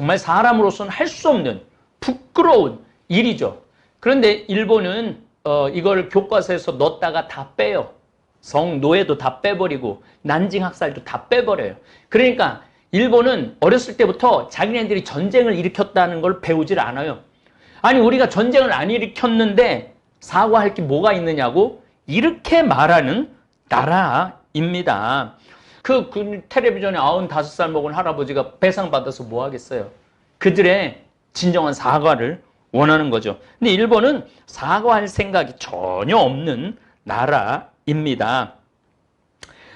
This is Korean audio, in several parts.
정말 사람으로서는 할 수 없는 부끄러운 일이죠. 그런데 일본은 이걸 교과서에서 넣었다가 다 빼요. 성노예도 다 빼버리고 난징 학살도 다 빼버려요. 그러니까 일본은 어렸을 때부터 자기네들이 전쟁을 일으켰다는 걸 배우질 않아요. 아니 우리가 전쟁을 안 일으켰는데 사과할 게 뭐가 있느냐고 이렇게 말하는 나라입니다. 그 텔레비전에 95살 먹은 할아버지가 배상 받아서 뭐 하겠어요? 그들의 진정한 사과를 원하는 거죠. 근데 일본은 사과할 생각이 전혀 없는 나라입니다.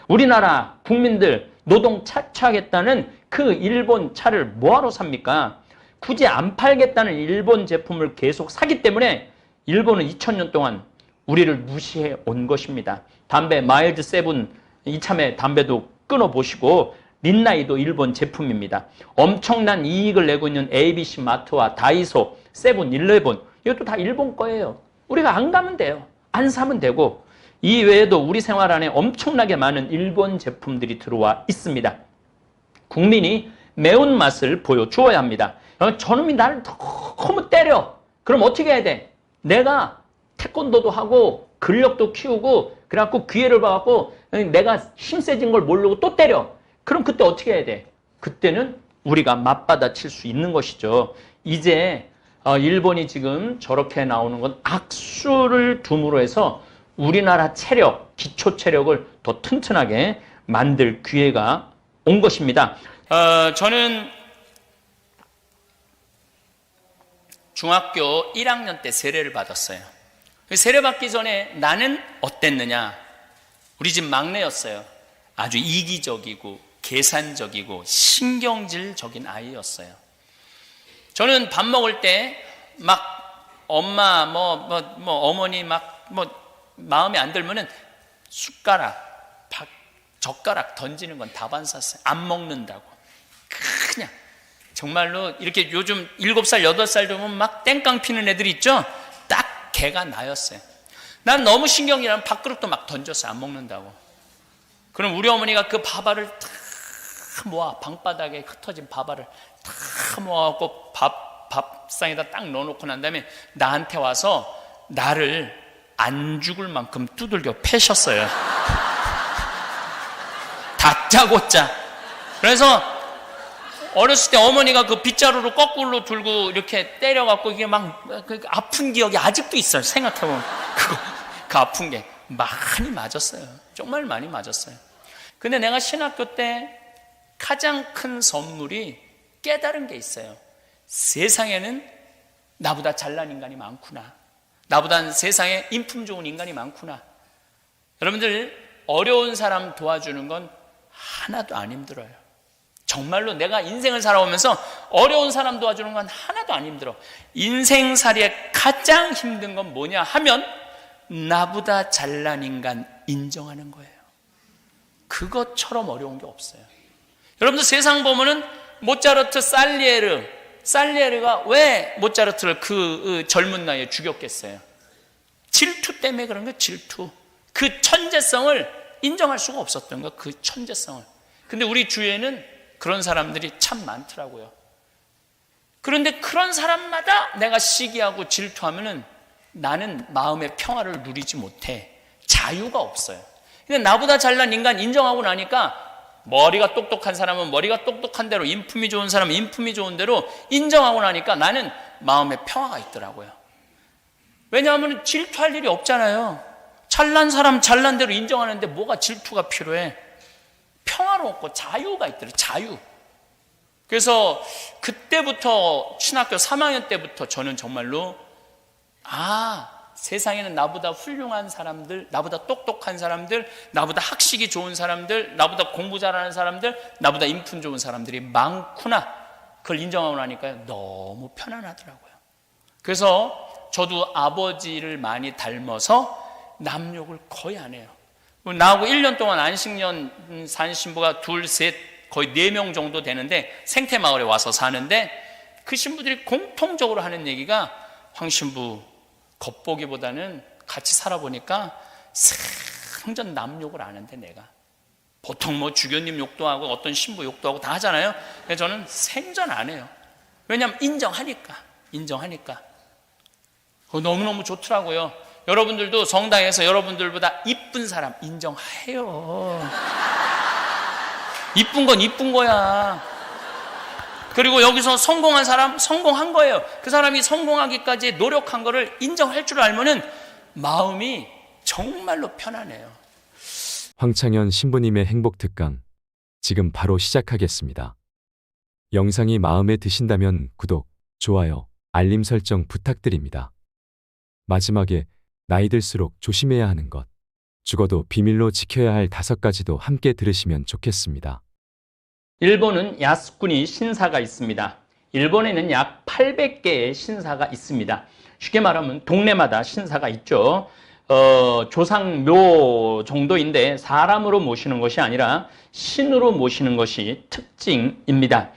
우리나라 국민들 노동 차치하겠다는 그 일본 차를 뭐하러 삽니까? 굳이 안 팔겠다는 일본 제품을 계속 사기 때문에 일본은 2000년 동안 우리를 무시해 온 것입니다. 담배 마일드 세븐 이참에 담배도 끊어보시고 린나이도 일본 제품입니다. 엄청난 이익을 내고 있는 ABC 마트와 다이소, 세븐일레븐 이것도 다 일본 거예요. 우리가 안 가면 돼요. 안 사면 되고 이 외에도 우리 생활 안에 엄청나게 많은 일본 제품들이 들어와 있습니다. 국민이 매운맛을 보여주어야 합니다. 저놈이 나를 너무 때려. 그럼 어떻게 해야 돼? 내가 태권도도 하고 근력도 키우고 그래갖고 기회를 봐갖고 내가 힘 세진 걸 모르고 또 때려. 그럼 그때 어떻게 해야 돼? 그때는 우리가 맞받아칠 수 있는 것이죠. 이제 일본이 지금 저렇게 나오는 건 악수를 둠으로 해서 우리나라 체력, 기초 체력을 더 튼튼하게 만들 기회가 온 것입니다. 저는 중학교 1학년 때 세례를 받았어요. 세례 받기 전에 나는 어땠느냐? 우리 집 막내였어요. 아주 이기적이고 계산적이고 신경질적인 아이였어요. 저는 밥 먹을 때 막 엄마 어머니 마음에 안 들면은 숟가락, 젓가락 던지는 건 다 반샀어요. 안 먹는다고. 그냥 정말로 이렇게 요즘 7살, 8살 되면 막 땡깡 피는 애들 있죠? 딱 걔가 나였어요. 난 너무 신경이라면 밥그릇도 막 던졌어요. 안 먹는다고. 그럼 우리 어머니가 그 밥알을 다 모아, 방바닥에 흩어진 밥알을 다 모아갖고 밥상에다 딱 넣어놓고 난 다음에 나한테 와서 나를 안 죽을 만큼 두들겨 패셨어요. 다짜고짜. 그래서 어렸을 때 어머니가 그 빗자루로 거꾸로 들고 이렇게 때려갖고 이게 막 아픈 기억이 아직도 있어요. 생각해보면 그 아픈 게 많이 맞았어요. 정말 많이 맞았어요. 근데 내가 신학교 때 가장 큰 선물이 깨달은 게 있어요. 세상에는 나보다 잘난 인간이 많구나. 나보다 세상에 인품 좋은 인간이 많구나. 여러분들 어려운 사람 도와주는 건 하나도 안 힘들어요. 정말로 내가 인생을 살아오면서 어려운 사람 도와주는 건 하나도 안 힘들어. 인생살이에 가장 힘든 건 뭐냐 하면 나보다 잘난 인간 인정하는 거예요. 그것처럼 어려운 게 없어요. 여러분들 세상 보면은 모차르트, 살리에르가 왜 모차르트를 그 젊은 나이에 죽였겠어요? 질투 때문에 그런 거예요. 질투. 그 천재성을 인정할 수가 없었던 거예요. 그 천재성을. 근데 우리 주위에는 그런 사람들이 참 많더라고요. 그런데 그런 사람마다 내가 시기하고 질투하면은 나는 마음의 평화를 누리지 못해. 자유가 없어요. 근데 나보다 잘난 인간 인정하고 나니까 머리가 똑똑한 사람은 머리가 똑똑한 대로, 인품이 좋은 사람은 인품이 좋은 대로 인정하고 나니까 나는 마음의 평화가 있더라고요. 왜냐하면 질투할 일이 없잖아요. 잘난 사람 잘난 대로 인정하는데 뭐가 질투가 필요해? 평화롭고 자유가 있더라고요. 자유. 그래서 그때부터 신학교 3학년 때부터 저는 정말로 세상에는 나보다 훌륭한 사람들, 나보다 똑똑한 사람들, 나보다 학식이 좋은 사람들, 나보다 공부 잘하는 사람들, 나보다 인품 좋은 사람들이 많구나. 그걸 인정하고 나니까 너무 편안하더라고요. 그래서 저도 아버지를 많이 닮아서 남욕을 거의 안 해요. 나하고 1년 동안 안식년 산 신부가 둘, 셋, 거의 4명 정도 되는데 생태마을에 와서 사는데 그 신부들이 공통적으로 하는 얘기가 황 신부 겉보기보다는 같이 살아보니까 생전 남욕을 안 하는데 내가 보통 뭐 주교님 욕도 하고 어떤 신부 욕도 하고 다 하잖아요. 근데 저는 생전 안 해요. 왜냐하면 인정하니까. 너무너무 좋더라고요. 여러분들도 성당에서 여러분들보다 이쁜 사람 인정해요. 이쁜 건 이쁜 거야. 그리고 여기서 성공한 사람 성공한 거예요. 그 사람이 성공하기까지 노력한 거를 인정할 줄 알면은 마음이 정말로 편안해요. 황창현 신부님의 행복특강 지금 바로 시작하겠습니다. 영상이 마음에 드신다면 구독, 좋아요, 알림 설정 부탁드립니다. 마지막에 나이 들수록 조심해야 하는 것, 죽어도 비밀로 지켜야 할 5가지도 함께 들으시면 좋겠습니다. 일본은 야스쿠니 신사가 있습니다. 일본에는 약 800개의 신사가 있습니다. 쉽게 말하면 동네마다 신사가 있죠. 조상묘 정도인데 사람으로 모시는 것이 아니라 신으로 모시는 것이 특징입니다.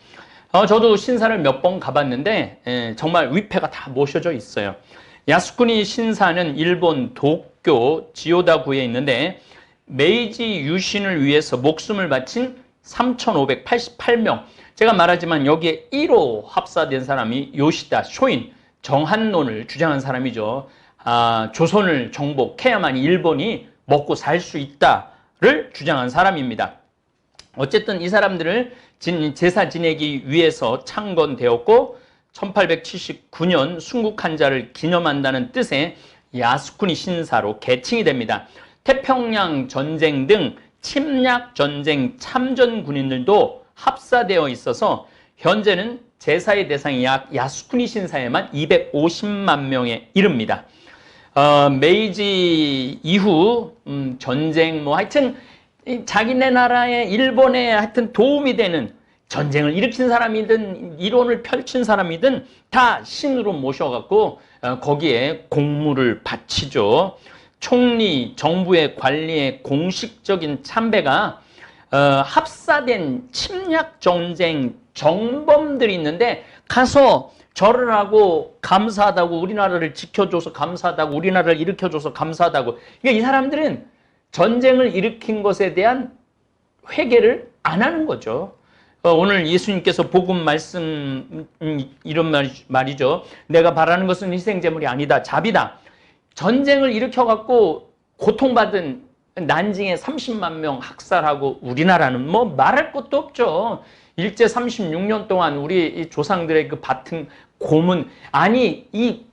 저도 신사를 몇 번 가봤는데 정말 위패가 다 모셔져 있어요. 야스쿠니 신사는 일본 도쿄 지오다구에 있는데 메이지 유신을 위해서 목숨을 바친 3,588명. 제가 말하지만 여기에 1호 합사된 사람이 요시다 쇼인, 정한론을 주장한 사람이죠. 조선을 정복해야만 일본이 먹고 살 수 있다를 주장한 사람입니다. 어쨌든 이 사람들을 제사 지내기 위해서 창건되었고 1879년 순국한 자를 기념한다는 뜻의 야스쿠니 신사로 개칭이 됩니다. 태평양 전쟁 등 침략 전쟁 참전 군인들도 합사되어 있어서 현재는 제사의 대상이 약 야스쿠니 신사에만 250만 명에 이릅니다. 메이지 이후 전쟁 하여튼 자기네 나라에 일본에 하여튼 도움이 되는 전쟁을 일으킨 사람이든 이론을 펼친 사람이든 다 신으로 모셔갖고 거기에 공물을 바치죠. 총리, 정부의 관리에 공식적인 참배가 합사된 침략 전쟁 정범들이 있는데 가서 절을 하고 감사하다고, 우리나라를 지켜줘서 감사하다고, 우리나라를 일으켜줘서 감사하다고. 그러니까 이 사람들은 전쟁을 일으킨 것에 대한 회개를 안 하는 거죠. 오늘 예수님께서 복음 말씀 이런 말이죠. 내가 바라는 것은 희생제물이 아니다, 자비다. 전쟁을 일으켜갖고 고통받은 난징에 30만 명 학살하고 우리나라는 뭐 말할 것도 없죠. 일제 36년 동안 우리 조상들의 그 밭은 고문, 아니 이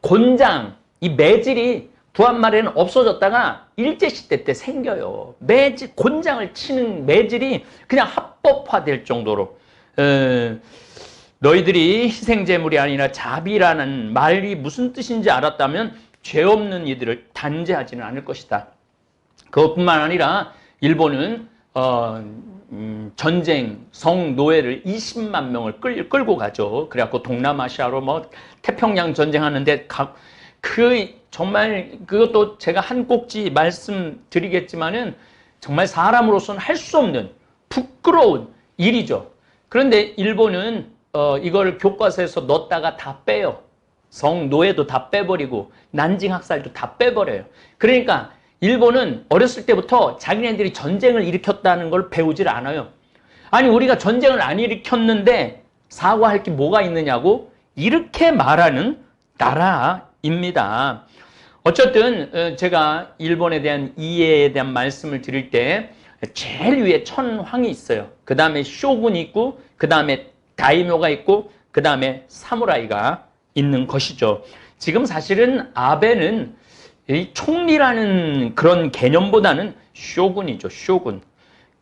곤장, 이 매질이 부한말에는 없어졌다가 일제시대 때 생겨요. 매질, 곤장을 치는 매질이 그냥 합법화될 정도로. 너희들이 희생제물이 아니라 자비라는 말이 무슨 뜻인지 알았다면 죄 없는 이들을 단죄하지는 않을 것이다. 그것뿐만 아니라 일본은 전쟁 성노예를 20만 명을 끌고 가죠. 그래갖고 동남아시아로 뭐 태평양 전쟁하는데 정말 그것도 제가 한 꼭지 말씀드리겠지만은 정말 사람으로서는 할 수 없는 부끄러운 일이죠. 그런데 일본은 이걸 교과서에서 넣었다가 다 빼요. 성노예도 다 빼버리고 난징 학살도 다 빼버려요. 그러니까 일본은 어렸을 때부터 자기네들이 전쟁을 일으켰다는 걸 배우질 않아요. 아니 우리가 전쟁을 안 일으켰는데 사과할 게 뭐가 있느냐고 이렇게 말하는 나라입니다. 어쨌든 제가 일본에 대한 이해에 대한 말씀을 드릴 때 제일 위에 천황이 있어요. 그 다음에 쇼군이 있고 그 다음에 다이묘가 있고 그 다음에 사무라이가 있는 것이죠. 지금 사실은 아베는 이 총리라는 그런 개념보다는 쇼군이죠. 쇼군.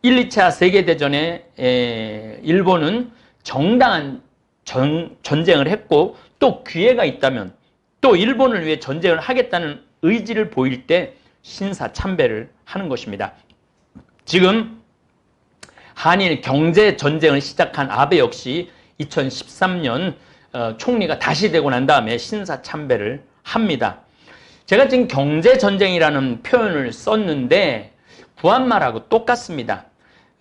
1, 2차 세계대전에 일본은 정당한 전쟁을 했고 또 기회가 있다면 또 일본을 위해 전쟁을 하겠다는 의지를 보일 때 신사 참배를 하는 것입니다. 지금 한일 경제 전쟁을 시작한 아베 역시 2013년 총리가 다시 되고 난 다음에 신사 참배를 합니다. 제가 지금 경제 전쟁이라는 표현을 썼는데 구한말하고 똑같습니다.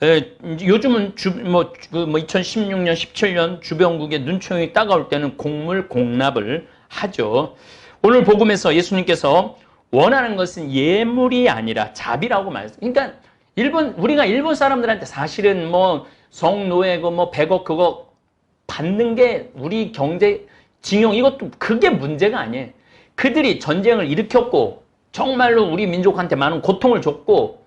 요즘은 2016년, 17년 주변국의 눈총이 따가울 때는 공물 공납을 하죠. 오늘 복음에서 예수님께서 원하는 것은 예물이 아니라 자비라고 말했어요. 그러니까 우리가 일본 사람들한테 사실은 뭐 성노예고 뭐 100억 그거 받는 게 우리 경제 징용 이것도 그게 문제가 아니에요. 그들이 전쟁을 일으켰고 정말로 우리 민족한테 많은 고통을 줬고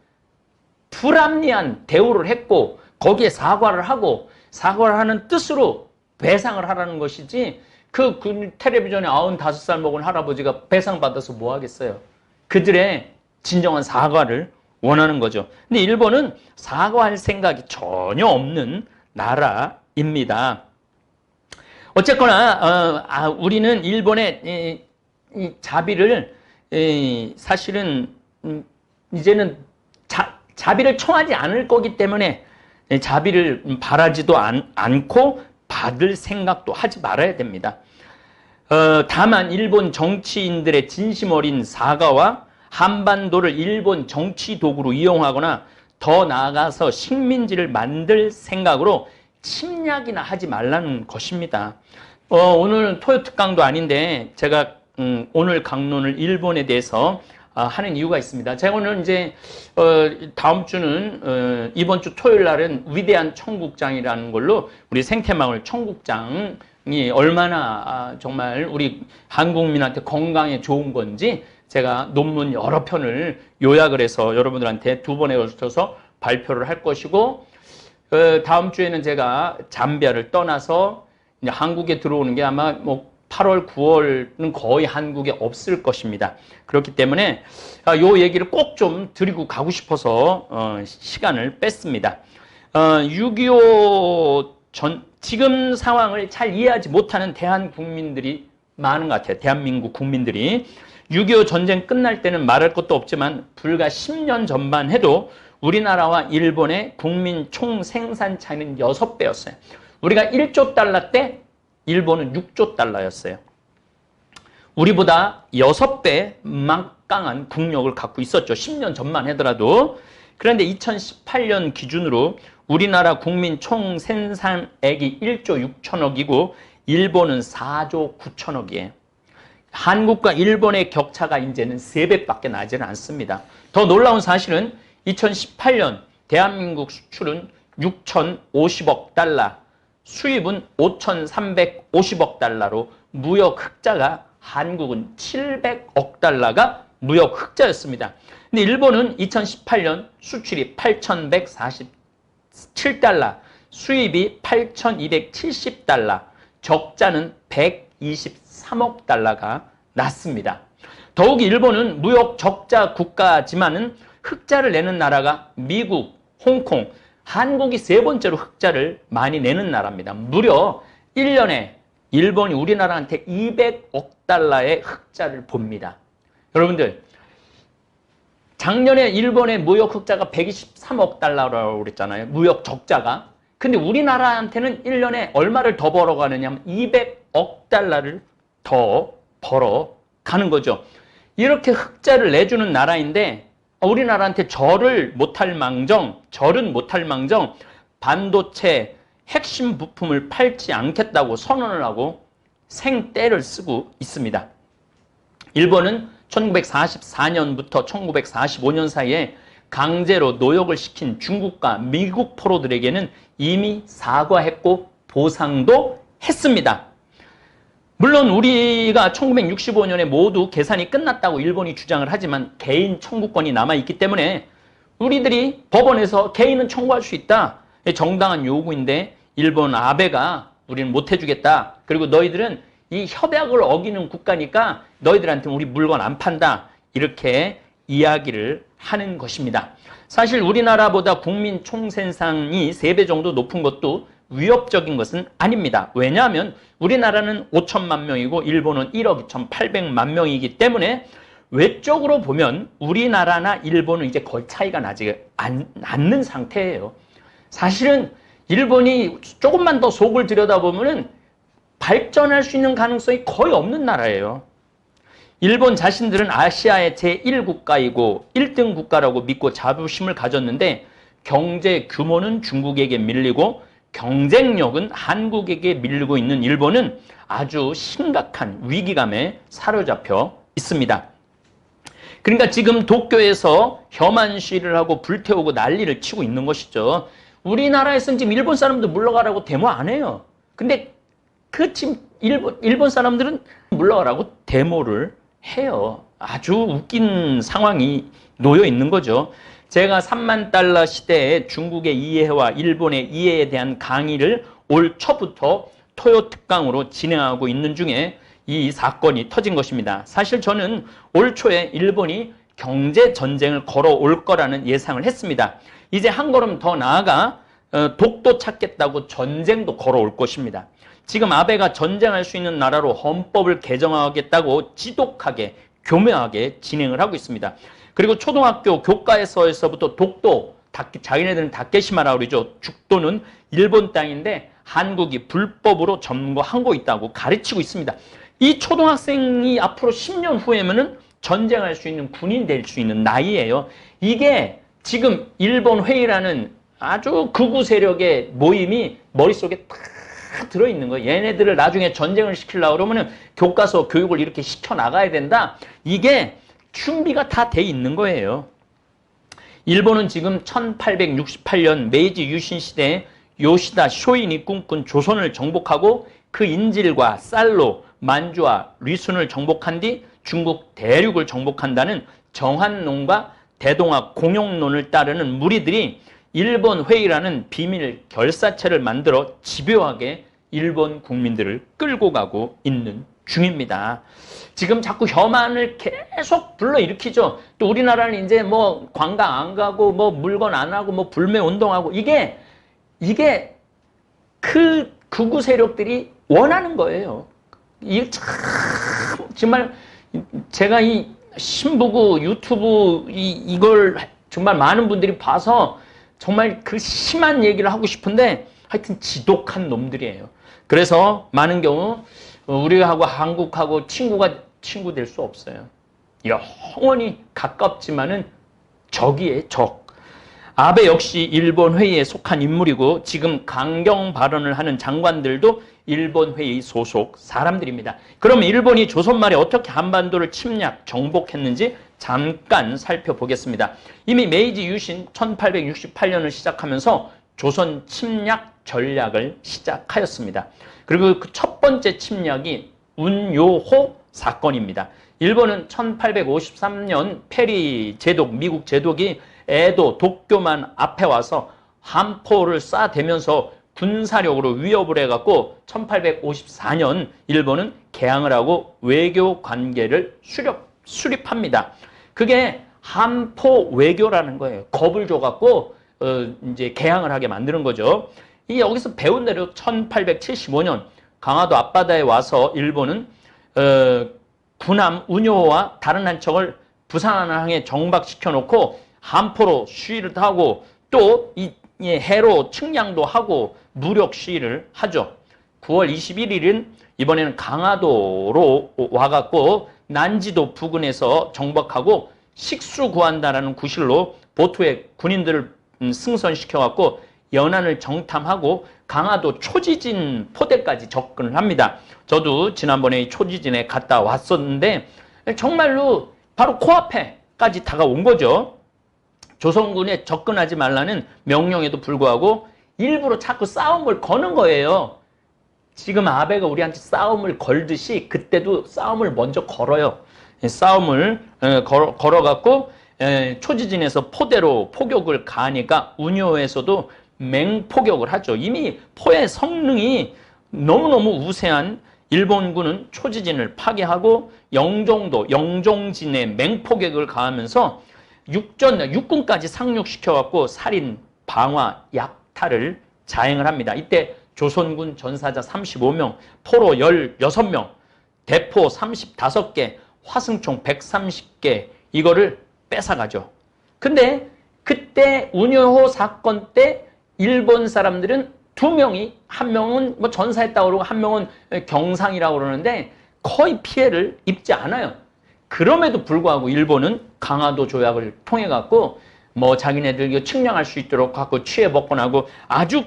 불합리한 대우를 했고 거기에 사과를 하고 사과를 하는 뜻으로 배상을 하라는 것이지 그 텔레비전에 95살 먹은 할아버지가 배상받아서 뭐 하겠어요. 그들의 진정한 사과를 원하는 거죠. 근데 일본은 사과할 생각이 전혀 없는 나라입니다. 어쨌거나 우리는 일본의 이 자비를 사실은 이제는 자비를 청하지 않을 거기 때문에 자비를 바라지도 않고 받을 생각도 하지 말아야 됩니다. 다만 일본 정치인들의 진심 어린 사과와 한반도를 일본 정치 도구로 이용하거나 더 나아가서 식민지를 만들 생각으로 침략이나 하지 말라는 것입니다. 오늘 토요 특강도 아닌데 제가 오늘 강론을 일본에 대해서 하는 이유가 있습니다. 제가 오늘 이제 다음 주는 이번 주 토요일 날은 위대한 청국장이라는 걸로 우리 생태마을 청국장이 얼마나 정말 우리 한국민한테 건강에 좋은 건지 제가 논문 여러 편을 요약을 해서 여러분들한테 2번에 걸쳐서 발표를 할 것이고 다음 주에는 제가 잠비아를 떠나서 이제 한국에 들어오는 게 아마 뭐 8월, 9월은 거의 한국에 없을 것입니다. 그렇기 때문에 요 얘기를 꼭 좀 드리고 가고 싶어서 시간을 뺐습니다. 6.25 지금 상황을 잘 이해하지 못하는 대한국민들이 많은 것 같아요. 대한민국 국민들이. 6.25 전쟁 끝날 때는 말할 것도 없지만 불과 10년 전만 해도 우리나라와 일본의 국민 총 생산 차이는 6배였어요. 우리가 1조 달러 때 일본은 6조 달러였어요. 우리보다 6배 막강한 국력을 갖고 있었죠. 10년 전만 하더라도. 그런데 2018년 기준으로 우리나라 국민 총 생산액이 1조 6천억이고 일본은 4조 9천억이에요. 한국과 일본의 격차가 이제는 3배밖에 나지는 않습니다. 더 놀라운 사실은 2018년 대한민국 수출은 6,050억 달러, 수입은 5,350억 달러로 무역 흑자가 한국은 700억 달러가 무역 흑자였습니다. 근데 일본은 2018년 수출이 8,147달러, 수입이 8,270달러, 적자는 123억 달러가 났습니다. 더욱이 일본은 무역 적자 국가지만은 흑자를 내는 나라가 미국, 홍콩, 한국이 3번째로 흑자를 많이 내는 나라입니다. 무려 1년에 일본이 우리나라한테 200억 달러의 흑자를 봅니다. 여러분들, 작년에 일본의 무역 흑자가 123억 달러라고 그랬잖아요. 무역 적자가. 근데 우리나라한테는 1년에 얼마를 더 벌어가느냐면 200억 달러를 더 벌어가는 거죠. 이렇게 흑자를 내주는 나라인데 우리나라한테 절은 못할 망정 반도체 핵심 부품을 팔지 않겠다고 선언을 하고 생떼를 쓰고 있습니다. 일본은 1944년부터 1945년 사이에 강제로 노역을 시킨 중국과 미국 포로들에게는 이미 사과했고 보상도 했습니다. 물론 우리가 1965년에 모두 계산이 끝났다고 일본이 주장을 하지만 개인 청구권이 남아있기 때문에 우리들이 법원에서 개인은 청구할 수 있다. 정당한 요구인데 일본 아베가 우리는 못 해주겠다. 그리고 너희들은 이 협약을 어기는 국가니까 너희들한테 우리 물건 안 판다. 이렇게 이야기를 하는 것입니다. 사실 우리나라보다 국민 총생산이 3배 정도 높은 것도 위협적인 것은 아닙니다. 왜냐하면 우리나라는 5천만 명이고 일본은 1억 2,800만 명이기 때문에 외적으로 보면 우리나라나 일본은 이제 거의 차이가 나지 않는 상태예요. 사실은 일본이 조금만 더 속을 들여다보면 발전할 수 있는 가능성이 거의 없는 나라예요. 일본 자신들은 아시아의 제1국가이고 1등 국가라고 믿고 자부심을 가졌는데 경제 규모는 중국에게 밀리고 경쟁력은 한국에게 밀리고 있는 일본은 아주 심각한 위기감에 사로잡혀 있습니다. 그러니까 지금 도쿄에서 혐한 시위를 하고 불태우고 난리를 치고 있는 것이죠. 우리나라에서는 지금 일본 사람들 물러가라고 데모 안 해요. 근데 지금 일본 사람들은 물러가라고 데모를 해요. 아주 웃긴 상황이 놓여 있는 거죠. 제가 3만 달러 시대에 중국의 이해와 일본의 이해에 대한 강의를 올 초부터 토요 특강으로 진행하고 있는 중에 이 사건이 터진 것입니다. 사실 저는 올 초에 일본이 경제 전쟁을 걸어올 거라는 예상을 했습니다. 이제 한 걸음 더 나아가 독도 찾겠다고 전쟁도 걸어올 것입니다. 지금 아베가 전쟁할 수 있는 나라로 헌법을 개정하겠다고 지독하게 교묘하게 진행을 하고 있습니다. 그리고 초등학교 교과에서부터 독도, 자기네들은 다케시마라고 그러죠. 죽도는 일본 땅인데 한국이 불법으로 점거하고 있다고 가르치고 있습니다. 이 초등학생이 앞으로 10년 후에는 전쟁할 수 있는 군인 될 수 있는 나이예요. 이게 지금 일본 회의라는 아주 극우 세력의 모임이 머릿속에 탁 들어있는 거예요. 얘네들을 나중에 전쟁을 시키려고 그러면 교과서 교육을 이렇게 시켜나가야 된다. 이게 준비가 다 돼 있는 거예요. 일본은 지금 1868년 메이지 유신 시대에 요시다 쇼인이 꿈꾼 조선을 정복하고 그 인질과 쌀로 만주와 리순을 정복한 뒤 중국 대륙을 정복한다는 정한론과 대동학 공용론을 따르는 무리들이 일본 회의라는 비밀 결사체를 만들어 집요하게 일본 국민들을 끌고 가고 있는 중입니다. 지금 자꾸 혐한을 계속 불러일으키죠. 또 우리나라는 이제 뭐 관광 안 가고 뭐 물건 안 하고 뭐 불매 운동하고 이게 그 극우 세력들이 원하는 거예요. 이게 참 정말 제가 이 신부구 유튜브 이걸 정말 많은 분들이 봐서 정말 그 심한 얘기를 하고 싶은데 하여튼 지독한 놈들이에요. 그래서 많은 경우 우리하고 한국하고 친구 될 수 없어요. 영원히 가깝지만은 적이에요, 적. 아베 역시 일본 회의에 속한 인물이고 지금 강경 발언을 하는 장관들도 일본 회의 소속 사람들입니다. 그럼 일본이 조선 말에 어떻게 한반도를 침략, 정복했는지 잠깐 살펴보겠습니다. 이미 메이지 유신 1868년을 시작하면서 조선 침략 전략을 시작하였습니다. 그리고 그 첫 번째 침략이 운요호 사건입니다. 일본은 1853년 페리 제독, 미국 제독이 에도, 도쿄만 앞에 와서 함포를 쏴대면서 군사력으로 위협을 해갖고 1854년 일본은 개항을 하고 외교 관계를 수립합니다. 그게 함포 외교라는 거예요. 겁을 줘갖고 이제 개항을 하게 만드는 거죠. 이 여기서 배운 대로 1875년 강화도 앞바다에 와서 일본은 군함 운요호와 다른 한 척을 부산항에 정박시켜 놓고 함포로 시위를 하고 또 이 해로 측량도 하고 무력 시위를 하죠. 9월 21일은 이번에는 강화도로 와갖고 난지도 부근에서 정박하고 식수 구한다라는 구실로 보트에 군인들을 승선시켜갖고 연안을 정탐하고 강화도 초지진 포대까지 접근을 합니다. 저도 지난번에 초지진에 갔다 왔었는데 정말로 바로 코앞에까지 다가온 거죠. 조선군에 접근하지 말라는 명령에도 불구하고 일부러 자꾸 싸움을 거는 거예요. 지금 아베가 우리한테 싸움을 걸듯이 그때도 싸움을 먼저 걸어요. 싸움을 걸어갖고 초지진에서 포대로 포격을 가하니까 운요에서도 맹포격을 하죠. 이미 포의 성능이 너무너무 우세한 일본군은 초지진을 파괴하고 영종진에 맹포격을 가하면서 육군까지 상륙시켜갖고 살인, 방화, 약탈을 자행을 합니다. 이때 조선군 전사자 35명, 포로 16명, 대포 35개, 화승총 130개 이거를 뺏어가죠. 근데 그때 운요호 사건 때 일본 사람들은 두 명이 한 명은 뭐 전사했다고 그러고 한 명은 경상이라고 그러는데 거의 피해를 입지 않아요. 그럼에도 불구하고 일본은 강화도 조약을 통해 갖고 뭐 자기네들 측량할 수 있도록 갖고 취해 복권하고 아주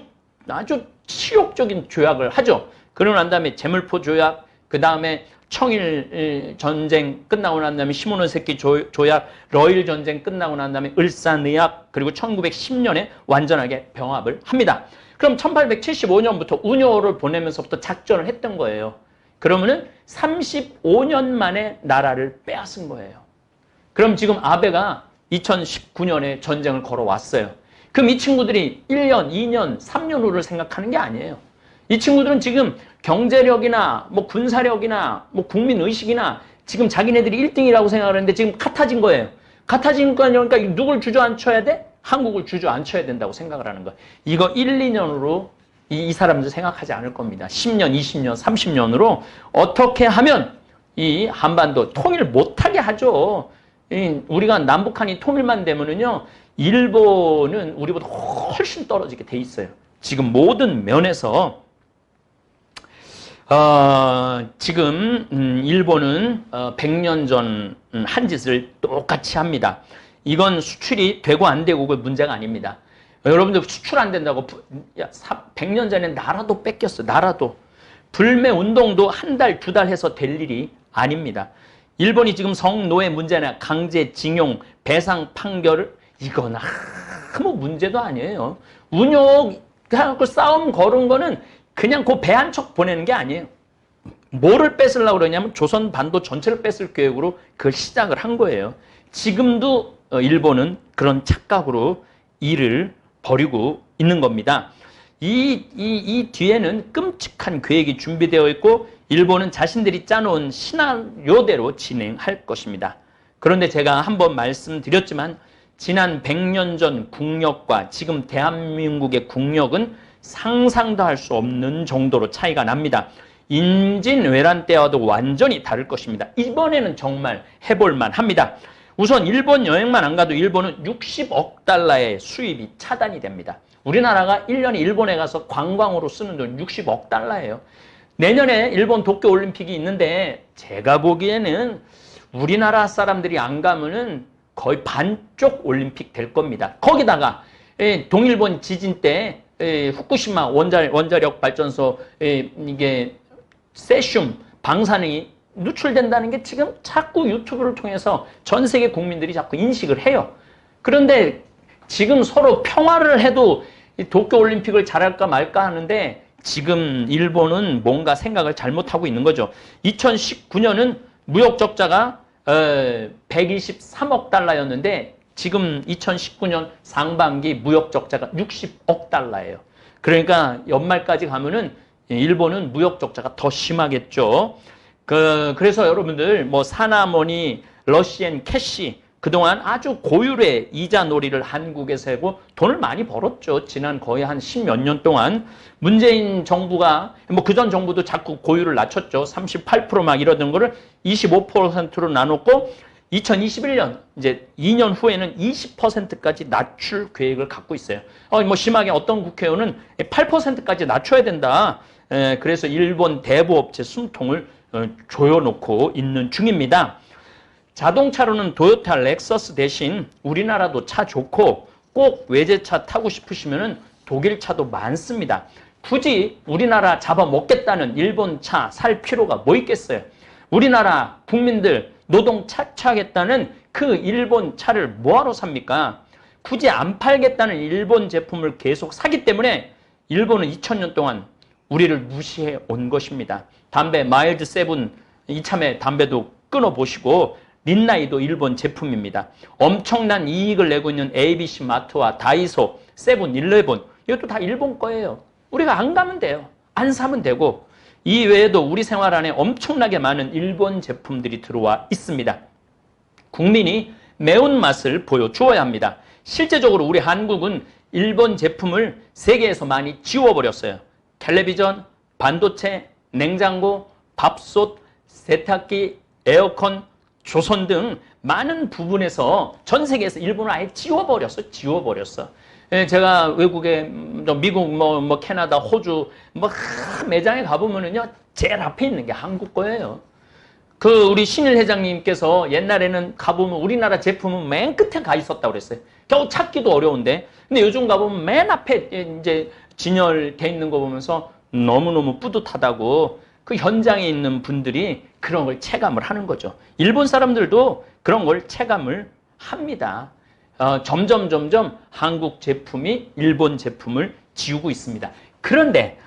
치욕적인 조약을 하죠. 그러고 난 다음에 제물포 조약, 그 다음에 청일 전쟁 끝나고 난 다음에 시모노세키 조약, 러일 전쟁 끝나고 난 다음에 을사의약, 그리고 1910년에 완전하게 병합을 합니다. 그럼 1875년부터 운요를 보내면서부터 작전을 했던 거예요. 그러면은 35년 만에 나라를 빼앗은 거예요. 그럼 지금 아베가 2019년에 전쟁을 걸어왔어요. 그럼 이 친구들이 1년, 2년, 3년 후를 생각하는 게 아니에요. 이 친구들은 지금 경제력이나 뭐 군사력이나 뭐 국민의식이나 지금 자기네들이 1등이라고 생각을 하는데 지금 같아진 거예요. 같아진 거니까 누굴 주저앉혀야 돼? 한국을 주저앉혀야 된다고 생각을 하는 거예요. 이거 1, 2년으로 이 사람들 생각하지 않을 겁니다. 10년, 20년, 30년으로 어떻게 하면 이 한반도 통일 못하게 하죠. 우리가 남북한이 통일만 되면은요, 일본은 우리보다 훨씬 떨어지게 돼 있어요. 지금 모든 면에서 지금 일본은 100년 전 한 짓을 똑같이 합니다. 이건 수출이 되고 안 되고 그 문제가 아닙니다. 여러분들 수출 안 된다고 100년 전에 나라도 뺏겼어. 나라도. 불매 운동도 한 달, 두 달 해서 될 일이 아닙니다. 일본이 지금 성노예 문제나 강제징용, 배상 판결을 이건 아무 문제도 아니에요. 운용 해갖고 싸움 걸은 거는 그냥 그 배 한 척 보내는 게 아니에요. 뭐를 뺏으려고 그러냐면 조선 반도 전체를 뺏을 계획으로 그걸 시작을 한 거예요. 지금도 일본은 그런 착각으로 일을 벌이고 있는 겁니다. 이 뒤에는 끔찍한 계획이 준비되어 있고 일본은 자신들이 짜놓은 시나리오대로 진행할 것입니다. 그런데 제가 한번 말씀드렸지만 지난 100년 전 국력과 지금 대한민국의 국력은 상상도 할 수 없는 정도로 차이가 납니다. 임진왜란 때와도 완전히 다를 것입니다. 이번에는 정말 해볼만 합니다. 우선 일본 여행만 안 가도 일본은 60억 달러의 수입이 차단이 됩니다. 우리나라가 1년에 일본에 가서 관광으로 쓰는 돈 60억 달러예요. 내년에 일본 도쿄올림픽이 있는데 제가 보기에는 우리나라 사람들이 안 가면은 거의 반쪽 올림픽 될 겁니다. 거기다가 동일본 지진 때 후쿠시마 원자력 발전소 이게 세슘 방사능이 누출된다는 게 지금 자꾸 유튜브를 통해서 전 세계 국민들이 자꾸 인식을 해요. 그런데 지금 서로 평화를 해도 도쿄올림픽을 잘할까 말까 하는데 지금 일본은 뭔가 생각을 잘못하고 있는 거죠. 2019년은 무역 적자가 123억 달러였는데 지금 2019년 상반기 무역 적자가 60억 달러예요. 그러니까 연말까지 가면은 일본은 무역 적자가 더 심하겠죠. 그래서 여러분들 뭐 사나머니, 러시앤 캐시 그동안 아주 고율의 이자 놀이를 한국에서 하고 돈을 많이 벌었죠. 지난 거의 한 10몇 년 동안 문재인 정부가 뭐 그전 정부도 자꾸 고율을 낮췄죠. 38% 이러던 거를 25%로 나눴고 2021년 이제 2년 후에는 20%까지 낮출 계획을 갖고 있어요. 뭐 심하게 어떤 국회의원은 8%까지 낮춰야 된다. 그래서 일본 대부업체 숨통을 조여놓고 있는 중입니다. 자동차로는 도요타, 렉서스 대신 우리나라도 차 좋고 꼭 외제차 타고 싶으시면은 독일 차도 많습니다. 굳이 우리나라 잡아먹겠다는 일본 차 살 필요가 뭐 있겠어요? 우리나라 국민들 노동 착취하겠다는 그 일본 차를 뭐하러 삽니까? 굳이 안 팔겠다는 일본 제품을 계속 사기 때문에 일본은 2000년 동안 우리를 무시해 온 것입니다. 담배 마일드 세븐 이참에 담배도 끊어보시고 린나이도 일본 제품입니다. 엄청난 이익을 내고 있는 ABC 마트와 다이소, 세븐일레븐 이것도 다 일본 거예요. 우리가 안 가면 돼요. 안 사면 되고 이 외에도 우리 생활 안에 엄청나게 많은 일본 제품들이 들어와 있습니다. 국민이 매운맛을 보여주어야 합니다. 실제적으로 우리 한국은 일본 제품을 세계에서 많이 지워버렸어요. 텔레비전, 반도체, 냉장고, 밥솥, 세탁기, 에어컨, 조선 등 많은 부분에서 전 세계에서 일본을 아예 지워버렸어. 제가 외국에 미국, 뭐 캐나다, 호주 매장에 가보면은요 제일 앞에 있는 게 한국 거예요. 우리 신일 회장님께서 옛날에는 가보면 우리나라 제품은 맨 끝에 가 있었다고 그랬어요. 겨우 찾기도 어려운데. 근데 요즘 가보면 맨 앞에 이제 진열돼 있는 거 보면서 너무너무 뿌듯하다고 그 현장에 있는 분들이 그런 걸 체감을 하는 거죠. 일본 사람들도 그런 걸 체감을 합니다. 점점 한국 제품이 일본 제품을 지우고 있습니다. 그런데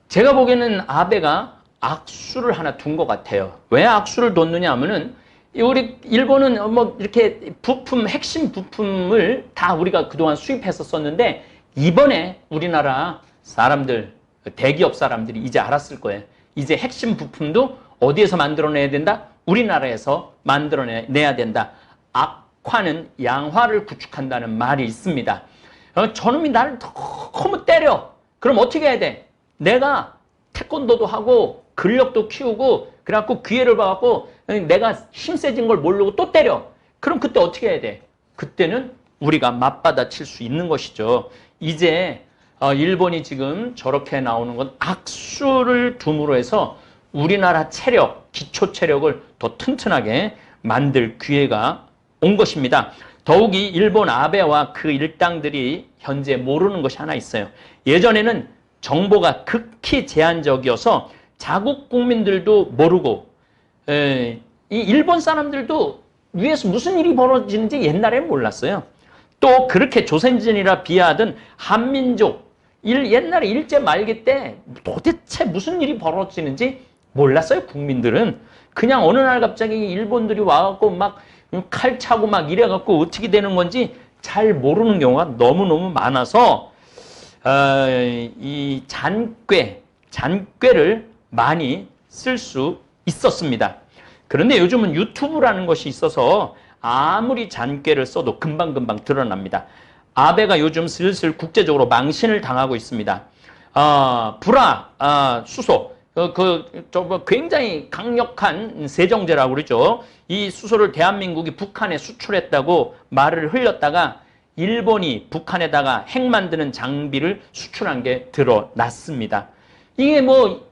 제가 보기에는 아베가 악수를 하나 둔 것 같아요. 왜 악수를 뒀느냐 하면은 우리 일본은 뭐 이렇게 부품, 핵심 부품을 다 우리가 그동안 수입했었었는데 이번에 우리나라 사람들, 대기업 사람들이 이제 알았을 거예요. 이제 핵심 부품도 어디에서 만들어내야 된다? 우리나라에서 만들어내야 된다. 악화는 양화를 구축한다는 말이 있습니다. 저놈이 나를 너무 때려. 그럼 어떻게 해야 돼? 내가 태권도도 하고 근력도 키우고 그래갖고 기회를 봐갖고 내가 힘 세진 걸 모르고 또 때려. 그럼 그때 어떻게 해야 돼? 그때는 우리가 맞받아칠 수 있는 것이죠. 이제 일본이 지금 저렇게 나오는 건 악수를 둠으로 해서 우리나라 체력, 기초 체력을 더 튼튼하게 만들 기회가 온 것입니다. 더욱이 일본 아베와 그 일당들이 현재 모르는 것이 하나 있어요. 예전에는 정보가 극히 제한적이어서 자국 국민들도 모르고 이 일본 사람들도 위에서 무슨 일이 벌어지는지 옛날에 몰랐어요. 또 그렇게 조선진이라 비하하던 한민족 옛날에 일제 말기 때 도대체 무슨 일이 벌어지는지 몰랐어요. 국민들은 그냥 어느 날 갑자기 일본들이 와갖고 막 칼 차고 막 이래갖고 어떻게 되는 건지 잘 모르는 경우가 너무너무 많아서 이 잔꾀를 많이 쓸 수 있었습니다. 그런데 요즘은 유튜브라는 것이 있어서 아무리 잔꾀를 써도 금방금방 드러납니다. 아베가 요즘 슬슬 국제적으로 망신을 당하고 있습니다. 수소, 굉장히 강력한 세정제라고 그러죠. 이 수소를 대한민국이 북한에 수출했다고 말을 흘렸다가 일본이 북한에다가 핵 만드는 장비를 수출한 게 드러났습니다. 이게 뭐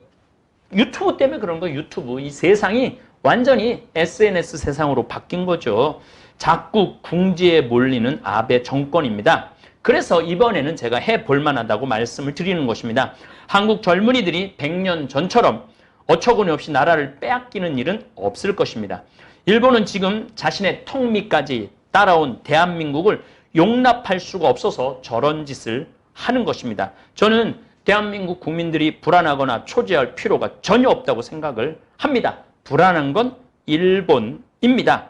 유튜브 때문에 그런 거예요. 유튜브. 이 세상이 완전히 SNS 세상으로 바뀐 거죠. 자꾸 궁지에 몰리는 아베 정권입니다. 그래서 이번에는 제가 해볼 만하다고 말씀을 드리는 것입니다. 한국 젊은이들이 100년 전처럼 어처구니 없이 나라를 빼앗기는 일은 없을 것입니다. 일본은 지금 자신의 턱 밑까지 따라온 대한민국을 용납할 수가 없어서 저런 짓을 하는 것입니다. 저는 대한민국 국민들이 불안하거나 초조할 필요가 전혀 없다고 생각을 합니다. 불안한 건 일본입니다.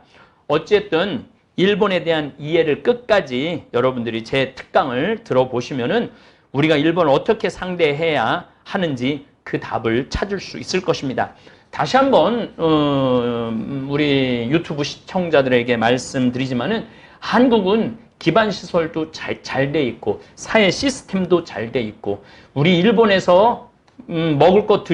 어쨌든 일본에 대한 이해를 끝까지 여러분들이 제 특강을 들어보시면은 우리가 일본을 어떻게 상대해야 하는지 그 답을 찾을 수 있을 것입니다. 다시 한번 우리 유튜브 시청자들에게 말씀드리지만은 한국은 기반 시설도 잘 돼 있고 사회 시스템도 잘 돼 있고 우리 일본에서 먹을 거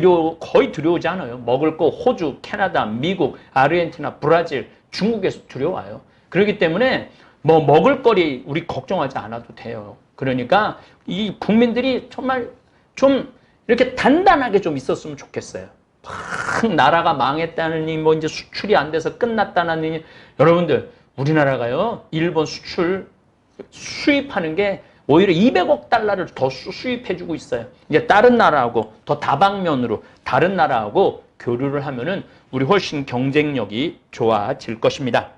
거의 들여오지 않아요. 먹을 거 호주, 캐나다, 미국, 아르헨티나, 브라질, 중국에서 들여와요. 그렇기 때문에 뭐 먹을 거리 우리 걱정하지 않아도 돼요. 그러니까 이 국민들이 정말 좀 이렇게 단단하게 좀 있었으면 좋겠어요. 막 나라가 망했다느니 뭐 이제 수출이 안 돼서 끝났다느니 여러분들 우리나라가요 일본 수입하는 게 오히려 200억 달러를 더 수입해주고 있어요. 이제 다른 나라하고 더 다방면으로 다른 나라하고 교류를 하면은 우리 훨씬 경쟁력이 좋아질 것입니다.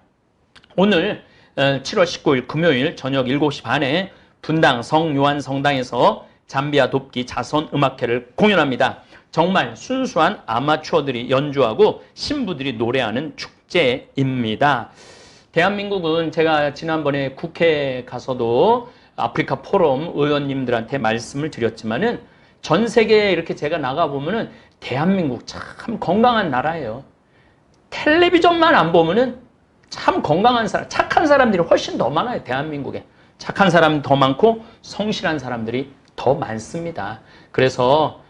오늘 7월 19일 금요일 저녁 7시 반에 분당 성요한 성당에서 잠비아 돕기 자선 음악회를 공연합니다. 정말 순수한 아마추어들이 연주하고 신부들이 노래하는 축제입니다. 대한민국은 제가 지난번에 국회에 가서도 아프리카 포럼 의원님들한테 말씀을 드렸지만은 전 세계에 이렇게 제가 나가보면은 대한민국 참 건강한 나라예요. 텔레비전만 안 보면은 참 건강한 사람, 착한 사람들이 훨씬 더 많아요. 대한민국에. 착한 사람이 더 많고 성실한 사람들이 더 많습니다. 그래서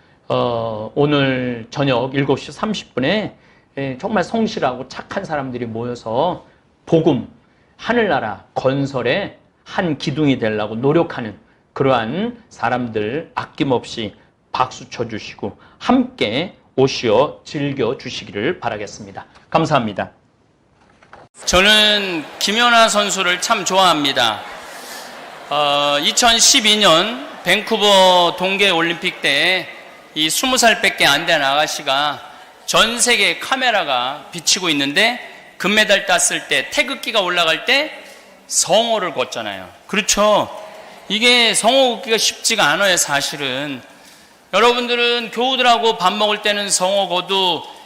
오늘 저녁 7시 30분에 정말 성실하고 착한 사람들이 모여서 복음, 하늘나라 건설에 한 기둥이 되려고 노력하는 그러한 사람들 아낌없이 박수 쳐주시고 함께 오시어 즐겨주시기를 바라겠습니다. 감사합니다. 저는 김연아 선수를 참 좋아합니다. 2012년 밴쿠버 동계올림픽 때 이 20살밖에 안 된 아가씨가 전 세계 카메라가 비치고 있는데 금메달 땄을 때 태극기가 올라갈 때 성호를 걷잖아요. 그렇죠. 이게 성호 걷기가 쉽지가 않아요, 사실은. 여러분들은 교우들하고 밥 먹을 때는 성호 걷도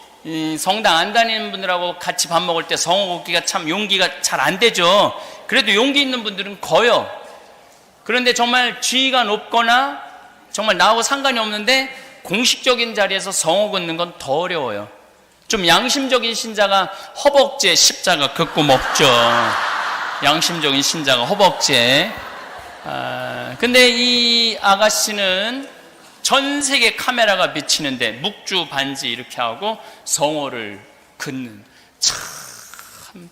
성당 안 다니는 분들하고 같이 밥 먹을 때 성호 걷기가 참 용기가 잘 안 되죠. 그래도 용기 있는 분들은 거요. 그런데 정말 지위가 높거나 정말 나하고 상관이 없는데 공식적인 자리에서 성호 걷는 건 더 어려워요. 좀 양심적인 신자가 허벅지에 십자가 긋고 먹죠. 양심적인 신자가 허벅지에. 근데 이 아가씨는 전 세계 카메라가 비치는데 묵주 반지 이렇게 하고 성호를 긋는, 참,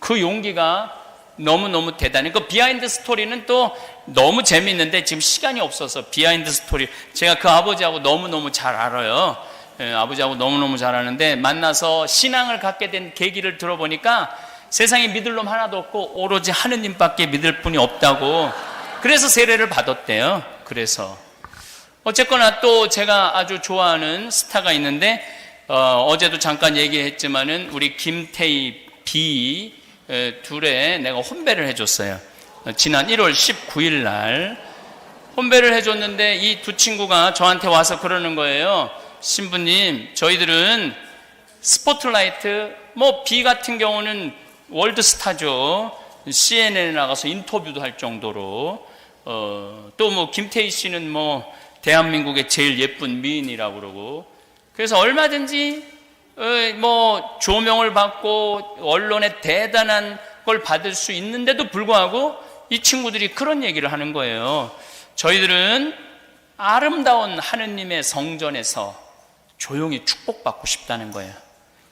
그 용기가 너무너무 대단해. 그 비하인드 스토리는 또 너무 재밌는데 지금 시간이 없어서 비하인드 스토리, 제가 그 아버지하고 너무너무 잘 알아요. 아버지하고 너무너무 잘 아는데 만나서 신앙을 갖게 된 계기를 들어보니까 세상에 믿을 놈 하나도 없고 오로지 하느님밖에 믿을 분이 없다고, 그래서 세례를 받았대요. 그래서 어쨌거나 또 제가 아주 좋아하는 스타가 있는데 어제도 잠깐 얘기했지만은 우리 김태희 B 둘에 내가 혼배를 해줬어요. 지난 1월 19일 날 혼배를 해줬는데 이 두 친구가 저한테 와서 그러는 거예요. 신부님, 저희들은 스포트라이트, 뭐 B 같은 경우는 월드스타죠. CNN에 나가서 인터뷰도 할 정도로, 또 뭐 김태희 씨는 뭐 대한민국의 제일 예쁜 미인이라고 그러고, 그래서 얼마든지 뭐 조명을 받고 언론에 대단한 걸 받을 수 있는데도 불구하고 이 친구들이 그런 얘기를 하는 거예요. 저희들은 아름다운 하느님의 성전에서 조용히 축복받고 싶다는 거예요.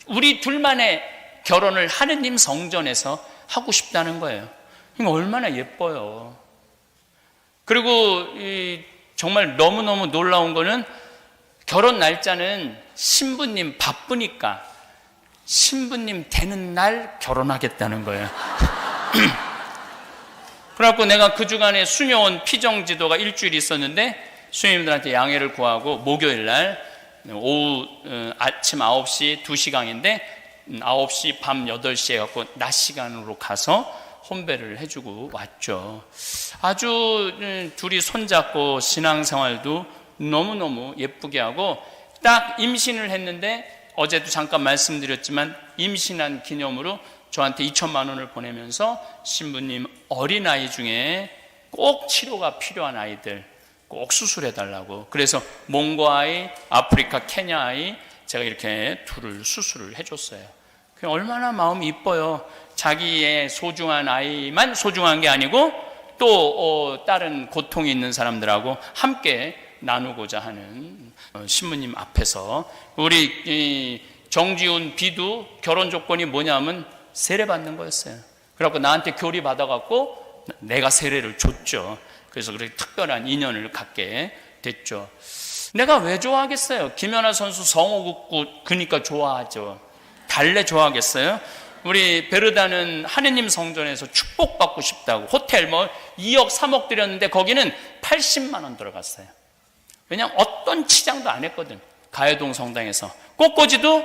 우리 둘만의 결혼을 하느님 성전에서 하고 싶다는 거예요. 이거 얼마나 예뻐요. 그리고 정말 너무너무 놀라운 거는 결혼 날짜는 신부님 바쁘니까 신부님 되는 날 결혼하겠다는 거예요. 그래갖고 내가 그 주간에 수녀원 피정지도가 일주일 있었는데 수녀님들한테 양해를 구하고 목요일 날 오후 아침 9시 2시간인데 9시 밤 8시에 갖고 낮 시간으로 가서 혼배를 해주고 왔죠. 아주 둘이 손잡고 신앙생활도 너무너무 예쁘게 하고 딱 임신을 했는데 어제도 잠깐 말씀드렸지만 임신한 기념으로 저한테 2천만 원을 보내면서 신부님 어린아이 중에 꼭 치료가 필요한 아이들 꼭 수술해달라고, 그래서 몽고 아이, 아프리카 케냐 아이 제가 이렇게 둘을 수술을 해줬어요. 그게 얼마나 마음이 이뻐요. 자기의 소중한 아이만 소중한 게 아니고 또 다른 고통이 있는 사람들하고 함께 나누고자 하는 신부님 앞에서 우리 정지훈 비도 결혼 조건이 뭐냐면 세례 받는 거였어요. 그래갖고 나한테 교리 받아갖고 내가 세례를 줬죠. 그래서 그렇게 특별한 인연을 갖게 됐죠. 내가 왜 좋아하겠어요? 김연아 선수 성호 긋고 그니까 좋아하죠. 달래 좋아하겠어요? 우리 베르다는 하느님 성전에서 축복받고 싶다고 호텔 뭐 2억 3억 들였는데 거기는 80만 원 들어갔어요. 왜냐하면 어떤 치장도 안 했거든. 가요동 성당에서. 꽃꽂이도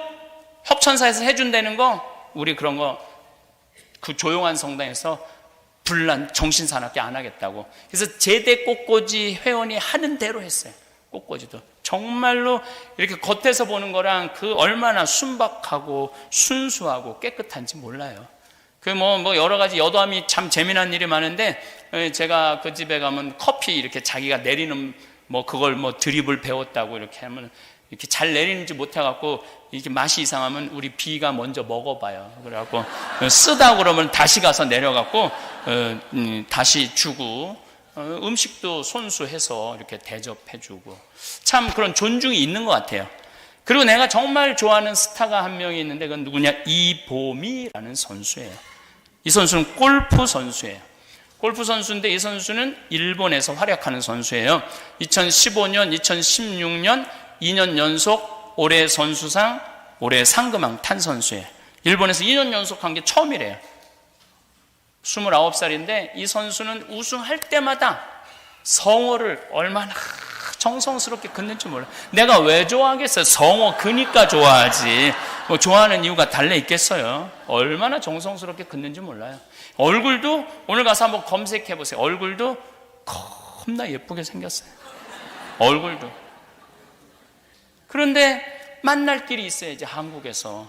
협천사에서 해준다는 거, 우리 그런 거 그 조용한 성당에서 불난 정신사납게 안 하겠다고. 그래서 제대 꽃꽂이 회원이 하는 대로 했어요. 꽃꽂이도 정말로 이렇게 겉에서 보는 거랑 그 얼마나 순박하고 순수하고 깨끗한지 몰라요. 그 뭐 여러 가지 여담이 참 재미난 일이 많은데, 제가 그 집에 가면 커피 이렇게 자기가 내리는 뭐 그걸 뭐 드립을 배웠다고 이렇게 하면 이렇게 잘 내리는지 못해갖고 이게 맛이 이상하면 우리 비가 먼저 먹어봐요. 그래갖고 쓰다 그러면 다시 가서 내려갖고 다시 주고, 음식도 손수해서 이렇게 대접해주고, 참 그런 존중이 있는 것 같아요. 그리고 내가 정말 좋아하는 스타가 한 명이 있는데 그건 누구냐? 이보미라는 선수예요. 이 선수는 골프 선수예요. 골프 선수인데 이 선수는 일본에서 활약하는 선수예요. 2015년, 2016년 2년 연속 올해 선수상, 올해 상금왕 탄 선수예요. 일본에서 2년 연속 한 게 처음이래요. 29살인데 이 선수는 우승할 때마다 성호를 얼마나 정성스럽게 긋는지 몰라요. 내가 왜 좋아하겠어요? 성호 그니까 좋아하지. 뭐 좋아하는 이유가 달래 있겠어요? 얼마나 정성스럽게 긋는지 몰라요. 얼굴도 오늘 가서 한번 검색해 보세요. 얼굴도 겁나 예쁘게 생겼어요. 얼굴도. 그런데 만날 길이 있어야지. 한국에서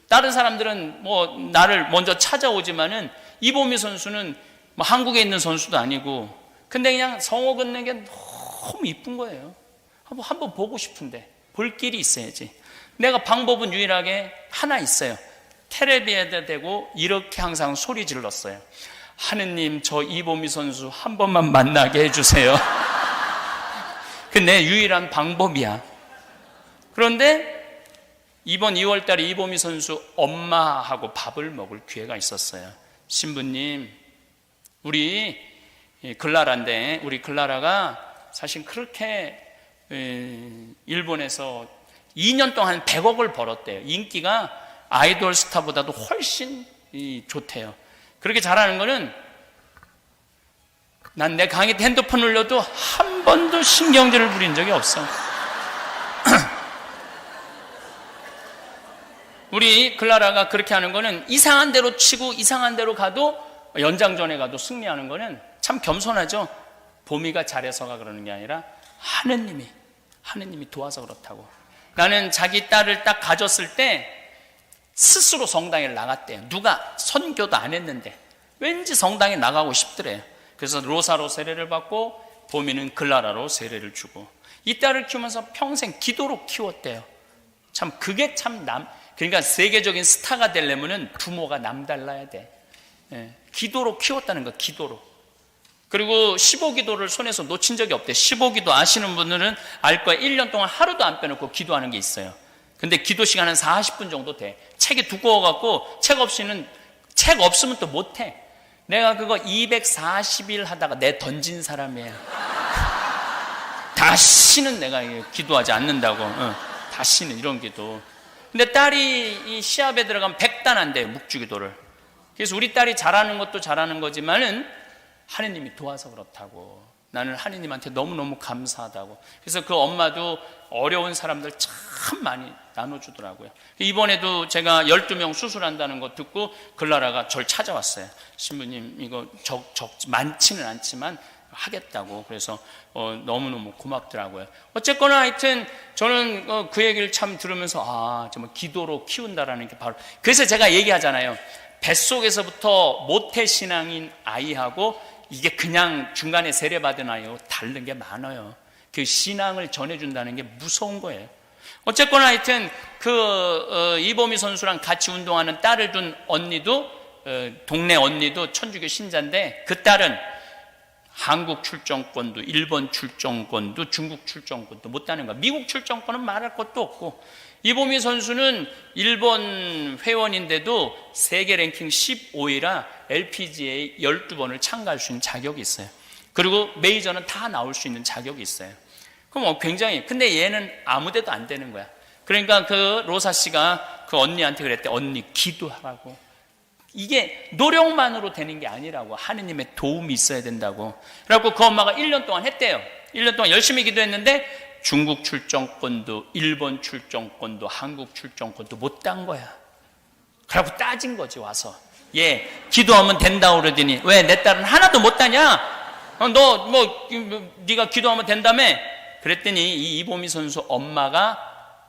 다른 사람들은 뭐 나를 먼저 찾아오지만은 이보미 선수는 뭐 한국에 있는 선수도 아니고, 근데 그냥 성호 긋는 게 너무 이쁜 거예요. 한번 보고 싶은데 볼 길이 있어야지. 내가 방법은 유일하게 하나 있어요. 텔레비에다 대고 이렇게 항상 소리 질렀어요. 하느님, 저 이보미 선수 한 번만 만나게 해주세요. 그게 내 유일한 방법이야. 그런데 이번 2월 달에 이보미 선수 엄마하고 밥을 먹을 기회가 있었어요. 신부님, 우리 글라라인데, 우리 글라라가 사실 그렇게 일본에서 2년 동안 100억을 벌었대요. 인기가 아이돌 스타보다도 훨씬 좋대요. 그렇게 잘하는 거는 난 내 강의 때 핸드폰 울려도 한 번도 신경질을 부린 적이 없어. 우리 글라라가 그렇게 하는 거는 이상한 대로 치고 이상한 대로 가도, 연장전에 가도 승리하는 거는 참 겸손하죠. 보미가 잘해서가 그러는 게 아니라 하느님이 도와서 그렇다고. 나는 자기 딸을 딱 가졌을 때 스스로 성당에 나갔대요. 누가 선교도 안 했는데 왠지 성당에 나가고 싶더래요. 그래서 로사로 세례를 받고 보미는 글라라로 세례를 주고, 이 딸을 키우면서 평생 기도로 키웠대요. 참 그게 참 그러니까 세계적인 스타가 되려면은 부모가 남달라야 돼. 기도로 키웠다는 거, 기도로. 그리고 15기도를 손에서 놓친 적이 없대. 15기도 아시는 분들은 알 거야. 1년 동안 하루도 안 빼놓고 기도하는 게 있어요. 근데 기도 시간은 40분 정도 돼. 책이 두꺼워갖고 책 없으면 또 못해. 내가 그거 240일 하다가 내 던진 사람이에요. 다시는 내가 기도하지 않는다고. 다시는 이런 기도. 근데 딸이 이 시합에 들어가면 100단 한대요, 묵주기도를. 그래서 우리 딸이 잘하는 것도 잘하는 거지만은 하느님이 도와서 그렇다고. 나는 하느님한테 너무너무 감사하다고. 그래서 그 엄마도 어려운 사람들 참 많이 나눠주더라고요. 이번에도 제가 12명 수술한다는 거 듣고 글라라가 저를 찾아왔어요. 신부님, 이거 많지는 않지만 하겠다고. 그래서 너무너무 고맙더라고요. 어쨌거나 하여튼 저는 그 얘기를 참 들으면서 정말 기도로 키운다라는 게 바로, 그래서 제가 얘기하잖아요. 뱃속에서부터 모태신앙인 아이하고 이게 그냥 중간에 세례받은 아이하고 다른 게 많아요. 그 신앙을 전해준다는 게 무서운 거예요. 어쨌거나 하여튼 이보미 선수랑 같이 운동하는 딸을 둔 언니도, 동네 언니도 천주교 신자인데, 그 딸은 한국 출정권도, 일본 출정권도, 중국 출정권도 못 따는 거야. 미국 출정권은 말할 것도 없고, 이보미 선수는 일본 회원인데도 세계 랭킹 15위라 LPGA 12번을 참가할 수 있는 자격이 있어요. 그리고 메이저는 다 나올 수 있는 자격이 있어요. 그럼 굉장히, 근데 얘는 아무 데도 안 되는 거야. 그러니까 그 로사 씨가 그 언니한테 그랬대. 언니 기도하라고. 이게 노력만으로 되는 게 아니라고. 하느님의 도움이 있어야 된다고. 그래갖고 그 엄마가 1년 동안 했대요. 1년 동안 열심히 기도했는데 중국 출정권도, 일본 출정권도, 한국 출정권도 못 딴 거야. 그래갖고 따진 거지, 와서. 기도하면 된다고 그러더니, 왜 내 딸은 하나도 못 따냐? 네가 기도하면 된다며? 그랬더니 이 이보미 선수 엄마가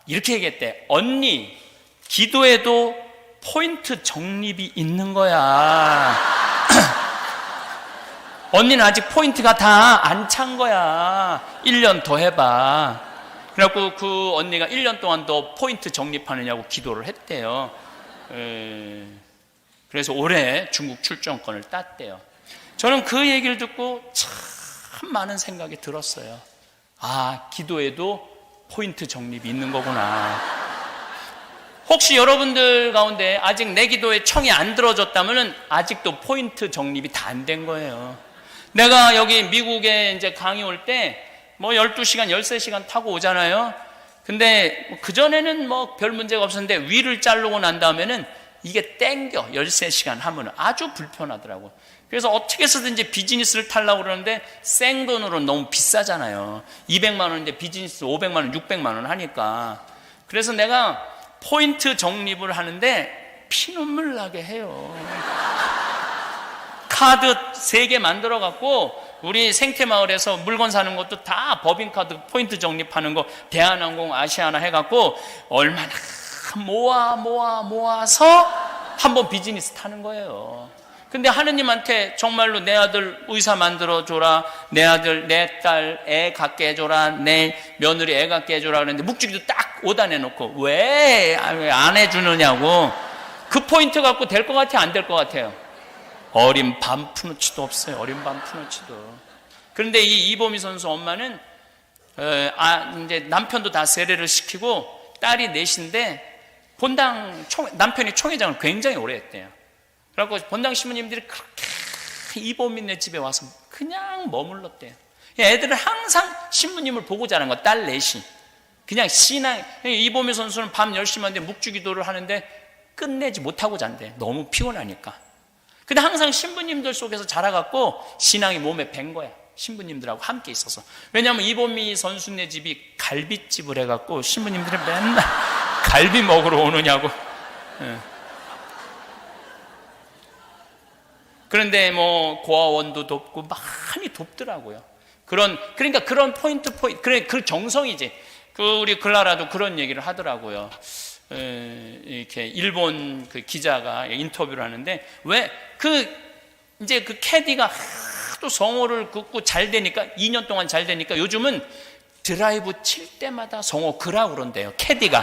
이렇게 얘기했대. 언니, 기도에도 포인트 적립이 있는 거야. 언니는 아직 포인트가 다 안 찬 거야. 1년 더 해봐. 그래갖고 그 언니가 1년 동안 더 포인트 적립하느냐고 기도를 했대요. 그래서 올해 중국 출정권을 땄대요. 저는 그 얘기를 듣고 참 많은 생각이 들었어요. 기도에도 포인트 적립이 있는 거구나. 혹시 여러분들 가운데 아직 내 기도에 청이 안 들어졌다면 아직도 포인트 적립이 다 안 된 거예요. 내가 여기 미국에 이제 강의 올 때 12시간, 13시간 타고 오잖아요. 근데 그전에는 별 문제가 없었는데 위를 자르고 난 다음에는 이게 땡겨. 13시간 하면 아주 불편하더라고. 그래서 어떻게 해서든지 비즈니스를 타려고 그러는데 생돈으로 너무 비싸잖아요. 200만 원인데 비즈니스 500만 원, 600만 원 하니까. 그래서 내가 포인트 적립을 하는데 피눈물 나게 해요. 카드 3개 만들어 갖고 우리 생태마을에서 물건 사는 것도 다 법인카드 포인트 적립하는 거 대한항공 아시아나 해갖고 얼마나 모아서 한번 비즈니스 타는 거예요. 근데 하느님한테 정말로 내 아들 의사 만들어줘라, 내 아들 내 딸 애 갖게 해줘라, 내 며느리 애 갖게 해줘라 그랬는데 묵주기도 딱 5단 해놓고 왜 안 해주느냐고. 그 포인트 갖고 될 것 같아요, 안 될 것 같아요? 어린 반푸너치도 없어요. 어린 반푸너치도. 그런데 이 이보미 선수 엄마는 이제 남편도 다 세례를 시키고 딸이 넷인데 남편이 총회장을 굉장히 오래 했대요. 그래갖고 본당 신부님들이 그렇게 이보미네 집에 와서 그냥 머물렀대요. 애들은 항상 신부님을 보고 자란 거, 딸 넷이. 그냥 신앙. 이보미 선수는 밤 10시만 되면 묵주기도를 하는데 끝내지 못하고 잔대. 너무 피곤하니까. 근데 항상 신부님들 속에서 자라갖고 신앙이 몸에 밴 거야. 신부님들하고 함께 있어서. 왜냐하면 이보미 선수네 집이 갈비집을 해갖고 신부님들이 맨날 갈비 먹으러 오느냐고. 그런데 뭐 고아원도 돕고 많이 돕더라고요. 그러니까 그런 포인트, 그래, 그 정성이지. 우리 클라라도 그런 얘기를 하더라고요. 이렇게 일본 그 기자가 인터뷰를 하는데 이제 그 캐디가 하도 성호를 긋고 잘 되니까 2년 동안 잘 되니까 요즘은 드라이브 칠 때마다 성호 그라 그런대요. 캐디가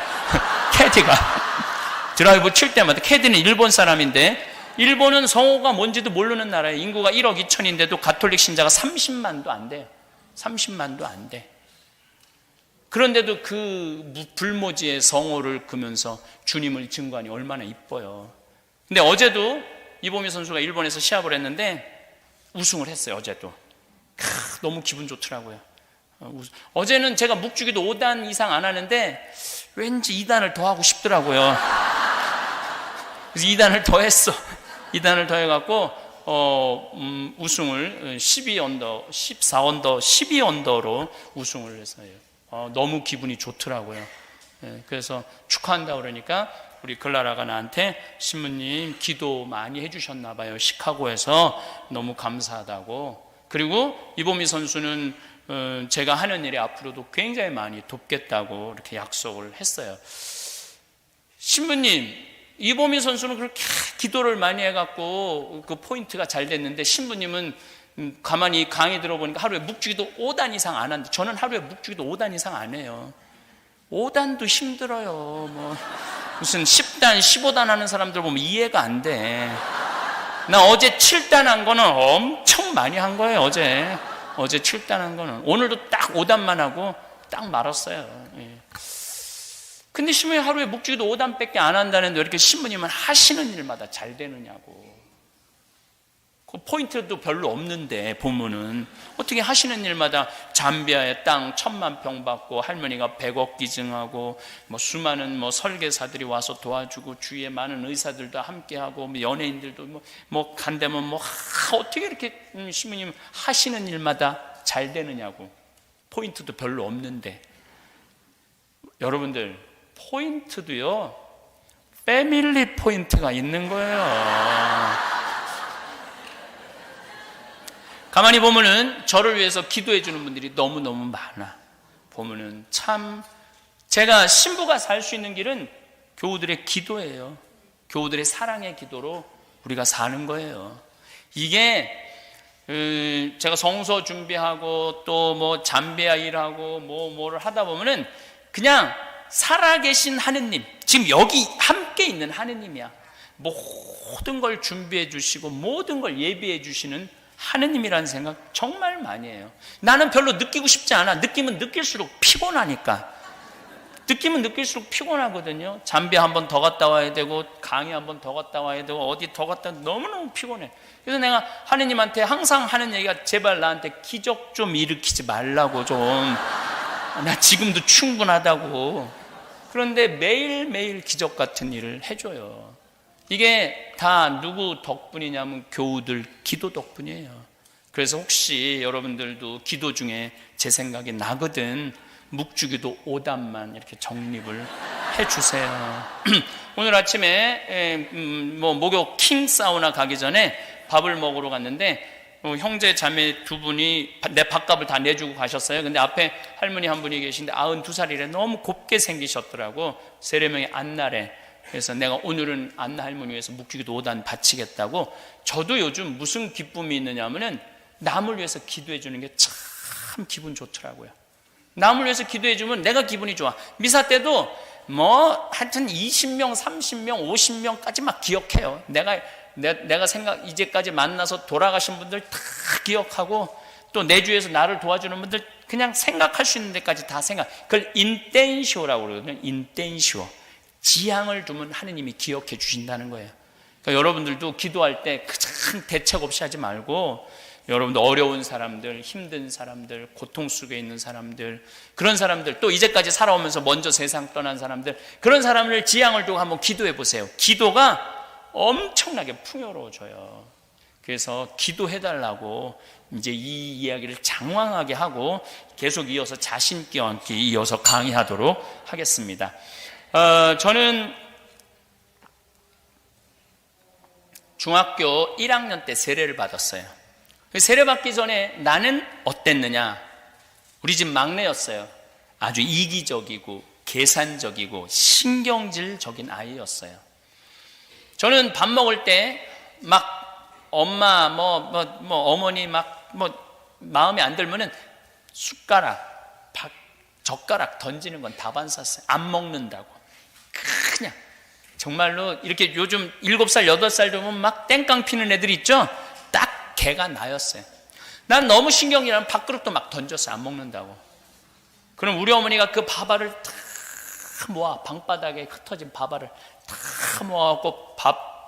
드라이브 칠 때마다. 캐디는 일본 사람인데 일본은 성호가 뭔지도 모르는 나라예요. 인구가 1억 2천인데도 가톨릭 신자가 30만도 안 돼요. 30만도 안 돼. 그런데도 그 불모지의 성호를 그면서 주님을 증거하니 얼마나 이뻐요. 근데 어제도 이보미 선수가 일본에서 시합을 했는데 우승을 했어요. 어제도. 너무 기분 좋더라고요. 어제는 제가 묵주기도 5단 이상 안 하는데 왠지 2단을 더 하고 싶더라고요. 그래서 2단을 더 했어. 2단을 더 해갖고 우승을 12언더, 14언더, 12언더로 우승을 했어요. 너무 기분이 좋더라고요. 그래서 축하한다 그러니까 우리 클라라가 나한테 신부님 기도 많이 해주셨나 봐요. 시카고에서 너무 감사하다고. 그리고 이보미 선수는 제가 하는 일에 앞으로도 굉장히 많이 돕겠다고 이렇게 약속을 했어요. 신부님, 이보미 선수는 그렇게 기도를 많이 해갖고 그 포인트가 잘 됐는데 신부님은 가만히 강의 들어보니까 하루에 묵주기도 5단 이상 안 하는데 저는 하루에 묵주기도 5단 이상 안 해요. 5단도 힘들어요. 무슨 10단, 15단 하는 사람들 보면 이해가 안 돼. 나 어제 7단 한 거는 엄청 많이 한 거예요. 어제 7단 한 거는. 오늘도 딱 5단만 하고 딱 말았어요. 근데 신부님 하루에 묵주기도 5단밖에 안 한다는데 왜 이렇게 신부님은 하시는 일마다 잘 되느냐고. 그 포인트도 별로 없는데 보면은 어떻게 하시는 일마다 잠비아의 땅 1000만 평 받고 할머니가 100억 기증하고 수많은 설계사들이 와서 도와주고 주위에 많은 의사들도 함께하고 연예인들도 간다면 어떻게 이렇게 신부님 하시는 일마다 잘 되느냐고. 포인트도 별로 없는데. 여러분들 포인트도요 패밀리 포인트가 있는 거예요. 가만히 보면은 저를 위해서 기도해 주는 분들이 너무너무 많아. 보면은 참 제가 신부가 살 수 있는 길은 교우들의 기도예요. 교우들의 사랑의 기도로 우리가 사는 거예요. 이게 제가 성서 준비하고 또 잠비아 일하고 뭐를 하다 보면은 그냥 살아계신 하느님, 지금 여기 함께 있는 하느님이야. 모든 걸 준비해 주시고 모든 걸 예비해 주시는 하느님이라는 생각 정말 많이 해요. 나는 별로 느끼고 싶지 않아. 느끼면 느낄수록 피곤하니까. 느끼면 느낄수록 피곤하거든요. 잠비아 한 번 더 갔다 와야 되고 강의 한 번 더 갔다 와야 되고 어디 더 갔다 너무너무 피곤해. 그래서 내가 하느님한테 항상 하는 얘기가 제발 나한테 기적 좀 일으키지 말라고 좀. 나 지금도 충분하다고. 그런데 매일매일 기적 같은 일을 해줘요. 이게 다 누구 덕분이냐면 교우들 기도 덕분이에요. 그래서 혹시 여러분들도 기도 중에 제 생각이 나거든 묵주기도 5단만 이렇게 정립을 해주세요. 오늘 아침에 목욕 킹 사우나 가기 전에 밥을 먹으러 갔는데 형제 자매 두 분이 내 밥값을 다 내주고 가셨어요. 근데 앞에 할머니 한 분이 계신데 92살이래. 너무 곱게 생기셨더라고. 세례명이 안나래. 그래서 내가 오늘은 안나 할머니 위해서 묵주기도 5단 바치겠다고. 저도 요즘 무슨 기쁨이 있느냐 하면은 남을 위해서 기도해 주는 게 참 기분 좋더라고요. 남을 위해서 기도해 주면 내가 기분이 좋아. 미사 때도 하여튼 20명, 30명, 50명까지 막 기억해요. 내가 이제까지 만나서 돌아가신 분들 다 기억하고 또 내 주위에서 나를 도와주는 분들 그냥 생각할 수 있는 데까지 다 그걸 인텐시오라고 그러거든요. 인텐시오. 지향을 두면 하느님이 기억해 주신다는 거예요. 그러니까 여러분들도 기도할 때 큰 대책 없이 하지 말고 여러분들 어려운 사람들, 힘든 사람들, 고통 속에 있는 사람들, 그런 사람들, 또 이제까지 살아오면서 먼저 세상 떠난 사람들, 그런 사람을 지향을 두고 한번 기도해 보세요. 기도가 엄청나게 풍요로워져요. 그래서 기도해달라고 이제 이 이야기를 장황하게 하고 계속 이어서 자신있게 이어서 강의하도록 하겠습니다. 저는 중학교 1학년 때 세례를 받았어요. 세례 받기 전에 나는 어땠느냐? 우리 집 막내였어요. 아주 이기적이고 계산적이고 신경질적인 아이였어요. 저는 밥 먹을 때 막 엄마 어머니 마음에 안 들면은 숟가락, 젓가락 던지는 건 다 반쌌어요. 안 먹는다고. 그냥 정말로 이렇게 요즘 7살, 8살 되면 막 땡깡 피는 애들 있죠? 딱 걔가 나였어요. 난 너무 신경이라면 밥그릇도 막 던졌어요. 안 먹는다고. 그럼 우리 어머니가 그 밥알을 다 모아, 방바닥에 흩어진 밥알을 다 모아갖고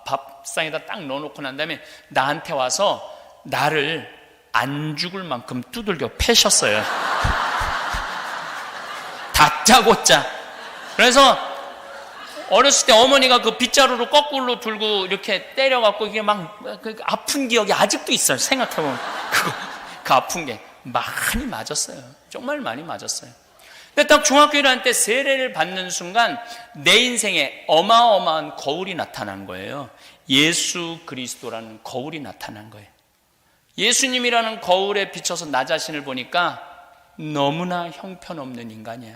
밥상에다 딱 넣어놓고 난 다음에 나한테 와서 나를 안 죽을 만큼 두들겨 패셨어요. 다짜고짜. 그래서 어렸을 때 어머니가 그 빗자루로 거꾸로 들고 이렇게 때려갖고 이게 막 아픈 기억이 아직도 있어요. 생각해보면. 그 아픈 게 많이 맞았어요. 정말 많이 맞았어요. 근데 딱 중학교 1학년 때 세례를 받는 순간 내 인생에 어마어마한 거울이 나타난 거예요. 예수 그리스도라는 거울이 나타난 거예요. 예수님이라는 거울에 비춰서 나 자신을 보니까 너무나 형편없는 인간이야.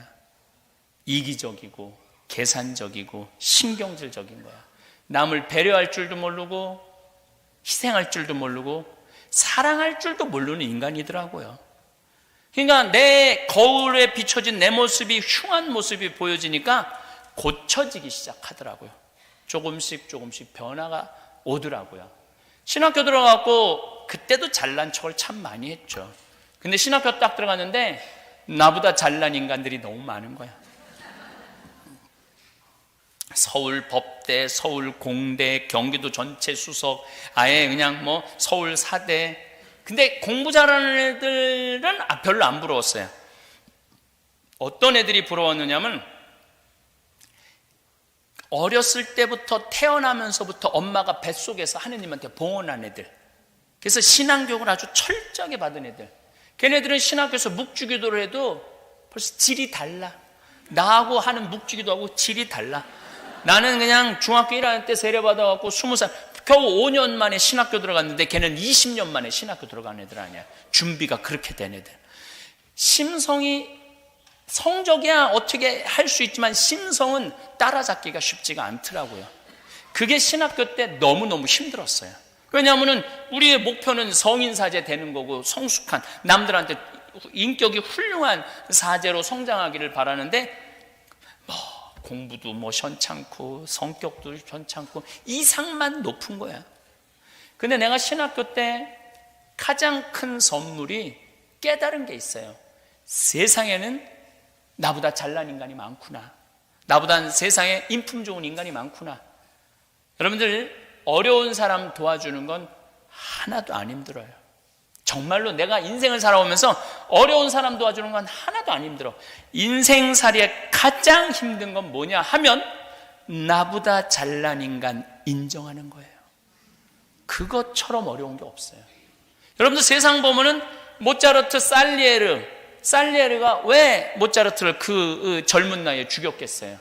이기적이고 계산적이고 신경질적인 거야. 남을 배려할 줄도 모르고 희생할 줄도 모르고 사랑할 줄도 모르는 인간이더라고요. 그러니까 내 거울에 비춰진 내 모습이 흉한 모습이 보여지니까 고쳐지기 시작하더라고요. 조금씩 변화가 오더라고요. 신학교 들어가고 그때도 잘난 척을 참 많이 했죠. 근데 신학교 딱 들어갔는데 나보다 잘난 인간들이 너무 많은 거야. 서울 법대, 서울 공대, 경기도 전체 수석, 아예 그냥 서울 사대. 근데 공부 잘하는 애들은 별로 안 부러웠어요. 어떤 애들이 부러웠느냐면 어렸을 때부터 태어나면서부터 엄마가 뱃속에서 하느님한테 봉헌한 애들. 그래서 신앙교육을 아주 철저하게 받은 애들. 걔네들은 신학교에서 묵주기도를 해도 벌써 질이 달라. 나하고 하는 묵주기도하고 질이 달라. 나는 그냥 중학교 1학년 때 세례받아갖고 20살, 겨우 5년 만에 신학교 들어갔는데 걔는 20년 만에 신학교 들어간 애들 아니야. 준비가 그렇게 된 애들. 심성이, 성적이야 어떻게 할 수 있지만 심성은 따라잡기가 쉽지가 않더라고요. 그게 신학교 때 너무너무 힘들었어요. 왜냐하면 우리의 목표는 성인사제 되는 거고 성숙한 남들한테 인격이 훌륭한 사제로 성장하기를 바라는데 공부도 현찮고 성격도 현찮고 이상만 높은 거야. 근데 내가 신학교 때 가장 큰 선물이 깨달은 게 있어요. 세상에는 나보다 잘난 인간이 많구나. 나보다 세상에 인품 좋은 인간이 많구나. 여러분들 어려운 사람 도와주는 건 하나도 안 힘들어요. 정말로 내가 인생을 살아오면서 어려운 사람 도와주는 건 하나도 안 힘들어. 인생살이에 가장 힘든 건 뭐냐 하면 나보다 잘난 인간 인정하는 거예요. 그것처럼 어려운 게 없어요. 여러분들 세상 보면은 모차르트, 살리에르가 왜 모차르트를 그 젊은 나이에 죽였겠어요?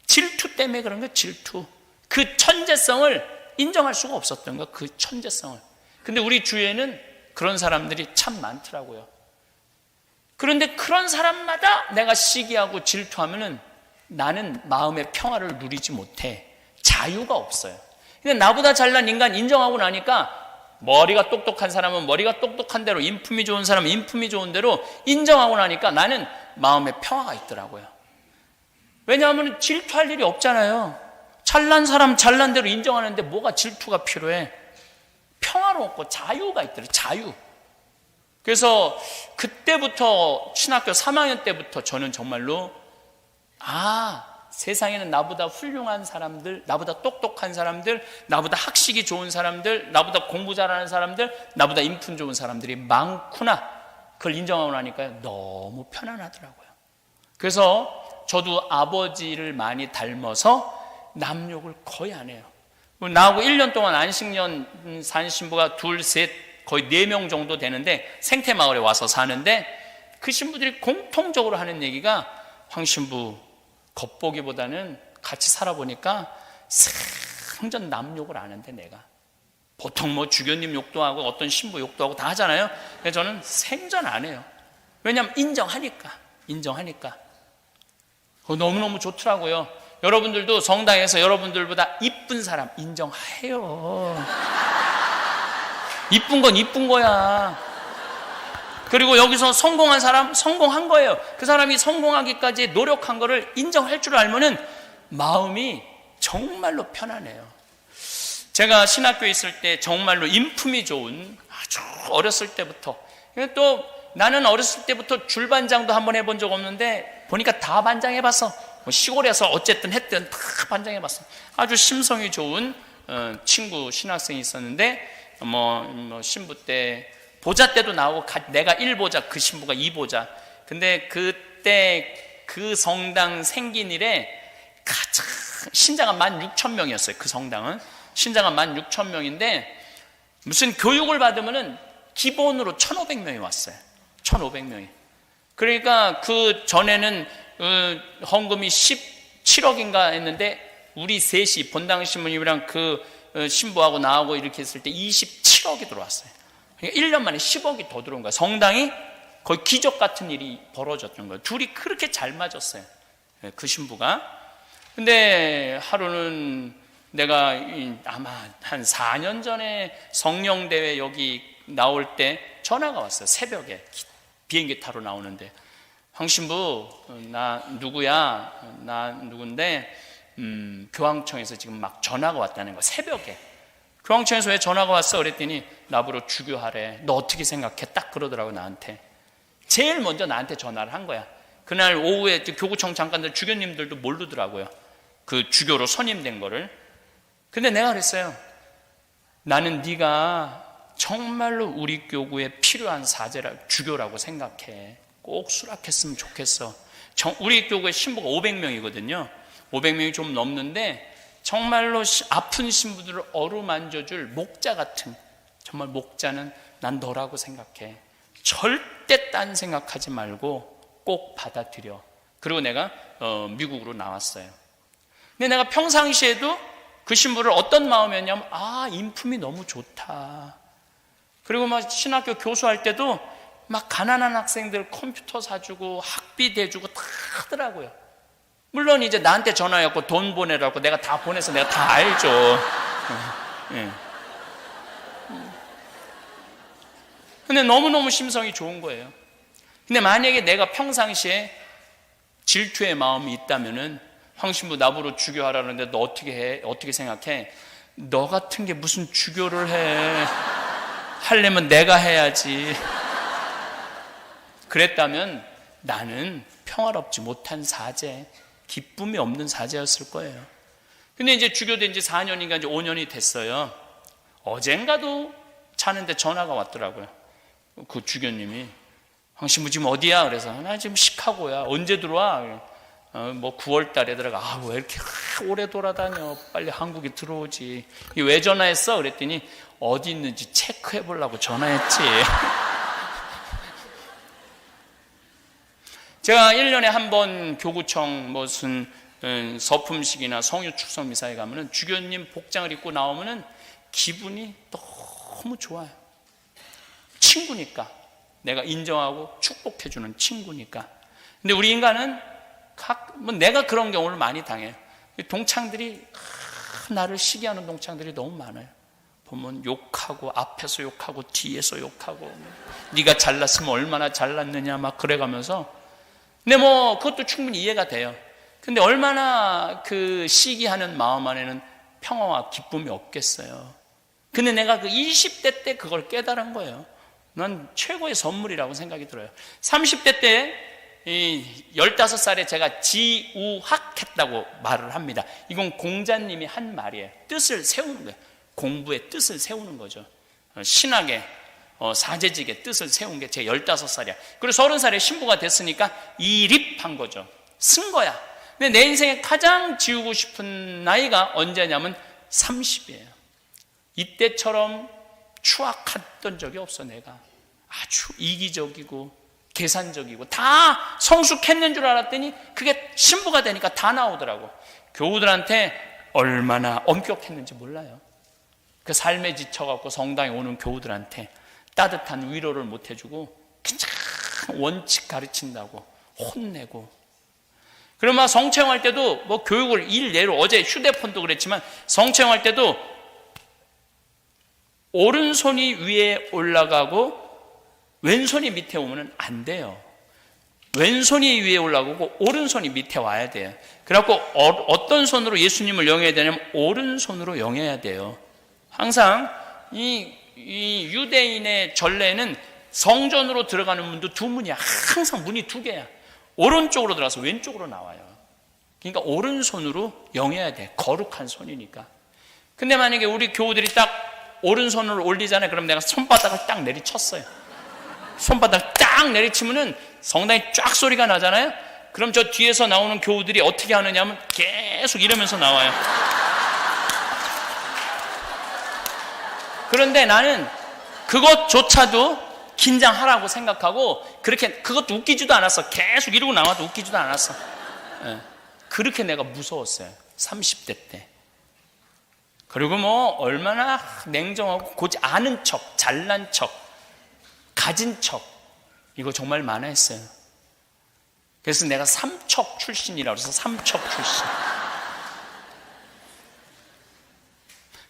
질투 때문에 그런 거예요. 질투. 그 천재성을 인정할 수가 없었던 거예요. 그 천재성을. 근데 우리 주위에는 그런 사람들이 참 많더라고요. 그런데 그런 사람마다 내가 시기하고 질투하면은 나는 마음의 평화를 누리지 못해. 자유가 없어요. 근데 나보다 잘난 인간 인정하고 나니까 머리가 똑똑한 사람은 머리가 똑똑한 대로, 인품이 좋은 사람은 인품이 좋은 대로 인정하고 나니까 나는 마음의 평화가 있더라고요. 왜냐하면 질투할 일이 없잖아요. 잘난 사람 잘난 대로 인정하는데 뭐가 질투가 필요해? 평화롭고 자유가 있더라고요. 자유. 그래서 그때부터 신학교 3학년 때부터 저는 정말로 세상에는 나보다 훌륭한 사람들, 나보다 똑똑한 사람들, 나보다 학식이 좋은 사람들, 나보다 공부 잘하는 사람들, 나보다 인품 좋은 사람들이 많구나. 그걸 인정하고 나니까요 너무 편안하더라고요. 그래서 저도 아버지를 많이 닮아서 남욕을 거의 안 해요. 나하고 1년 동안 안식년 산 신부가 둘, 셋, 거의 4명 정도 되는데 생태마을에 와서 사는데 그 신부들이 공통적으로 하는 얘기가 황 신부 겉보기보다는 같이 살아보니까 생전 남욕을 안 하는데 내가 보통 뭐 주교님 욕도 하고 어떤 신부 욕도 하고 다 하잖아요. 근데 저는 생전 안 해요. 왜냐하면 인정하니까 너무너무 좋더라고요. 여러분들도 성당에서 여러분들보다 이쁜 사람 인정해요. 이쁜 건 이쁜 거야. 그리고 여기서 성공한 사람 성공한 거예요. 그 사람이 성공하기까지 노력한 거를 인정할 줄 알면은 마음이 정말로 편안해요. 제가 신학교에 있을 때 정말로 인품이 좋은, 아주 어렸을 때부터, 또 나는 어렸을 때부터 줄반장도 한번 해본 적 없는데 보니까 다 반장해봤어. 시골에서 어쨌든 했든 다 반장해봤어. 아주 심성이 좋은 친구 신학생이 있었는데 신부 때 보자 때도 나오고 내가 1보자, 그 신부가 2보자. 근데 그때 그 성당 생긴 이래 가장 신자가 16,000명이었어요. 그 성당은 신자가 16,000명인데 무슨 교육을 받으면은 기본으로 1,500명이 왔어요. 1,500명이. 그러니까 그 전에는 헌금이 17억인가 했는데 우리 셋이 본당 신부님이랑 그 신부하고 나하고 이렇게 했을 때 27억이 들어왔어요. 그러니까 1년 만에 10억이 더 들어온 거예요. 성당이 거의 기적 같은 일이 벌어졌던 거예요. 둘이 그렇게 잘 맞았어요. 그 신부가. 근데 하루는 내가 아마 한 4년 전에 성령대회 여기 나올 때 전화가 왔어요. 새벽에 비행기 타러 나오는데 황 신부 나 누구야? 나 누군데 교황청에서 지금 막 전화가 왔다는 거. 새벽에 교황청에서 왜 전화가 왔어? 그랬더니 나보러 주교하래. 너 어떻게 생각해? 딱 그러더라고 나한테. 제일 먼저 나한테 전화를 한 거야. 그날 오후에 교구청 장관들 주교님들도 모르더라고요. 그 주교로 선임된 거를. 근데 내가 그랬어요. 나는 네가 정말로 우리 교구에 필요한 주교라고 생각해. 꼭 수락했으면 좋겠어. 우리 교구에 신부가 500명이거든요. 500명이 좀 넘는데 정말로 아픈 신부들을 어루만져줄 목자 같은, 정말 목자는 난 너라고 생각해. 절대 딴 생각하지 말고 꼭 받아들여. 그리고 내가 미국으로 나왔어요. 근데 내가 평상시에도 그 신부를 어떤 마음이었냐면 인품이 너무 좋다. 그리고 막 신학교 교수할 때도 막 가난한 학생들 컴퓨터 사주고 학비 대주고 다 하더라고요. 물론 이제 나한테 전화했고 돈 보내라고 내가 다 보내서 내가 다 알죠. 근데 너무너무 심성이 좋은 거예요. 근데 만약에 내가 평상시에 질투의 마음이 있다면은 황신부 나보러 주교하라는데 너 어떻게 해? 어떻게 생각해? 너 같은 게 무슨 주교를 해? 하려면 내가 해야지. 그랬다면 나는 평화롭지 못한 사제, 기쁨이 없는 사제였을 거예요. 근데 이제 주교된 지 4년인가 이제 5년이 됐어요. 어젠가도 자는데 전화가 왔더라고요. 그 주교님이 황신부 지금 어디야? 그래서 나 지금 시카고야. 언제 들어와? 뭐 9월 달에 들어가. 왜 이렇게 오래 돌아다녀? 빨리 한국에 들어오지. 왜 전화했어? 그랬더니 어디 있는지 체크해 보려고 전화했지. 제가 1년에 한 번 교구청 무슨 서품식이나 성유 축성 미사에 가면은 주교님 복장을 입고 나오면은 기분이 너무 좋아요. 친구니까. 내가 인정하고 축복해주는 친구니까. 근데 우리 인간은 내가 그런 경우를 많이 당해요. 동창들이 나를 시기하는 동창들이 너무 많아요. 보면 욕하고 앞에서 욕하고 뒤에서 욕하고 네가 잘났으면 얼마나 잘났느냐 막 그래가면서. 근데 뭐 그것도 충분히 이해가 돼요. 근데 얼마나 그 시기하는 마음 안에는 평화와 기쁨이 없겠어요. 근데 내가 그 20대 때 그걸 깨달은 거예요. 난 최고의 선물이라고 생각이 들어요. 30대 때 15살에 제가 지우학했다고 말을 합니다. 이건 공자님이 한 말이에요. 뜻을 세우는 거예요. 공부의 뜻을 세우는 거죠. 신학의 사제직의 뜻을 세운 게 제 15살이야. 그리고 30살에 신부가 됐으니까 이립한 거죠. 쓴 거야. 근데 내 인생에 가장 지우고 싶은 나이가 언제냐면 30이에요. 이때처럼 추악했던 적이 없어. 내가 아주 이기적이고 계산적이고 다 성숙했는 줄 알았더니 그게 신부가 되니까 다 나오더라고. 교우들한테 얼마나 엄격했는지 몰라요. 그 삶에 지쳐갖고 성당에 오는 교우들한테 따뜻한 위로를 못 해주고 그냥 원칙 가르친다고 혼내고. 그러면 성체형할 때도 뭐 교육을 일례로 어제 휴대폰도 그랬지만 성체형할 때도 오른손이 위에 올라가고 왼손이 밑에 오면 안 돼요. 왼손이 위에 올라가고 오른손이 밑에 와야 돼요. 그래갖고 어떤 손으로 예수님을 영해야 되냐면 오른손으로 영해야 돼요. 항상 이 유대인의 전례는 성전으로 들어가는 문도 두 문이야. 항상 문이 두 개야. 오른쪽으로 들어가서 왼쪽으로 나와요. 그러니까 오른손으로 영해야 돼. 거룩한 손이니까. 근데 만약에 우리 교우들이 딱 오른손을 올리잖아요. 그럼 내가 손바닥을 딱 내리쳤어요. 손바닥을 딱 내리치면은 성당에 쫙 소리가 나잖아요. 그럼 저 뒤에서 나오는 교우들이 어떻게 하느냐 하면 계속 이러면서 나와요. 그런데 나는 그것조차도 긴장하라고 생각하고 그것도 웃기지도 않았어. 계속 이러고 나와도 웃기지도 않았어. 그렇게 내가 무서웠어요. 30대 때. 그리고 뭐 얼마나 냉정하고 고지 않은 척, 잘난 척, 가진 척, 이거 정말 많아 했어요. 그래서 내가 삼척 출신이라고 해서 삼척 출신.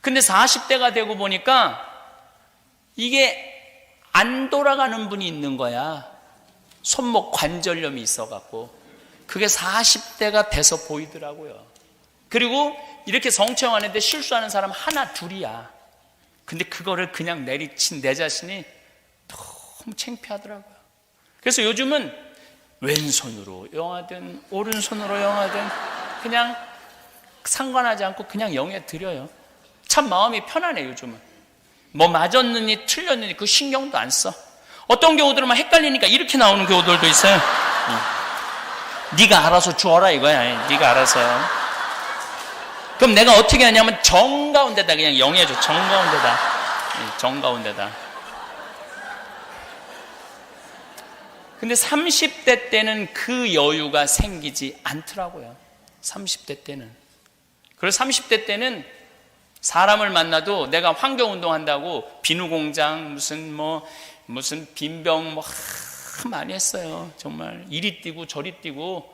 근데 40대가 되고 보니까 이게 안 돌아가는 분이 있는 거야. 손목 관절염이 있어갖고. 그게 40대가 돼서 보이더라고요. 그리고 이렇게 성체형하는데 실수하는 사람 하나 둘이야. 근데 그거를 그냥 내리친 내 자신이 너무 창피하더라고요. 그래서 요즘은 왼손으로 영하든 오른손으로 영하든 그냥 상관하지 않고 그냥 영에 드려요. 참 마음이 편하네. 요즘은 뭐 맞았느니 틀렸느니 그 신경도 안 써. 어떤 경우들은 막 헷갈리니까 이렇게 나오는 경우들도 있어요. 네가 알아서 주어라 이거야. 네가 알아서. 그럼 내가 어떻게 하냐면 정가운데다 그냥 영해줘. 정가운데다. 근데 30대 때는 그 여유가 생기지 않더라고요. 30대 때는. 그래서 30대 때는 사람을 만나도 내가 환경운동 한다고 비누공장 무슨 빈병 많이 했어요. 정말 이리 뛰고 저리 뛰고.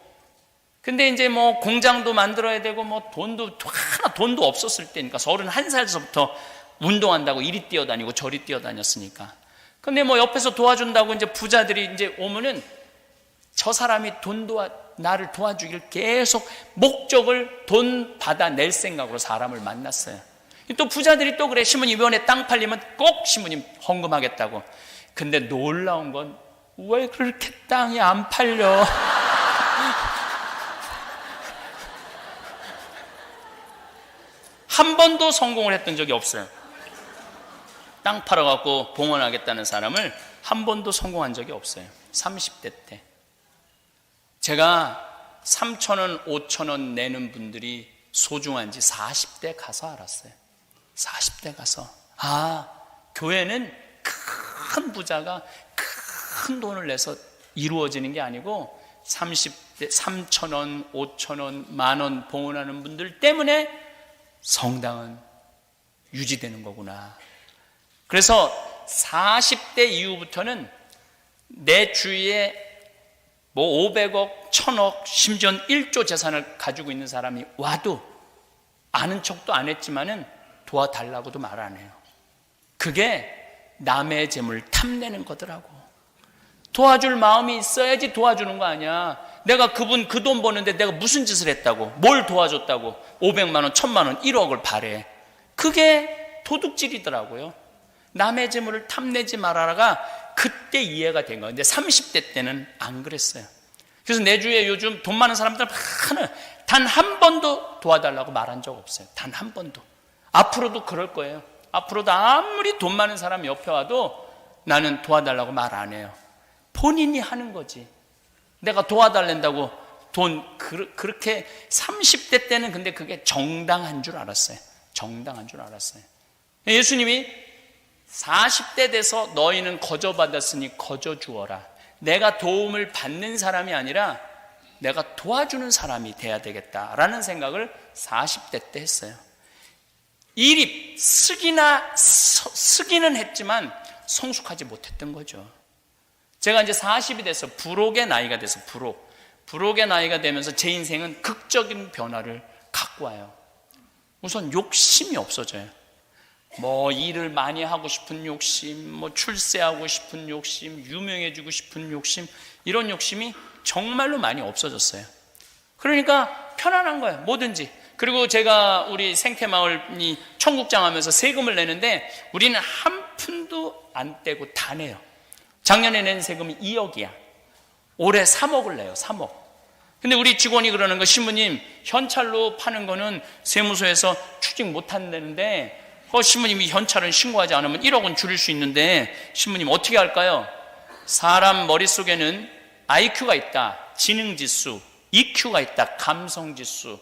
근데 이제 뭐 공장도 만들어야 되고 뭐 돈도 없었을 때니까 31살서부터 운동한다고 이리 뛰어다니고 저리 뛰어다녔으니까. 근데 뭐 옆에서 도와준다고 이제 부자들이 이제 오면은 저 사람이 나를 도와주기를 계속 목적을 돈 받아낼 생각으로 사람을 만났어요. 또 부자들이 또 그래. 시모님 이번에 땅 팔리면 꼭 시모님 헌금하겠다고. 근데 놀라운 건 왜 그렇게 땅이 안 팔려? 한 번도 성공을 했던 적이 없어요. 땅 팔아갖고 봉헌하겠다는 사람을 한 번도 성공한 적이 없어요. 30대 때. 제가 3,000원, 5,000원 내는 분들이 소중한지 40대 가서 알았어요. 40대 가서. 아, 교회는 큰 부자가 큰 돈을 내서 이루어지는 게 아니고 30대 3,000원, 5,000원, 10,000원 봉헌하는 분들 때문에 성당은 유지되는 거구나. 그래서 40대 이후부터는 내 주위에 뭐 500억, 1,000억, 심지어 1조 재산을 가지고 있는 사람이 와도 아는 척도 안 했지만은 도와달라고도 말 안 해요. 그게 남의 재물 탐내는 거더라고. 도와줄 마음이 있어야지 도와주는 거 아니야. 내가 그분 그 돈 버는데 내가 무슨 짓을 했다고, 뭘 도와줬다고 500만 원, 1,000만 원, 1억을 바래. 그게 도둑질이더라고요. 남의 재물을 탐내지 말아라가 그때 이해가 된 거예요. 근데 30대 때는 안 그랬어요. 그래서 내 주위에 요즘 돈 많은 사람들 단 한 번도 도와달라고 말한 적 없어요. 단 한 번도. 앞으로도 그럴 거예요. 앞으로도 아무리 돈 많은 사람이 옆에 와도 나는 도와달라고 말 안 해요. 본인이 하는 거지. 내가 도와달란다고 돈 그렇게 30대 때는 근데 그게 정당한 줄 알았어요. 정당한 줄 알았어요. 예수님이 40대 돼서 너희는 거저받았으니 거저 주어라. 내가 도움을 받는 사람이 아니라 내가 도와주는 사람이 돼야 되겠다라는 생각을 40대 때 했어요. 일이 쓰기는 했지만 성숙하지 못했던 거죠. 제가 이제 40이 돼서 불혹의 나이가 돼서 불혹의 나이가 되면서 제 인생은 극적인 변화를 갖고 와요. 우선 욕심이 없어져요. 뭐 일을 많이 하고 싶은 욕심, 뭐 출세하고 싶은 욕심, 유명해지고 싶은 욕심, 이런 욕심이 정말로 많이 없어졌어요. 그러니까 편안한 거예요. 뭐든지. 그리고 제가 우리 생태마을이 청국장 하면서 세금을 내는데 우리는 한 푼도 안 떼고 다 내요. 작년에 낸 세금이 2억이야. 올해 3억을 내요. 3억. 근데 우리 직원이 그러는 거, 신부님 현찰로 파는 거는 세무서에서 추징 못 한다는데 신부님이 현찰은 신고하지 않으면 1억은 줄일 수 있는데 신부님 어떻게 할까요? 사람 머릿속에는 IQ가 있다. 지능지수. EQ가 있다. 감성지수.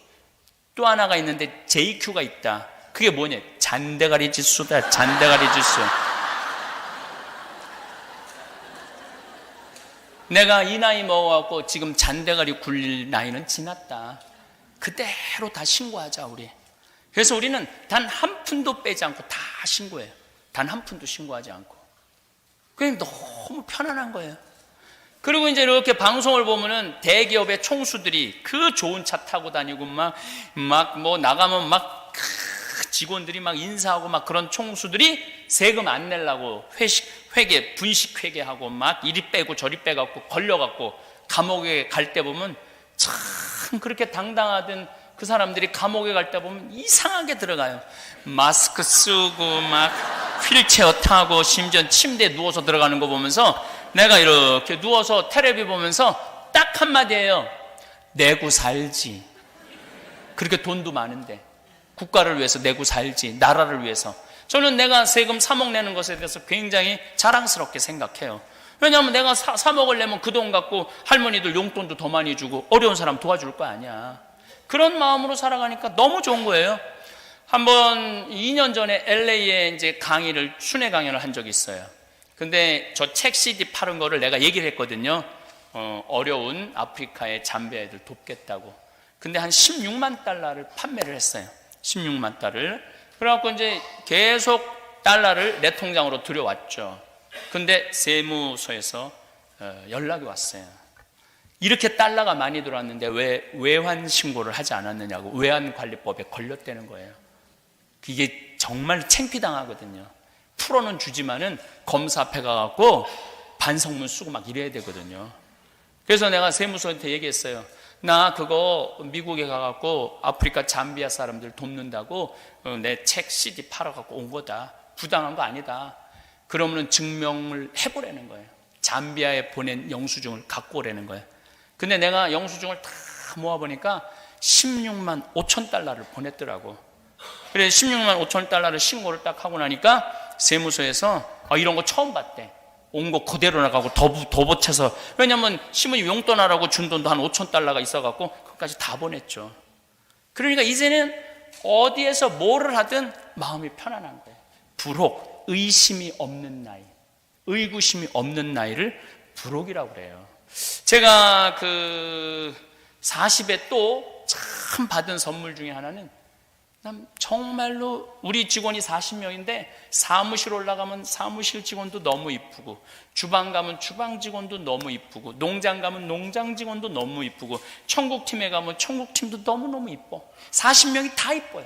또 하나가 있는데 JQ가 있다. 그게 뭐냐? 잔대가리 지수다. 잔대가리 지수. 내가 이 나이 먹어갖고 지금 잔대가리 굴릴 나이는 지났다. 그대로 다 신고하자 우리. 그래서 우리는 단 한 푼도 빼지 않고 다 신고해요. 단 한 푼도 신고하지 않고. 그냥 너무 편안한 거예요. 그리고 이제 이렇게 방송을 보면은 대기업의 총수들이 그 좋은 차 타고 다니고 막 뭐 나가면 막 직원들이 막 인사하고 막 그런 총수들이 세금 안 내려고 회계, 분식회계하고 막 이리 빼고 저리 빼갖고 걸려갖고 감옥에 갈 때 보면 참 그렇게 당당하던 그 사람들이 감옥에 갈 때 보면 이상하게 들어가요. 마스크 쓰고 막 휠체어 타고 심지어 침대에 누워서 들어가는 거 보면서 내가 이렇게 누워서 텔레비 보면서 딱 한마디예요. 내고 살지. 그렇게 돈도 많은데 국가를 위해서 내고 살지. 나라를 위해서. 저는 내가 세금 3억 내는 것에 대해서 굉장히 자랑스럽게 생각해요. 왜냐하면 내가 3억을 내면 그 돈 갖고 할머니들 용돈도 더 많이 주고 어려운 사람 도와줄 거 아니야. 그런 마음으로 살아가니까 너무 좋은 거예요. 한번 2년 전에 LA에 이제 순회 강연을 한 적이 있어요. 근데 저 책 CD 파는 거를 내가 얘기를 했거든요. 어려운 아프리카의 잠비아 애들 돕겠다고. 근데 한 16만 달러를 판매를 했어요. 16만 달러를. 그래갖고 이제 계속 달러를 내 통장으로 들여왔죠. 근데 세무서에서 연락이 왔어요. 이렇게 달러가 많이 들어왔는데 왜 외환 신고를 하지 않았느냐고. 외환관리법에 걸렸다는 거예요. 이게 정말 창피당하거든요. 풀어는 주지만은 검사 앞에 가갖고 반성문 쓰고 막 이래야 되거든요. 그래서 내가 세무서한테 얘기했어요. 나 그거 미국에 가갖고 아프리카 잠비아 사람들 돕는다고 내 책 CD 팔아갖고 온 거다. 부당한 거 아니다. 그러면은 증명을 해보라는 거예요. 잠비아에 보낸 영수증을 갖고 오라는 거예요. 근데 내가 영수증을 다 모아보니까 16만 5천 달러를 보냈더라고. 그래서 16만 5천 달러를 신고를 딱 하고 나니까 세무서에서 이런 거 처음 봤대. 온 거 그대로 나가고 더 보채서, 왜냐면 시부님 용돈 하라고 준 돈도 한 5,000달러가 있어갖고 그것까지 다 보냈죠. 그러니까 이제는 어디에서 뭐를 하든 마음이 편안한 거예요. 불혹, 의심이 없는 나이, 의구심이 없는 나이를 불혹이라고 그래요. 제가 40에 또 참 받은 선물 중에 하나는, 정말로 우리 직원이 40명인데 사무실 올라가면 사무실 직원도 너무 이쁘고, 주방 가면 주방 직원도 너무 이쁘고, 농장 가면 농장 직원도 너무 이쁘고, 천국팀에 가면 천국팀도 너무너무 이뻐. 40명이 다 이뻐요.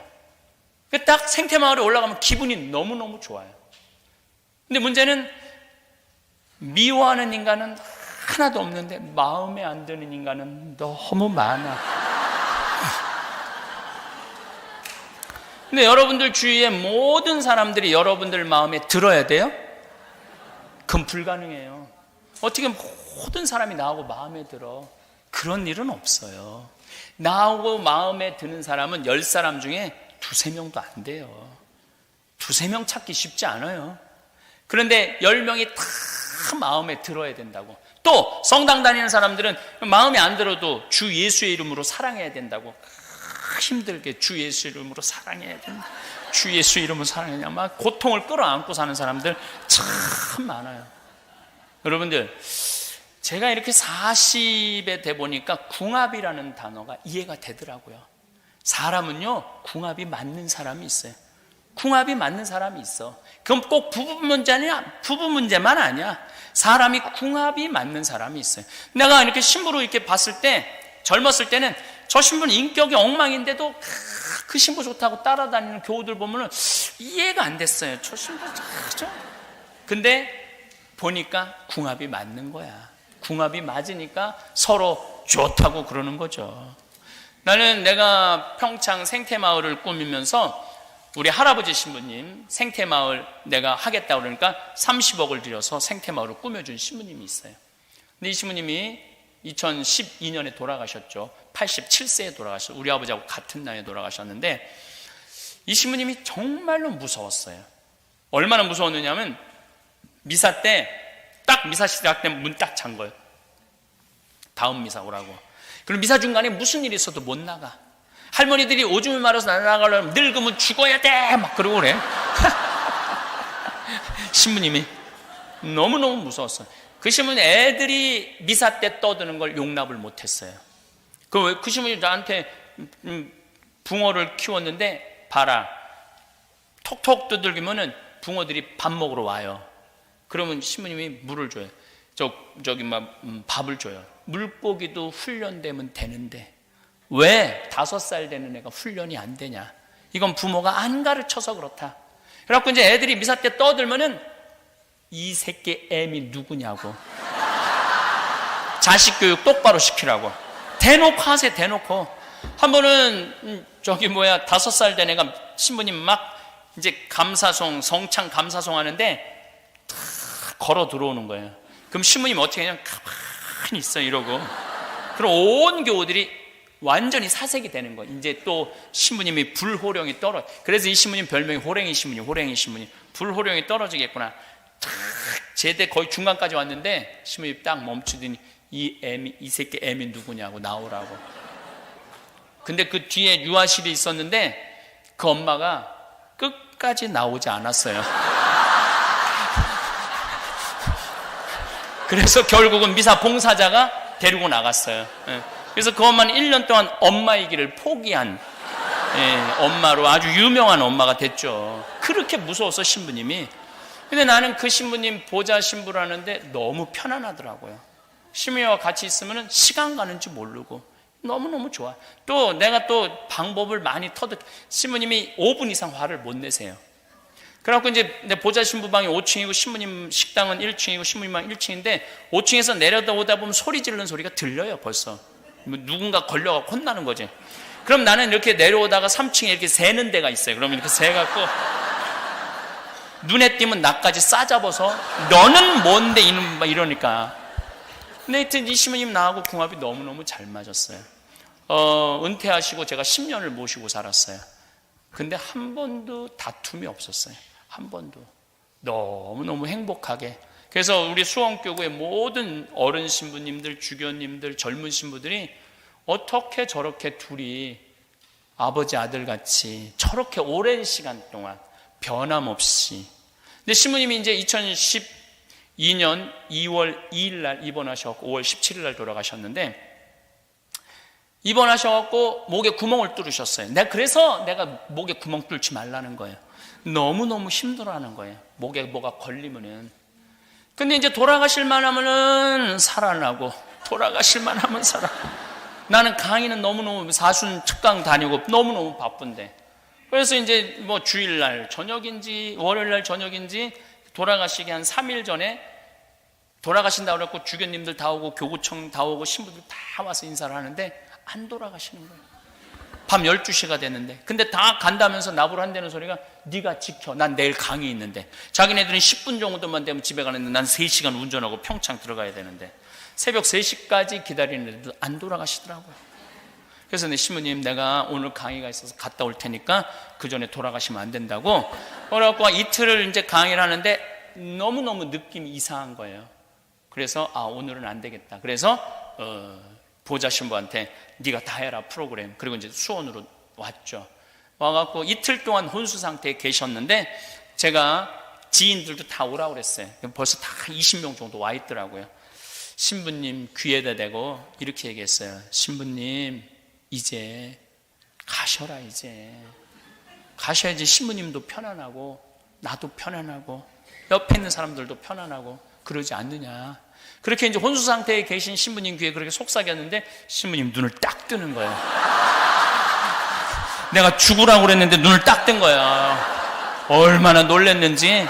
딱 생태마을에 올라가면 기분이 너무너무 좋아요. 근데 문제는 미워하는 인간은 하나도 없는데 마음에 안 드는 인간은 너무 많아. 근데 여러분들 주위에 모든 사람들이 여러분들 마음에 들어야 돼요? 그건 불가능해요. 어떻게 모든 사람이 나하고 마음에 들어? 그런 일은 없어요. 나하고 마음에 드는 사람은 10사람 중에 2-3명도 안 돼요. 2-3명 찾기 쉽지 않아요. 그런데 10명이 다 마음에 들어야 된다고. 또 성당 다니는 사람들은 마음에 안 들어도 주 예수의 이름으로 사랑해야 된다고. 힘들게 주 예수 이름으로 사랑해야 된다. 주 예수 이름으로 사랑해야 막 고통을 끌어안고 사는 사람들 참 많아요. 여러분들, 제가 이렇게 40에 돼 보니까 궁합이라는 단어가 이해가 되더라고요. 사람은요, 궁합이 맞는 사람이 있어요. 궁합이 맞는 사람이 있어. 그건 꼭 부부 문제만 아니야. 사람이 궁합이 맞는 사람이 있어요. 내가 이렇게 신부로 이렇게 봤을 때, 젊었을 때는 저 신부는 인격이 엉망인데도 그 신부 좋다고 따라다니는 교우들 보면은 이해가 안 됐어요. 저 신부 근데 보니까 궁합이 맞는 거야. 궁합이 맞으니까 서로 좋다고 그러는 거죠. 내가 평창 생태마을을 꾸미면서 우리 할아버지 신부님 생태마을 내가 하겠다 그러니까 30억을 들여서 생태마을을 꾸며준 신부님이 있어요. 근데 이 신부님이 2012년에 돌아가셨죠. 87세에 돌아가셨어요. 우리 아버지하고 같은 나이에 돌아가셨는데, 이 신부님이 정말로 무서웠어요. 얼마나 무서웠느냐면, 미사 때 딱 미사 시작되면 문 딱 잠 거예요. 다음 미사 오라고. 그럼 미사 중간에 무슨 일이 있어도 못 나가. 할머니들이 오줌을 말아서 나가려면 늙으면 죽어야 돼 막 그러고 그래. 신부님이 너무너무 무서웠어요. 그 신부님 애들이 미사 때 떠드는 걸 용납을 못했어요. 그 신부님 나한테 붕어를 키웠는데, 봐라, 톡톡 두들기면은 붕어들이 밥 먹으러 와요. 그러면 신부님이 물을 줘요. 밥을 줘요. 물고기도 훈련되면 되는데 왜 5살 되는 애가 훈련이 안 되냐? 이건 부모가 안 가르쳐서 그렇다. 그래갖고 이제 애들이 미사 때 떠들면은 이 새끼 애미 누구냐고. 자식 교육 똑바로 시키라고. 대놓고 하세요, 대놓고. 한 번은 5살 된 애가 신부님 막 이제 성창 감사송 하는데 탁 걸어 들어오는 거예요. 그럼 신부님 어떻게 그냥 가만히 있어 이러고. 그럼 온 교우들이 완전히 사색이 되는 거예요. 이제 또 신부님이 불호령이 떨어져. 그래서 이 신부님 별명이 호랭이 신부님. 불호령이 떨어지겠구나. 제대 거의 중간까지 왔는데 신부님이 딱 멈추더니 이 새끼 애미 누구냐고 나오라고. 근데 그 뒤에 유아실이 있었는데 그 엄마가 끝까지 나오지 않았어요. 그래서 결국은 미사 봉사자가 데리고 나갔어요. 그래서 그 엄마는 1년 동안 엄마이기를 포기한 엄마로 아주 유명한 엄마가 됐죠. 그렇게 무서워서 신부님이. 근데 나는 그 신부님 보좌 신부라는데 너무 편안하더라고요. 신부님과 같이 있으면 시간 가는지 모르고 너무너무 좋아. 또 내가 또 방법을 많이 신부님이 5분 이상 화를 못 내세요. 그래갖고 이제 내 보좌 신부방이 5층이고 신부님 식당은 1층이고 신부님방 1층인데 5층에서 내려오다 보면 소리 지르는 소리가 들려요. 벌써 누군가 걸려갖고 혼나는 거지. 그럼 나는 이렇게 내려오다가 3층에 이렇게 새는 데가 있어요. 그러면 이렇게 새갖고 눈에 띄면 나까지 싸잡아서 너는 뭔데 이러니까. 근데 하여튼 이 신부님 나하고 궁합이 너무너무 잘 맞았어요. 은퇴하시고 제가 10년을 모시고 살았어요. 근데 한 번도 다툼이 없었어요. 한 번도. 너무너무 행복하게. 그래서 우리 수원교구의 모든 어른 신부님들, 주교님들, 젊은 신부들이 어떻게 저렇게 둘이 아버지 아들같이 저렇게 오랜 시간 동안 변함없이. 근데 신부님이 이제 2012년 2월 2일 날 입원하셔서 5월 17일 날 돌아가셨는데, 입원하셔갖고 목에 구멍을 뚫으셨어요. 그래서 내가 목에 구멍 뚫지 말라는 거예요. 너무너무 힘들어하는 거예요. 목에 뭐가 걸리면은. 근데 이제 돌아가실 만하면은 살아나고, 돌아가실 만하면 살아. 나는 강의는 너무너무 사순 특강 다니고 너무너무 바쁜데, 그래서 이제 뭐 주일날 저녁인지 월요일날 저녁인지 돌아가시기 한 3일 전에 돌아가신다고 그랬고, 주교님들 다 오고 교구청 다 오고 신부들 다 와서 인사를 하는데 안 돌아가시는 거예요. 밤 12시가 됐는데. 근데 다 간다면서 나보러 한다는 소리가, 네가 지켜, 난 내일 강의 있는데. 자기네들은 10분 정도만 되면 집에 가는데 난 3시간 운전하고 평창 들어가야 되는데 새벽 3시까지 기다리는데도 안 돌아가시더라고요. 그래서 내 신부님, 내가 오늘 강의가 있어서 갔다 올 테니까 그 전에 돌아가시면 안 된다고. 그래갖고 이틀을 이제 강의를 하는데 너무너무 느낌이 이상한 거예요. 그래서 오늘은 안 되겠다. 그래서 보좌 신부한테 네가 다 해라 프로그램. 그리고 이제 수원으로 왔죠. 와갖고 이틀 동안 혼수 상태에 계셨는데, 제가 지인들도 다 오라고 그랬어요. 벌써 다 20명 정도 와 있더라고요. 신부님 귀에다 대고 이렇게 얘기했어요. 신부님, 이제 가셔라. 이제 가셔야지 신부님도 편안하고 나도 편안하고 옆에 있는 사람들도 편안하고 그러지 않느냐. 그렇게 이제 혼수 상태에 계신 신부님 귀에 그렇게 속삭였는데, 신부님 눈을 딱 뜨는 거예요. 내가 죽으라고 그랬는데 눈을 딱 뜬 거야. 얼마나 놀랬는지.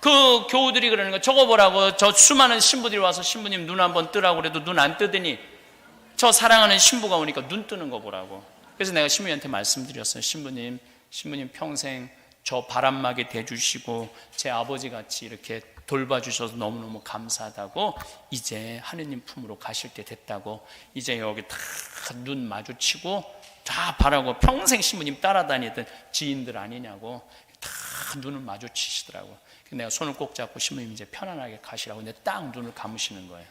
그 교우들이 그러는 거야. 저거 보라고. 저 수많은 신부들이 와서 신부님 눈 한번 뜨라고 그래도 눈 안 뜨더니 저 사랑하는 신부가 오니까 눈 뜨는 거 보라고. 그래서 내가 신부님한테 말씀드렸어요. 신부님 평생 저 바람막이 대주시고 제 아버지같이 이렇게 돌봐주셔서 너무너무 감사하다고, 이제 하느님 품으로 가실 때 됐다고, 이제 여기 다 눈 마주치고 다 바라고, 평생 신부님 따라다니던 지인들 아니냐고 다 눈을 마주치시더라고. 내가 손을 꼭 잡고 신부님 이제 편안하게 가시라고. 근데 딱 눈을 감으시는 거예요.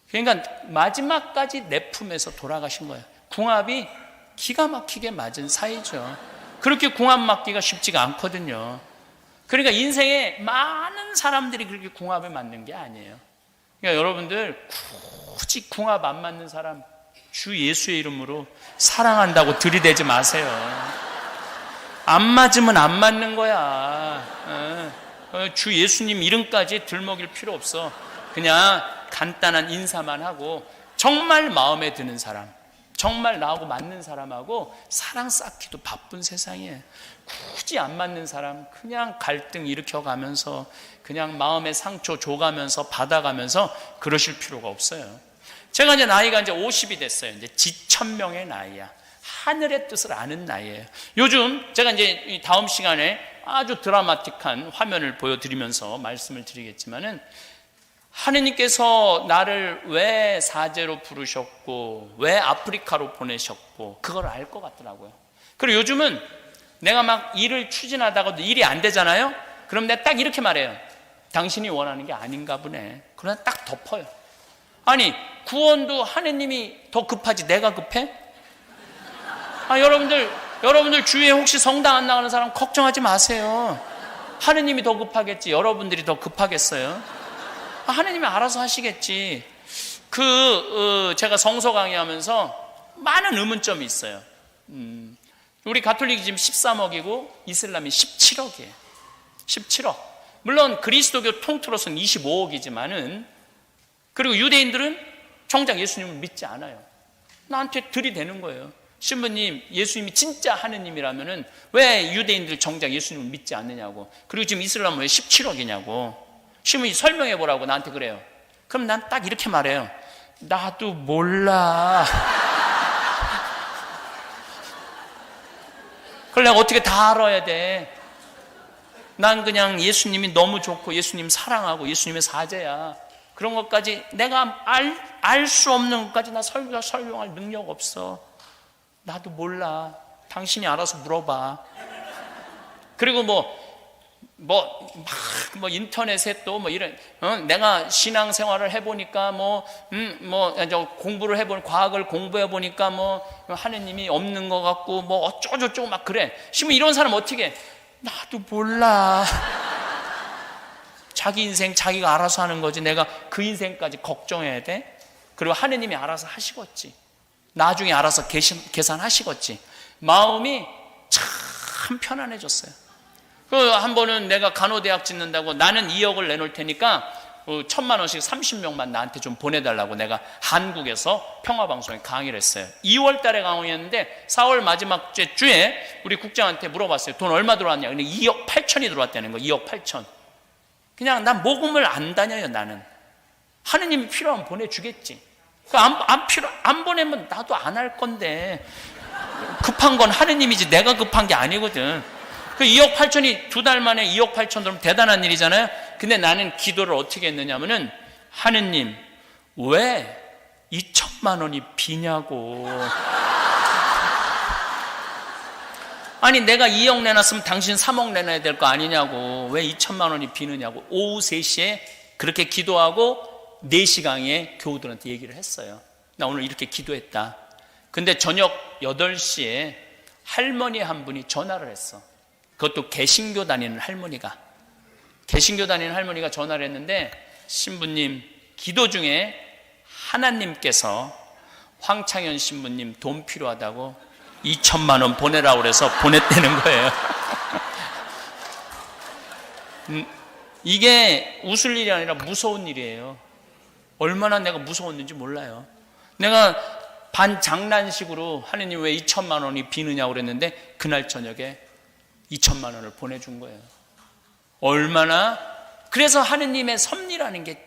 그러니까 마지막까지 내 품에서 돌아가신 거예요. 궁합이 기가 막히게 맞은 사이죠. 그렇게 궁합 맞기가 쉽지가 않거든요. 그러니까 인생에 많은 사람들이 그렇게 궁합에 맞는 게 아니에요. 그러니까 여러분들 굳이 궁합 안 맞는 사람 주 예수의 이름으로 사랑한다고 들이대지 마세요. 안 맞으면 안 맞는 거야. 주 예수님 이름까지 들먹일 필요 없어. 그냥 간단한 인사만 하고 정말 마음에 드는 사람, 정말 나하고 맞는 사람하고 사랑 쌓기도 바쁜 세상에 굳이 안 맞는 사람 그냥 갈등 일으켜가면서 그냥 마음의 상처 줘가면서 받아가면서 그러실 필요가 없어요. 제가 이제 나이가 이제 50이 됐어요. 이제 지천명의 나이야. 하늘의 뜻을 아는 나이에요. 요즘 제가 이제 다음 시간에 아주 드라마틱한 화면을 보여드리면서 말씀을 드리겠지만은, 하느님께서 나를 왜 사제로 부르셨고 왜 아프리카로 보내셨고 그걸 알 것 같더라고요. 그리고 요즘은 내가 막 일을 추진하다가도 일이 안 되잖아요. 그럼 내가 딱 이렇게 말해요. 당신이 원하는 게 아닌가 보네. 그러나 딱 덮어요. 아니, 구원도 하느님이 더 급하지 내가 급해? 여러분들 주위에 혹시 성당 안 나가는 사람 걱정하지 마세요. 하느님이 더 급하겠지. 여러분들이 더 급하겠어요? 하느님이 알아서 하시겠지. 제가 성서 강의하면서 많은 의문점이 있어요. 우리 가톨릭이 지금 13억이고 이슬람이 17억이에요. 17억. 물론 그리스도교 통틀어서는 25억이지만은, 그리고 유대인들은 정작 예수님을 믿지 않아요. 나한테 들이대는 거예요. 신부님, 예수님이 진짜 하느님이라면은 왜 유대인들 정작 예수님을 믿지 않느냐고. 그리고 지금 이슬람은 왜 17억이냐고. 신부님 설명해 보라고 나한테 그래요. 그럼 난 딱 이렇게 말해요. 나도 몰라. 그걸 내가 어떻게 다 알아야 돼. 난 그냥 예수님이 너무 좋고 예수님 사랑하고 예수님의 사제야. 그런 것까지 내가 알 수 없는 것까지 나 설명할 능력 없어. 나도 몰라. 당신이 알아서 물어봐. 그리고 뭐 인터넷에 또 뭐 이런, 내가 신앙생활을 해보니까 저 공부를 과학을 공부해보니까 하느님이 없는 것 같고 어쩌고저쩌고 막 그래. 지금 이런 사람 어떻게 해? 나도 몰라. 자기 인생 자기가 알아서 하는 거지. 내가 그 인생까지 걱정해야 돼? 그리고 하느님이 알아서 하시겠지. 나중에 알아서 계산하시겠지. 마음이 참 편안해졌어요. 한 번은 내가 간호대학 짓는다고 나는 2억을 내놓을 테니까 1,000만 원씩 30명만 나한테 좀 보내달라고 내가 한국에서 평화방송에 강의를 했어요. 2월 달에 강의했는데 4월 마지막 주에 우리 국장한테 물어봤어요. 돈 얼마 들어왔냐? 근데 2억 8천이 들어왔다는 거. 2억 8천. 그냥 난 모금을 안 다녀요. 나는 하느님이 필요하면 보내주겠지. 안 보내면 나도 안 할 건데 급한 건 하느님이지 내가 급한 게 아니거든. 그 2억 8천이 2달 만에 2억 8천 들으면 대단한 일이잖아요. 근데 나는 기도를 어떻게 했느냐면은 하느님 왜 2천만 원이 비냐고. 아니 내가 2억 내놨으면 당신 3억 내놔야 될 거 아니냐고. 왜 2천만 원이 비느냐고. 오후 3시에 그렇게 기도하고 4시 강의에 교우들한테 얘기를 했어요. 나 오늘 이렇게 기도했다. 근데 저녁 8시에 할머니 한 분이 전화를 했어. 그것도 개신교 다니는 할머니가. 개신교 다니는 할머니가 전화를 했는데 신부님 기도 중에 하나님께서 황창현 신부님 돈 필요하다고 2천만 원 보내라고 그래서 보냈다는 거예요. 이게 웃을 일이 아니라 무서운 일이에요. 얼마나 내가 무서웠는지 몰라요. 내가 반장난식으로 하느님 왜 2천만 원이 비느냐고 그랬는데 그날 저녁에 2천만 원을 보내준 거예요. 얼마나. 그래서 하느님의 섭리라는 게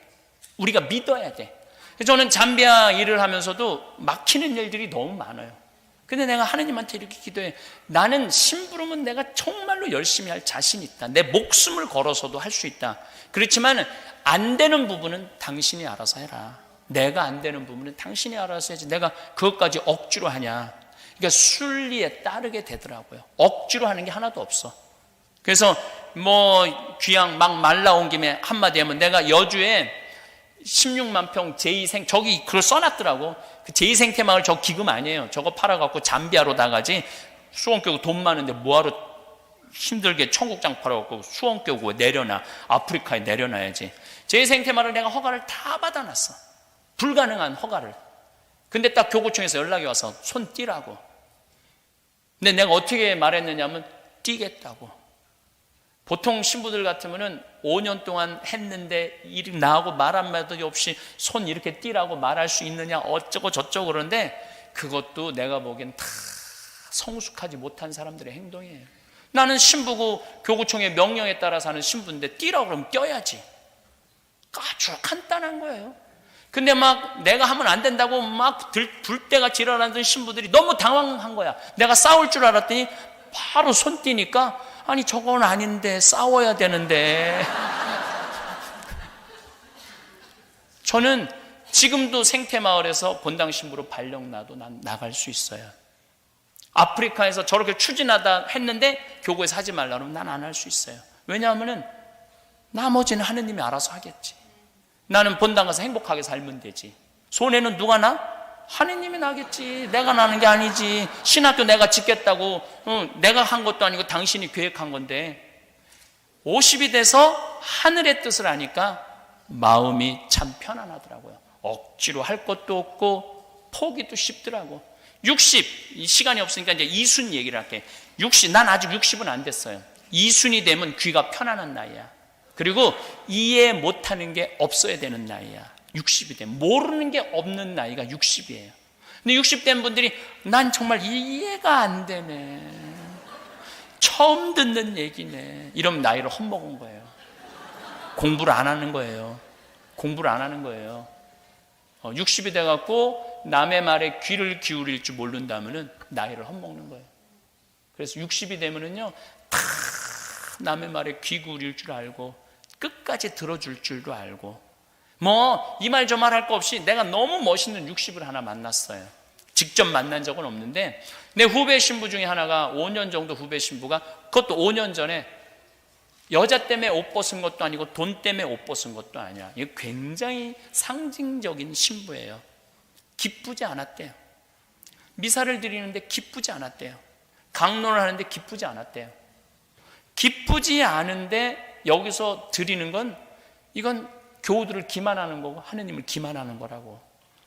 우리가 믿어야 돼. 저는 잠비아 일을 하면서도 막히는 일들이 너무 많아요. 근데 내가 하느님한테 이렇게 기도해. 나는 심부름은 내가 정말로 열심히 할 자신 있다. 내 목숨을 걸어서도 할 수 있다. 그렇지만 안 되는 부분은 당신이 알아서 해라. 내가 안 되는 부분은 당신이 알아서 해야지. 내가 그것까지 억지로 하냐. 그러니까 순리에 따르게 되더라고요. 억지로 하는 게 하나도 없어. 그래서 귀양 막 말 나온 김에 한마디 하면 내가 여주에 16만 평 제2생 저기 그걸 써놨더라고. 그 제2생태 마을 저 기금 아니에요. 저거 팔아갖고 잠비아로 나가지. 수원교구 돈 많은데 뭐하러 힘들게 청국장 팔아갖고 수원교구에 내려놔. 아프리카에 내려놔야지. 제2생태 마을을 내가 허가를 다 받아놨어. 불가능한 허가를. 근데 딱 교구청에서 연락이 와서 손 띄라고. 근데 내가 어떻게 말했느냐면 띄겠다고. 보통 신부들 같으면은 5년 동안 했는데 일이 나하고 말 한마디 없이 손 이렇게 띄라고 말할 수 있느냐 어쩌고 저쩌고 그러는데 그것도 내가 보기엔 다 성숙하지 못한 사람들의 행동이에요. 나는 신부고 교구청의 명령에 따라서 하는 신부인데 띄라고 그러면 껴야지. 아주 간단한 거예요. 근데 막 내가 하면 안 된다고 막 불때같이 일어나던 신부들이 너무 당황한 거야. 내가 싸울 줄 알았더니 바로 손 띄니까 아니 저건 아닌데 싸워야 되는데. 저는 지금도 생태마을에서 본당 신부로 발령 나도 난 나갈 수 있어요. 아프리카에서 저렇게 추진하다 했는데 교구에서 하지 말라 그러면 난 안 할 수 있어요. 왜냐하면은 나머지는 하느님이 알아서 하겠지. 나는 본당 가서 행복하게 살면 되지. 손해는 누가 나? 하느님이 나겠지. 내가 나는 게 아니지. 신학교 내가 짓겠다고 내가 한 것도 아니고 당신이 계획한 건데 50이 돼서 하늘의 뜻을 아니까 마음이 참 편안하더라고요. 억지로 할 것도 없고 포기도 쉽더라고. 60, 시간이 없으니까 이제 이순 얘기를 할게. 60, 난 아직 60은 안 됐어요. 이순이 되면 귀가 편안한 나이야. 그리고 이해 못하는 게 없어야 되는 나이야. 60이 되면 모르는 게 없는 나이가 60이에요. 근데 60 된 분들이 난 정말 이해가 안 되네, 처음 듣는 얘기네, 이러면 나이를 헛먹은 거예요. 공부를 안 하는 거예요. 공부를 안 하는 거예요. 60이 돼갖고 남의 말에 귀를 기울일 줄 모른다면은 나이를 헛먹는 거예요. 그래서 60이 되면은요 다 남의 말에 귀 기울일 줄 알고 끝까지 들어줄 줄도 알고, 이 말 저 말 할 거 없이 내가 너무 멋있는 60을 하나 만났어요. 직접 만난 적은 없는데 내 후배 신부 중에 하나가 5년 정도 후배 신부가 그것도 5년 전에 여자 때문에 옷 벗은 것도 아니고 돈 때문에 옷 벗은 것도 아니야. 이거 굉장히 상징적인 신부예요. 기쁘지 않았대요. 미사를 드리는데 기쁘지 않았대요. 강론을 하는데 기쁘지 않았대요. 기쁘지 않은데 여기서 드리는 건 이건 교우들을 기만하는 거고 하느님을 기만하는 거라고.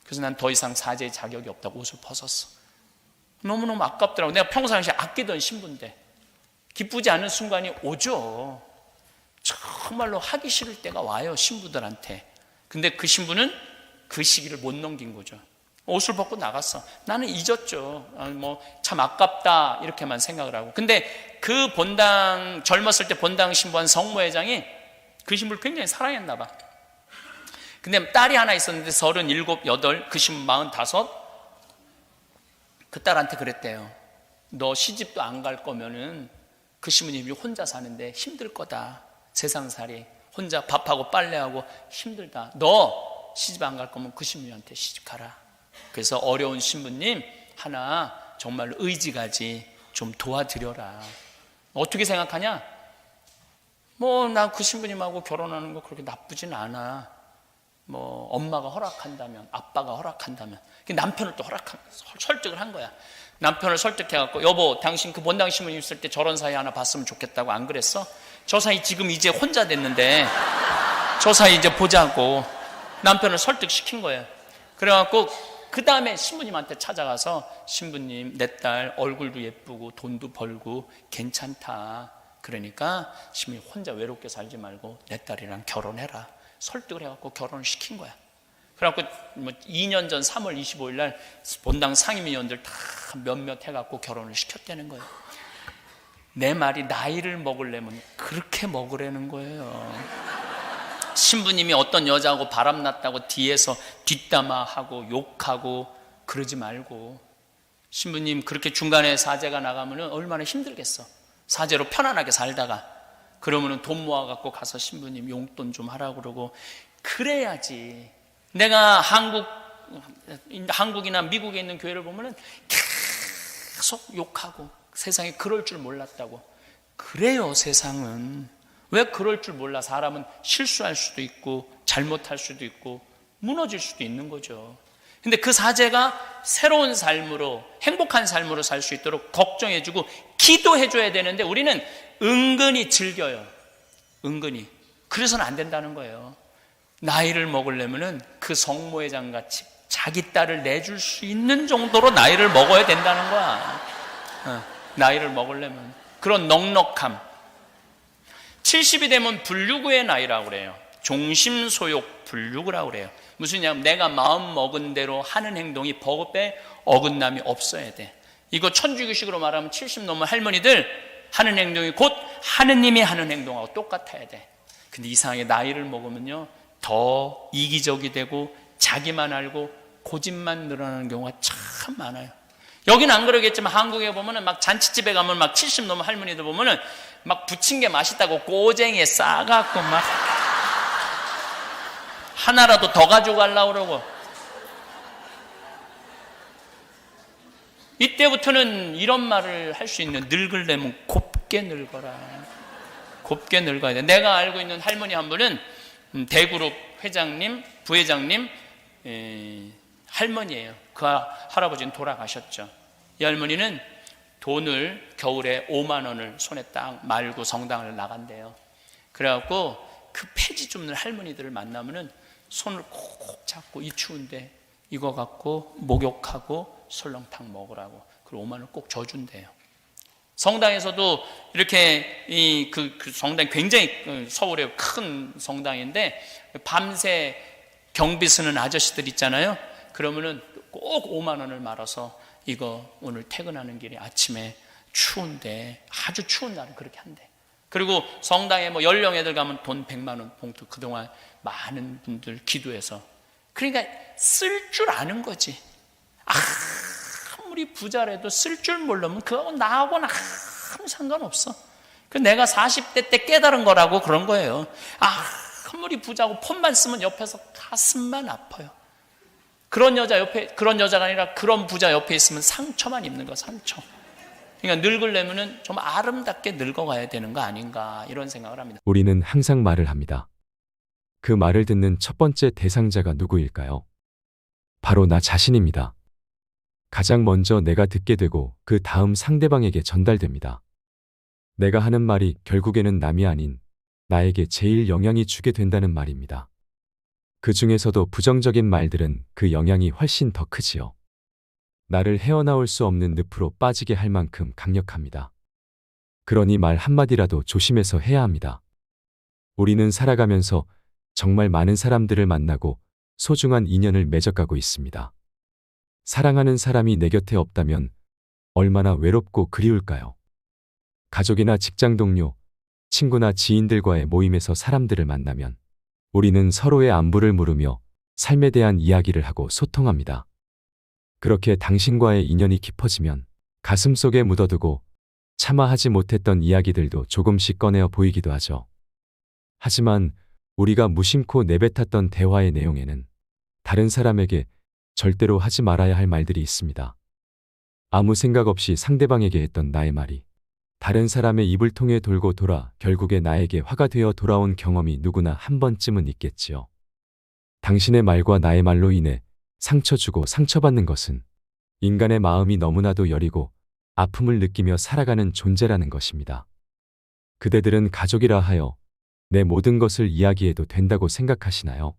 그래서 난 더 이상 사제의 자격이 없다고 옷을 벗었어. 너무너무 아깝더라고. 내가 평상시에 아끼던 신부인데 기쁘지 않은 순간이 오죠. 정말로 하기 싫을 때가 와요, 신부들한테. 근데 그 신부는 그 시기를 못 넘긴 거죠. 옷을 벗고 나갔어. 나는 잊었죠. 뭐 참 아깝다 이렇게만 생각을 하고. 근데 그 본당, 젊었을 때 본당 신부한 성모회장이 그 신부를 굉장히 사랑했나 봐. 근데 딸이 하나 있었는데 37, 8, 그 신부 45. 그 딸한테 그랬대요. 너 시집도 안 갈 거면은 그 신부님이 혼자 사는데 힘들 거다. 세상살이 혼자 밥하고 빨래하고 힘들다. 너 시집 안 갈 거면 그 신부님한테 시집 가라. 그래서 어려운 신부님 하나 정말 의지가지 좀 도와드려라. 어떻게 생각하냐? 뭐 나 그 신부님하고 결혼하는 거 그렇게 나쁘진 않아. 뭐 엄마가 허락한다면, 아빠가 허락한다면. 남편을 또 설득을 한 거야. 남편을 설득해갖고, 여보, 당신 그 본당 신부님 있을 때 저런 사이 하나 봤으면 좋겠다고 안 그랬어? 저 사이 지금 이제 혼자 됐는데 저 사이 이제 보자고 남편을 설득시킨 거예요. 그래갖고 그 다음에 신부님한테 찾아가서, 신부님, 내 딸 얼굴도 예쁘고 돈도 벌고 괜찮다. 그러니까 신부님 혼자 외롭게 살지 말고 내 딸이랑 결혼해라. 설득을 해갖고 결혼을 시킨 거야. 그래갖고 뭐 2년 전 3월 25일 날 본당 상임위원들 다 몇몇 해갖고 결혼을 시켰다는 거예요. 내 말이 나이를 먹으려면 그렇게 먹으라는 거예요. 신부님이 어떤 여자하고 바람났다고 뒤에서 뒷담화하고 욕하고 그러지 말고, 신부님 그렇게 중간에 사제가 나가면 얼마나 힘들겠어. 사제로 편안하게 살다가 그러면 돈 모아갖고 가서 신부님 용돈 좀 하라고 그러고 그래야지. 내가 한국이나 미국에 있는 교회를 보면은 계속 욕하고 세상에 그럴 줄 몰랐다고. 그래요, 세상은. 왜 그럴 줄 몰라? 사람은 실수할 수도 있고 잘못할 수도 있고 무너질 수도 있는 거죠. 근데 그 사제가 새로운 삶으로, 행복한 삶으로 살 수 있도록 걱정해주고 기도해줘야 되는데 우리는 은근히 즐겨요. 은근히. 그래서는 안 된다는 거예요. 나이를 먹으려면은 그 성모회장 같이 자기 딸을 내줄 수 있는 정도로 나이를 먹어야 된다는 거야. 나이를 먹으려면. 그런 넉넉함. 70이 되면 불유구의 나이라고 그래요. 종심소욕 불유구라고 그래요. 무슨 냐 내가 마음 먹은 대로 하는 행동이 법에 어긋남이 없어야 돼. 이거 천주교식으로 말하면 70 넘은 할머니들 하는 행동이 곧 하느님이 하는 행동하고 똑같아야 돼. 근데 이상하게 나이를 먹으면요 더 이기적이 되고 자기만 알고 고집만 늘어나는 경우가 참 많아요. 여기는 안 그러겠지만 한국에 보면은 막 잔치집에 가면 막 70 넘은 할머니들 보면은 막 부친 게 맛있다고 꼬쟁이에 싸갖고 막 하나라도 더 가져가려고 그러고. 이때부터는 이런 말을 할 수 있는, 늙으려면 곱게 늙어라. 곱게 늙어야 돼. 내가 알고 있는 할머니 한 분은 대그룹 회장님, 부회장님 할머니예요. 그 할아버지는 돌아가셨죠. 이 할머니는 돈을 겨울에 5만 원을 손에 딱 말고 성당을 나간대요. 그래갖고 그 폐지 줍는 할머니들을 만나면은 손을 콕 잡고 이 추운데 이거 갖고 목욕하고 설렁탕 먹으라고, 그리고 5만 원을 꼭 줘준대요. 성당에서도 이렇게 그 성당이 굉장히 서울의 큰 성당인데 밤새 경비 쓰는 아저씨들 있잖아요. 그러면은 꼭 5만 원을 말아서 이거 오늘 퇴근하는 길에 아침에 추운데, 아주 추운 날은 그렇게 한대. 그리고 성당에 뭐 연령애들 가면 돈 100만 원 봉투 그동안 많은 분들 기도해서. 그러니까 쓸 줄 아는 거지. 아무리 부자라도 쓸 줄 모르면 그거하고 나하고는 아무 상관없어. 그 내가 40대 때 깨달은 거라고 그런 거예요. 아무리 부자고 폰만 쓰면 옆에서 가슴만 아파요. 그런 여자가 아니라 그런 부자 옆에 있으면 상처만 입는 거야, 상처. 그러니까 늙으려면은 좀 아름답게 늙어가야 되는 거 아닌가 이런 생각을 합니다. 우리는 항상 말을 합니다. 그 말을 듣는 첫 번째 대상자가 누구일까요? 바로 나 자신입니다. 가장 먼저 내가 듣게 되고 그 다음 상대방에게 전달됩니다. 내가 하는 말이 결국에는 남이 아닌 나에게 제일 영향이 주게 된다는 말입니다. 그 중에서도 부정적인 말들은 그 영향이 훨씬 더 크지요. 나를 헤어나올 수 없는 늪으로 빠지게 할 만큼 강력합니다. 그러니 말 한마디라도 조심해서 해야 합니다. 우리는 살아가면서 정말 많은 사람들을 만나고 소중한 인연을 맺어가고 있습니다. 사랑하는 사람이 내 곁에 없다면 얼마나 외롭고 그리울까요? 가족이나 직장 동료, 친구나 지인들과의 모임에서 사람들을 만나면 우리는 서로의 안부를 물으며 삶에 대한 이야기를 하고 소통합니다. 그렇게 당신과의 인연이 깊어지면 가슴속에 묻어두고 차마 하지 못했던 이야기들도 조금씩 꺼내어 보이기도 하죠. 하지만 우리가 무심코 내뱉었던 대화의 내용에는 다른 사람에게 절대로 하지 말아야 할 말들이 있습니다. 아무 생각 없이 상대방에게 했던 나의 말이 다른 사람의 입을 통해 돌고 돌아 결국에 나에게 화가 되어 돌아온 경험이 누구나 한 번쯤은 있겠지요. 당신의 말과 나의 말로 인해 상처 주고 상처받는 것은 인간의 마음이 너무나도 여리고 아픔을 느끼며 살아가는 존재라는 것입니다. 그대들은 가족이라 하여 내 모든 것을 이야기해도 된다고 생각하시나요?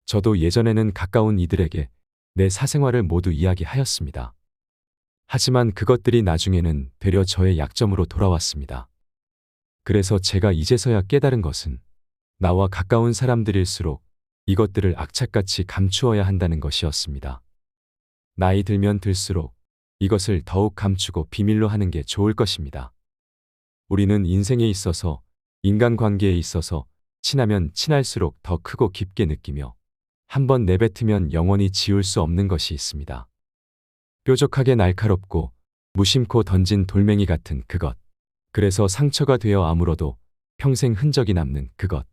저도 예전에는 가까운 이들에게 내 사생활을 모두 이야기하였습니다. 하지만 그것들이 나중에는 되려 저의 약점으로 돌아왔습니다. 그래서 제가 이제서야 깨달은 것은 나와 가까운 사람들일수록 이것들을 악착같이 감추어야 한다는 것이었습니다. 나이 들면 들수록 이것을 더욱 감추고 비밀로 하는 게 좋을 것입니다. 우리는 인생에 있어서, 인간관계에 있어서 친하면 친할수록 더 크고 깊게 느끼며 한번 내뱉으면 영원히 지울 수 없는 것이 있습니다. 뾰족하게 날카롭고 무심코 던진 돌멩이 같은 그것. 그래서 상처가 되어 아물어도 평생 흔적이 남는 그것.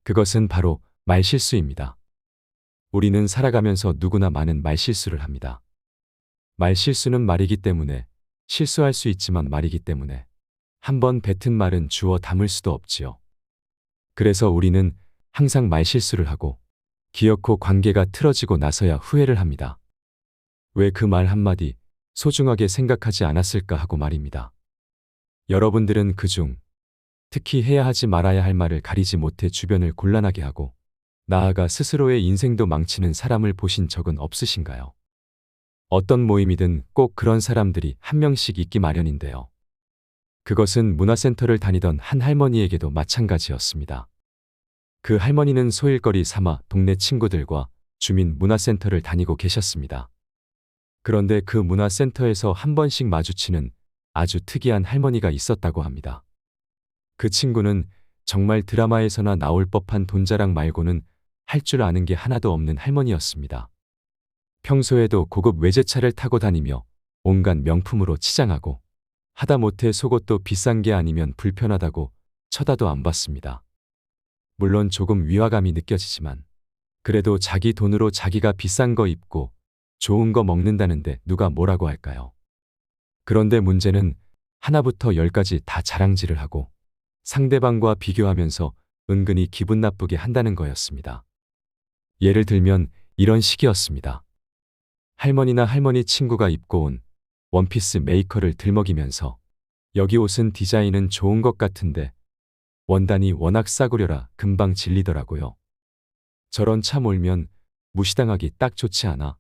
그것은 바로 말실수입니다. 우리는 살아가면서 누구나 많은 말실수를 합니다. 말실수는 말이기 때문에 실수할 수 있지만 말이기 때문에 한번 뱉은 말은 주워 담을 수도 없지요. 그래서 우리는 항상 말실수를 하고 기어코 관계가 틀어지고 나서야 후회를 합니다. 왜 그 말 한마디 소중하게 생각하지 않았을까 하고 말입니다. 여러분들은 그중 특히 해야 하지 말아야 할 말을 가리지 못해 주변을 곤란하게 하고 나아가 스스로의 인생도 망치는 사람을 보신 적은 없으신가요? 어떤 모임이든 꼭 그런 사람들이 한 명씩 있기 마련인데요. 그것은 문화센터를 다니던 한 할머니에게도 마찬가지였습니다. 그 할머니는 소일거리 삼아 동네 친구들과 주민 문화센터를 다니고 계셨습니다. 그런데 그 문화센터에서 한 번씩 마주치는 아주 특이한 할머니가 있었다고 합니다. 그 친구는 정말 드라마에서나 나올 법한 돈자랑 말고는 할 줄 아는 게 하나도 없는 할머니였습니다. 평소에도 고급 외제차를 타고 다니며 온갖 명품으로 치장하고 하다못해 속옷도 비싼 게 아니면 불편하다고 쳐다도 안 봤습니다. 물론 조금 위화감이 느껴지지만 그래도 자기 돈으로 자기가 비싼 거 입고 좋은 거 먹는다는데 누가 뭐라고 할까요? 그런데 문제는 하나부터 열까지 다 자랑질을 하고 상대방과 비교하면서 은근히 기분 나쁘게 한다는 거였습니다. 예를 들면 이런 식이었습니다. 할머니나 할머니 친구가 입고 온 원피스 메이커를 들먹이면서 여기 옷은 디자인은 좋은 것 같은데 원단이 워낙 싸구려라 금방 질리더라고요. 저런 차 몰면 무시당하기 딱 좋지 않아?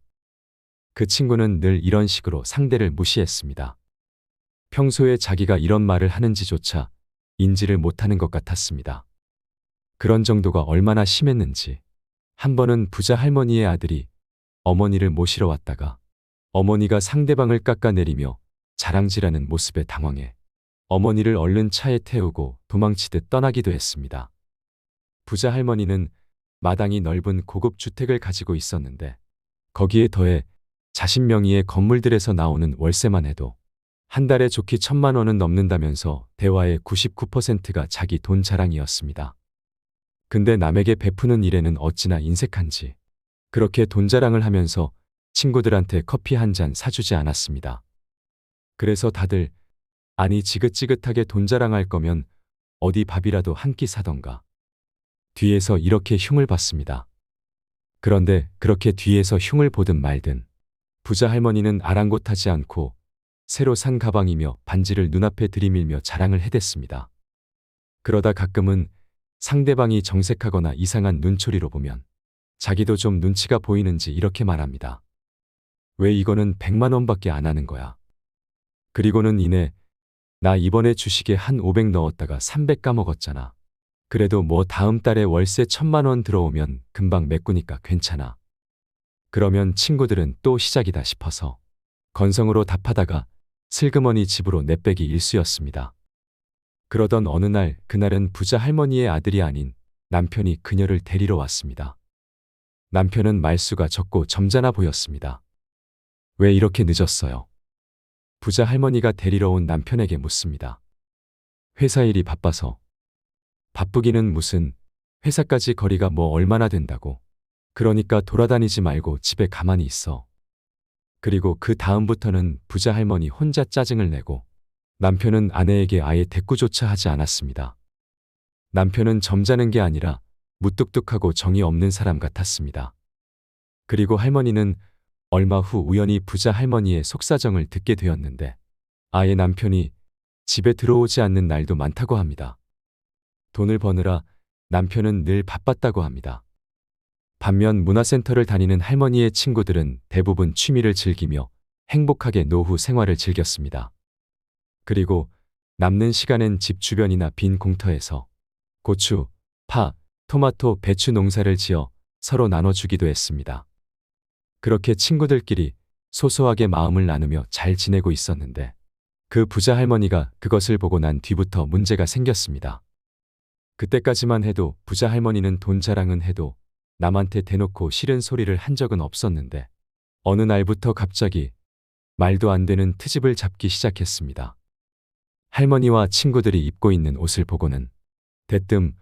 그 친구는 늘 이런 식으로 상대를 무시했습니다. 평소에 자기가 이런 말을 하는지조차 인지를 못하는 것 같았습니다. 그런 정도가 얼마나 심했는지. 한 번은 부자 할머니의 아들이 어머니를 모시러 왔다가 어머니가 상대방을 깎아내리며 자랑질하는 모습에 당황해 어머니를 얼른 차에 태우고 도망치듯 떠나기도 했습니다. 부자 할머니는 마당이 넓은 고급 주택을 가지고 있었는데 거기에 더해 자신 명의의 건물들에서 나오는 월세만 해도 한 달에 좋기 1,000만 원은 넘는다면서 대화의 99%가 자기 돈 자랑이었습니다. 근데 남에게 베푸는 일에는 어찌나 인색한지 그렇게 돈 자랑을 하면서 친구들한테 커피 한 잔 사주지 않았습니다. 그래서 다들 아니 지긋지긋하게 돈 자랑할 거면 어디 밥이라도 한 끼 사던가. 뒤에서 이렇게 흉을 봤습니다. 그런데 그렇게 뒤에서 흉을 보든 말든 부자 할머니는 아랑곳하지 않고 새로 산 가방이며 반지를 눈앞에 들이밀며 자랑을 해댔습니다. 그러다 가끔은 상대방이 정색하거나 이상한 눈초리로 보면 자기도 좀 눈치가 보이는지 이렇게 말합니다. 왜 이거는 100만 원밖에 안 하는 거야. 그리고는 이내 나 이번에 주식에 한 500 넣었다가 300 까먹었잖아. 그래도 뭐 다음 달에 월세 1000만 원 들어오면 금방 메꾸니까 괜찮아. 그러면 친구들은 또 시작이다 싶어서 건성으로 답하다가 슬그머니 집으로 내빼기 일쑤였습니다. 그러던 어느 날 그날은 부자 할머니의 아들이 아닌 남편이 그녀를 데리러 왔습니다. 남편은 말수가 적고 점잖아 보였습니다. 왜 이렇게 늦었어요? 부자 할머니가 데리러 온 남편에게 묻습니다. 회사 일이 바빠서. 바쁘기는 무슨, 회사까지 거리가 뭐 얼마나 된다고. 그러니까 돌아다니지 말고 집에 가만히 있어. 그리고 그 다음부터는 부자 할머니 혼자 짜증을 내고 남편은 아내에게 아예 대꾸조차 하지 않았습니다. 남편은 점잖은 게 아니라 무뚝뚝하고 정이 없는 사람 같았습니다. 그리고 할머니는 얼마 후 우연히 부자 할머니의 속사정을 듣게 되었는데 아예 남편이 집에 들어오지 않는 날도 많다고 합니다. 돈을 버느라 남편은 늘 바빴다고 합니다. 반면 문화센터를 다니는 할머니의 친구들은 대부분 취미를 즐기며 행복하게 노후 생활을 즐겼습니다. 그리고 남는 시간엔 집 주변이나 빈 공터에서 고추, 파, 토마토, 배추 농사를 지어 서로 나눠주기도 했습니다. 그렇게 친구들끼리 소소하게 마음을 나누며 잘 지내고 있었는데 그 부자 할머니가 그것을 보고 난 뒤부터 문제가 생겼습니다. 그때까지만 해도 부자 할머니는 돈 자랑은 해도 남한테 대놓고 싫은 소리를 한 적은 없었는데 어느 날부터 갑자기 말도 안 되는 트집을 잡기 시작했습니다. 할머니와 친구들이 입고 있는 옷을 보고는 대뜸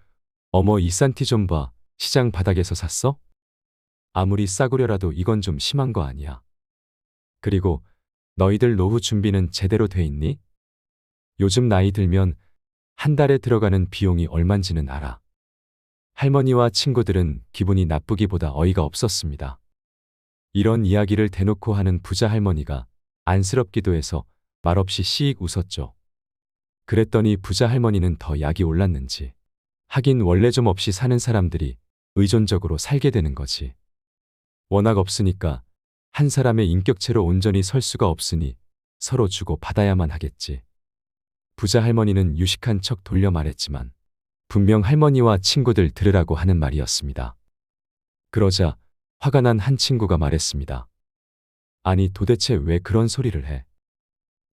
어머 이 싼 티 좀 봐. 시장 바닥에서 샀어? 아무리 싸구려라도 이건 좀 심한 거 아니야. 그리고 너희들 노후 준비는 제대로 돼 있니? 요즘 나이 들면 한 달에 들어가는 비용이 얼만지는 알아. 할머니와 친구들은 기분이 나쁘기보다 어이가 없었습니다. 이런 이야기를 대놓고 하는 부자 할머니가 안쓰럽기도 해서 말없이 씩 웃었죠. 그랬더니 부자 할머니는 더 약이 올랐는지 하긴 원래 좀 없이 사는 사람들이 의존적으로 살게 되는 거지. 워낙 없으니까 한 사람의 인격체로 온전히 설 수가 없으니 서로 주고 받아야만 하겠지. 부자 할머니는 유식한 척 돌려 말했지만 분명 할머니와 친구들 들으라고 하는 말이었습니다. 그러자 화가 난 한 친구가 말했습니다. 아니 도대체 왜 그런 소리를 해?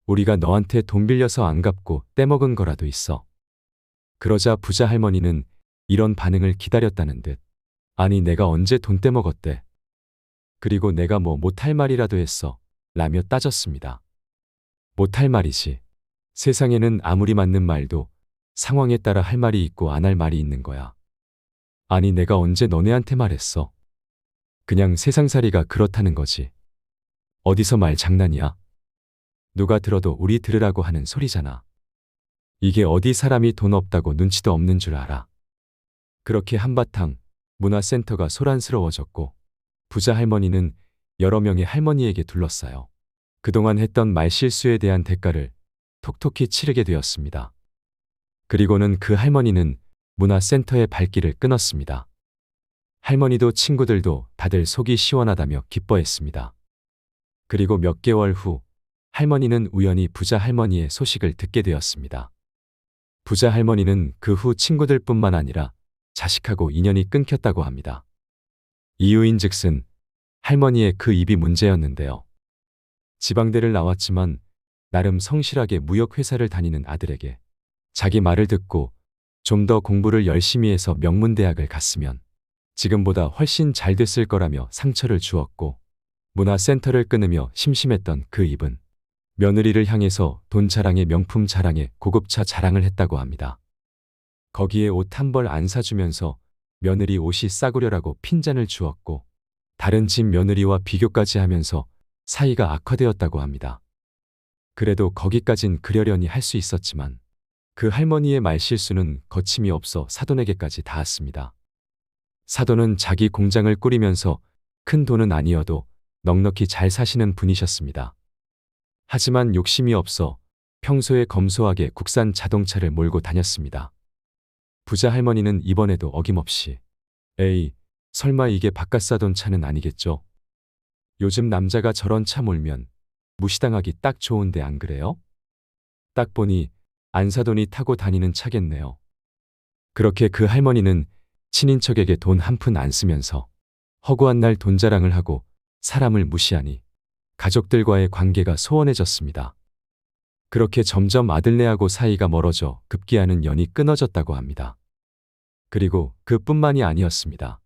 우리가 너한테 돈 빌려서 안 갚고 떼먹은 거라도 있어. 그러자 부자 할머니는 이런 반응을 기다렸다는 듯 아니 내가 언제 돈 떼먹었대. 그리고 내가 뭐 못할 말이라도 했어 라며 따졌습니다. 못할 말이지. 세상에는 아무리 맞는 말도 상황에 따라 할 말이 있고 안 할 말이 있는 거야. 아니 내가 언제 너네한테 말했어. 그냥 세상살이가 그렇다는 거지. 어디서 말 장난이야? 누가 들어도 우리 들으라고 하는 소리잖아. 이게 어디 사람이 돈 없다고 눈치도 없는 줄 알아. 그렇게 한바탕 문화센터가 소란스러워졌고 부자 할머니는 여러 명의 할머니에게 둘러싸여 그동안 했던 말실수에 대한 대가를 톡톡히 치르게 되었습니다. 그리고는 그 할머니는 문화센터의 발길을 끊었습니다. 할머니도 친구들도 다들 속이 시원하다며 기뻐했습니다. 그리고 몇 개월 후 할머니는 우연히 부자 할머니의 소식을 듣게 되었습니다. 부자 할머니는 그 후 친구들뿐만 아니라 자식하고 인연이 끊겼다고 합니다. 이유인즉슨 할머니의 그 입이 문제였는데요. 지방대를 나왔지만 나름 성실하게 무역회사를 다니는 아들에게 자기 말을 듣고 좀 더 공부를 열심히 해서 명문대학을 갔으면 지금보다 훨씬 잘 됐을 거라며 상처를 주었고 문화센터를 끊으며 심심했던 그 입은 며느리를 향해서 돈 자랑에 명품 자랑에 고급차 자랑을 했다고 합니다. 거기에 옷 한 벌 안 사주면서 며느리 옷이 싸구려라고 핀잔을 주었고 다른 집 며느리와 비교까지 하면서 사이가 악화되었다고 합니다. 그래도 거기까진 그려려니 할 수 있었지만 그 할머니의 말실수는 거침이 없어 사돈에게까지 닿았습니다. 사돈은 자기 공장을 꾸리면서 큰 돈은 아니어도 넉넉히 잘 사시는 분이셨습니다. 하지만 욕심이 없어 평소에 검소하게 국산 자동차를 몰고 다녔습니다. 부자 할머니는 이번에도 어김없이 에이, 설마 이게 바깥 사돈 차는 아니겠죠? 요즘 남자가 저런 차 몰면 무시당하기 딱 좋은데 안 그래요? 딱 보니 안사돈이 타고 다니는 차겠네요. 그렇게 그 할머니는 친인척에게 돈 한 푼 안 쓰면서 허구한 날 돈 자랑을 하고 사람을 무시하니 가족들과의 관계가 소원해졌습니다. 그렇게 점점 아들네하고 사이가 멀어져 급기야는 연이 끊어졌다고 합니다. 그리고 그뿐만이 아니었습니다.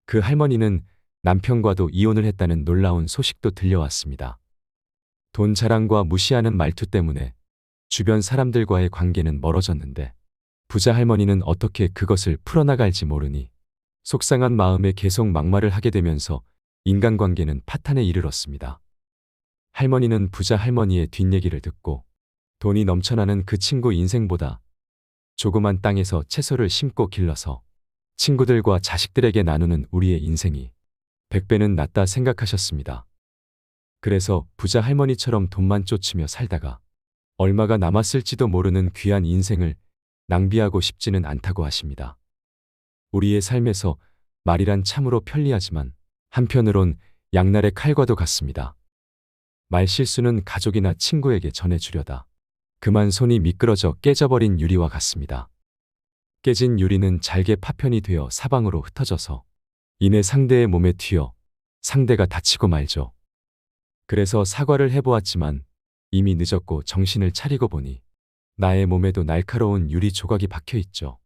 그 할머니는 남편과도 이혼을 했다는 놀라운 소식도 들려왔습니다. 돈 자랑과 무시하는 말투 때문에 주변 사람들과의 관계는 멀어졌는데 부자 할머니는 어떻게 그것을 풀어나갈지 모르니 속상한 마음에 계속 막말을 하게 되면서 인간관계는 파탄에 이르렀습니다. 할머니는 부자 할머니의 뒷얘기를 듣고 돈이 넘쳐나는 그 친구 인생보다 조그만 땅에서 채소를 심고 길러서 친구들과 자식들에게 나누는 우리의 인생이 100배는 낫다 생각하셨습니다. 그래서 부자 할머니처럼 돈만 쫓으며 살다가 얼마가 남았을지도 모르는 귀한 인생을 낭비하고 싶지는 않다고 하십니다. 우리의 삶에서 말이란 참으로 편리하지만 한편으론 양날의 칼과도 같습니다. 말실수는 가족이나 친구에게 전해주려다 그만 손이 미끄러져 깨져버린 유리와 같습니다. 깨진 유리는 잘게 파편이 되어 사방으로 흩어져서 이내 상대의 몸에 튀어 상대가 다치고 말죠. 그래서 사과를 해보았지만 이미 늦었고 정신을 차리고 보니 나의 몸에도 날카로운 유리 조각이 박혀 있죠.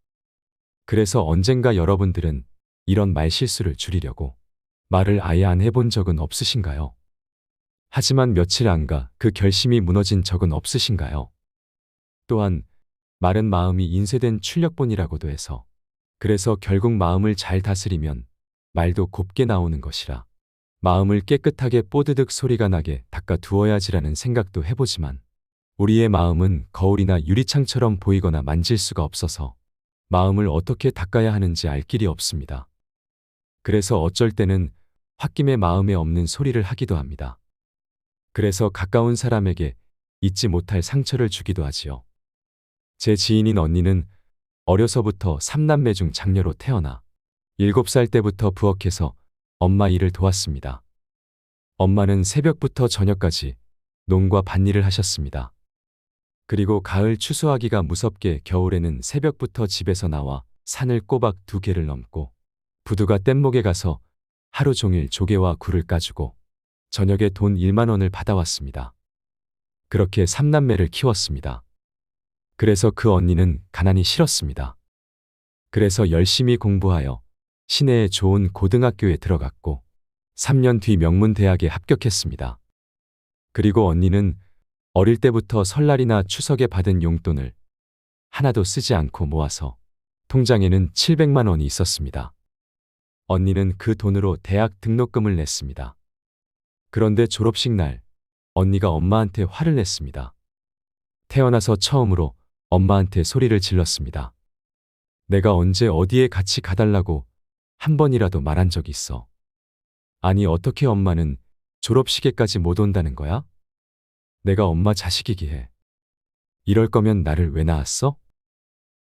그래서 언젠가 여러분들은 이런 말실수를 줄이려고 말을 아예 안 해본 적은 없으신가요? 하지만 며칠 안 가 그 결심이 무너진 적은 없으신가요? 또한 말은 마음이 인쇄된 출력본이라고도 해서 그래서 결국 마음을 잘 다스리면 말도 곱게 나오는 것이라 마음을 깨끗하게 뽀드득 소리가 나게 닦아 두어야지라는 생각도 해보지만 우리의 마음은 거울이나 유리창처럼 보이거나 만질 수가 없어서 마음을 어떻게 닦아야 하는지 알 길이 없습니다. 그래서 어쩔 때는 홧김에 마음에 없는 소리를 하기도 합니다. 그래서 가까운 사람에게 잊지 못할 상처를 주기도 하지요. 제 지인인 언니는 어려서부터 3남매 중 장녀로 태어나 7살 때부터 부엌에서 엄마 일을 도왔습니다. 엄마는 새벽부터 저녁까지 농과 밭일을 하셨습니다. 그리고 가을 추수하기가 무섭게 겨울에는 새벽부터 집에서 나와 산을 꼬박 2개를 넘고 부두가 뗏목에 가서 하루 종일 조개와 굴을 까주고 저녁에 돈 1만 원을 받아왔습니다. 그렇게 3남매를 키웠습니다. 그래서 그 언니는 가난이 싫었습니다. 그래서 열심히 공부하여 시내의 좋은 고등학교에 들어갔고 3년 뒤 명문대학에 합격했습니다. 그리고 언니는 어릴 때부터 설날이나 추석에 받은 용돈을 하나도 쓰지 않고 모아서 통장에는 700만 원이 있었습니다. 언니는 그 돈으로 대학 등록금을 냈습니다. 그런데 졸업식 날 언니가 엄마한테 화를 냈습니다. 태어나서 처음으로 엄마한테 소리를 질렀습니다. 내가 언제 어디에 같이 가달라고 한 번이라도 말한 적 있어. 아니 어떻게 엄마는 졸업식에까지 못 온다는 거야? 내가 엄마 자식이기에. 이럴 거면 나를 왜 낳았어?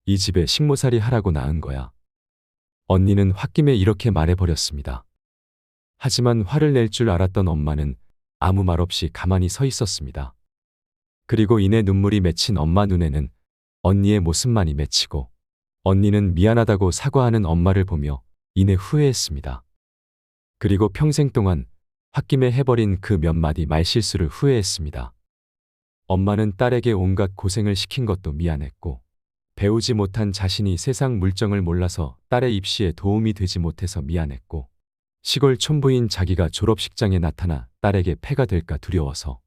이 집에 식모살이 하라고 낳은 거야. 언니는 홧김에 이렇게 말해버렸습니다. 하지만 화를 낼 줄 알았던 엄마는 아무 말 없이 가만히 서 있었습니다. 그리고 이내 눈물이 맺힌 엄마 눈에는 언니의 모습만이 맺히고 언니는 미안하다고 사과하는 엄마를 보며 이내 후회했습니다. 그리고 평생 동안 홧김에 해버린 그 몇 마디 말실수를 후회했습니다. 엄마는 딸에게 온갖 고생을 시킨 것도 미안했고 배우지 못한 자신이 세상 물정을 몰라서 딸의 입시에 도움이 되지 못해서 미안했고 시골 촌부인 자기가 졸업식장에 나타나 딸에게 폐가 될까 두려워서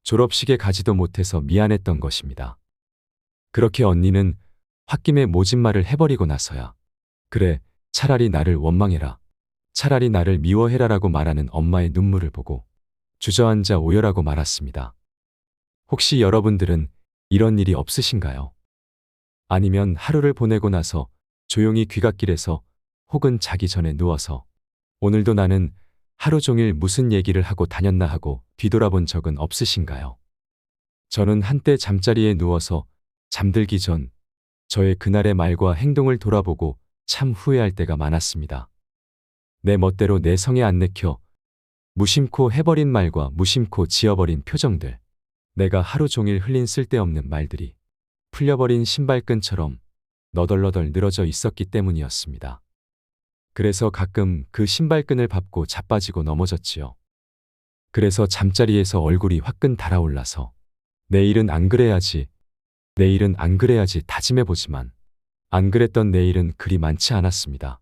졸업식에 가지도 못해서 미안했던 것입니다. 그렇게 언니는 홧김에 모진 말을 해버리고 나서야 그래 차라리 나를 원망해라. 차라리 나를 미워해라라고 말하는 엄마의 눈물을 보고 주저앉아 오열하고 말았습니다. 혹시 여러분들은 이런 일이 없으신가요? 아니면 하루를 보내고 나서 조용히 귀갓길에서 혹은 자기 전에 누워서 오늘도 나는 하루 종일 무슨 얘기를 하고 다녔나 하고 뒤돌아본 적은 없으신가요? 저는 한때 잠자리에 누워서 잠들기 전 저의 그날의 말과 행동을 돌아보고 참 후회할 때가 많았습니다. 내 멋대로 내 성에 안 내켜 무심코 해버린 말과 무심코 지어버린 표정들, 내가 하루 종일 흘린 쓸데없는 말들이 풀려버린 신발끈처럼 너덜너덜 늘어져 있었기 때문이었습니다. 그래서 가끔 그 신발끈을 밟고 자빠지고 넘어졌지요. 그래서 잠자리에서 얼굴이 화끈 달아올라서 내일은 안 그래야지, 내일은 안 그래야지 다짐해보지만 안 그랬던 내일은 그리 많지 않았습니다.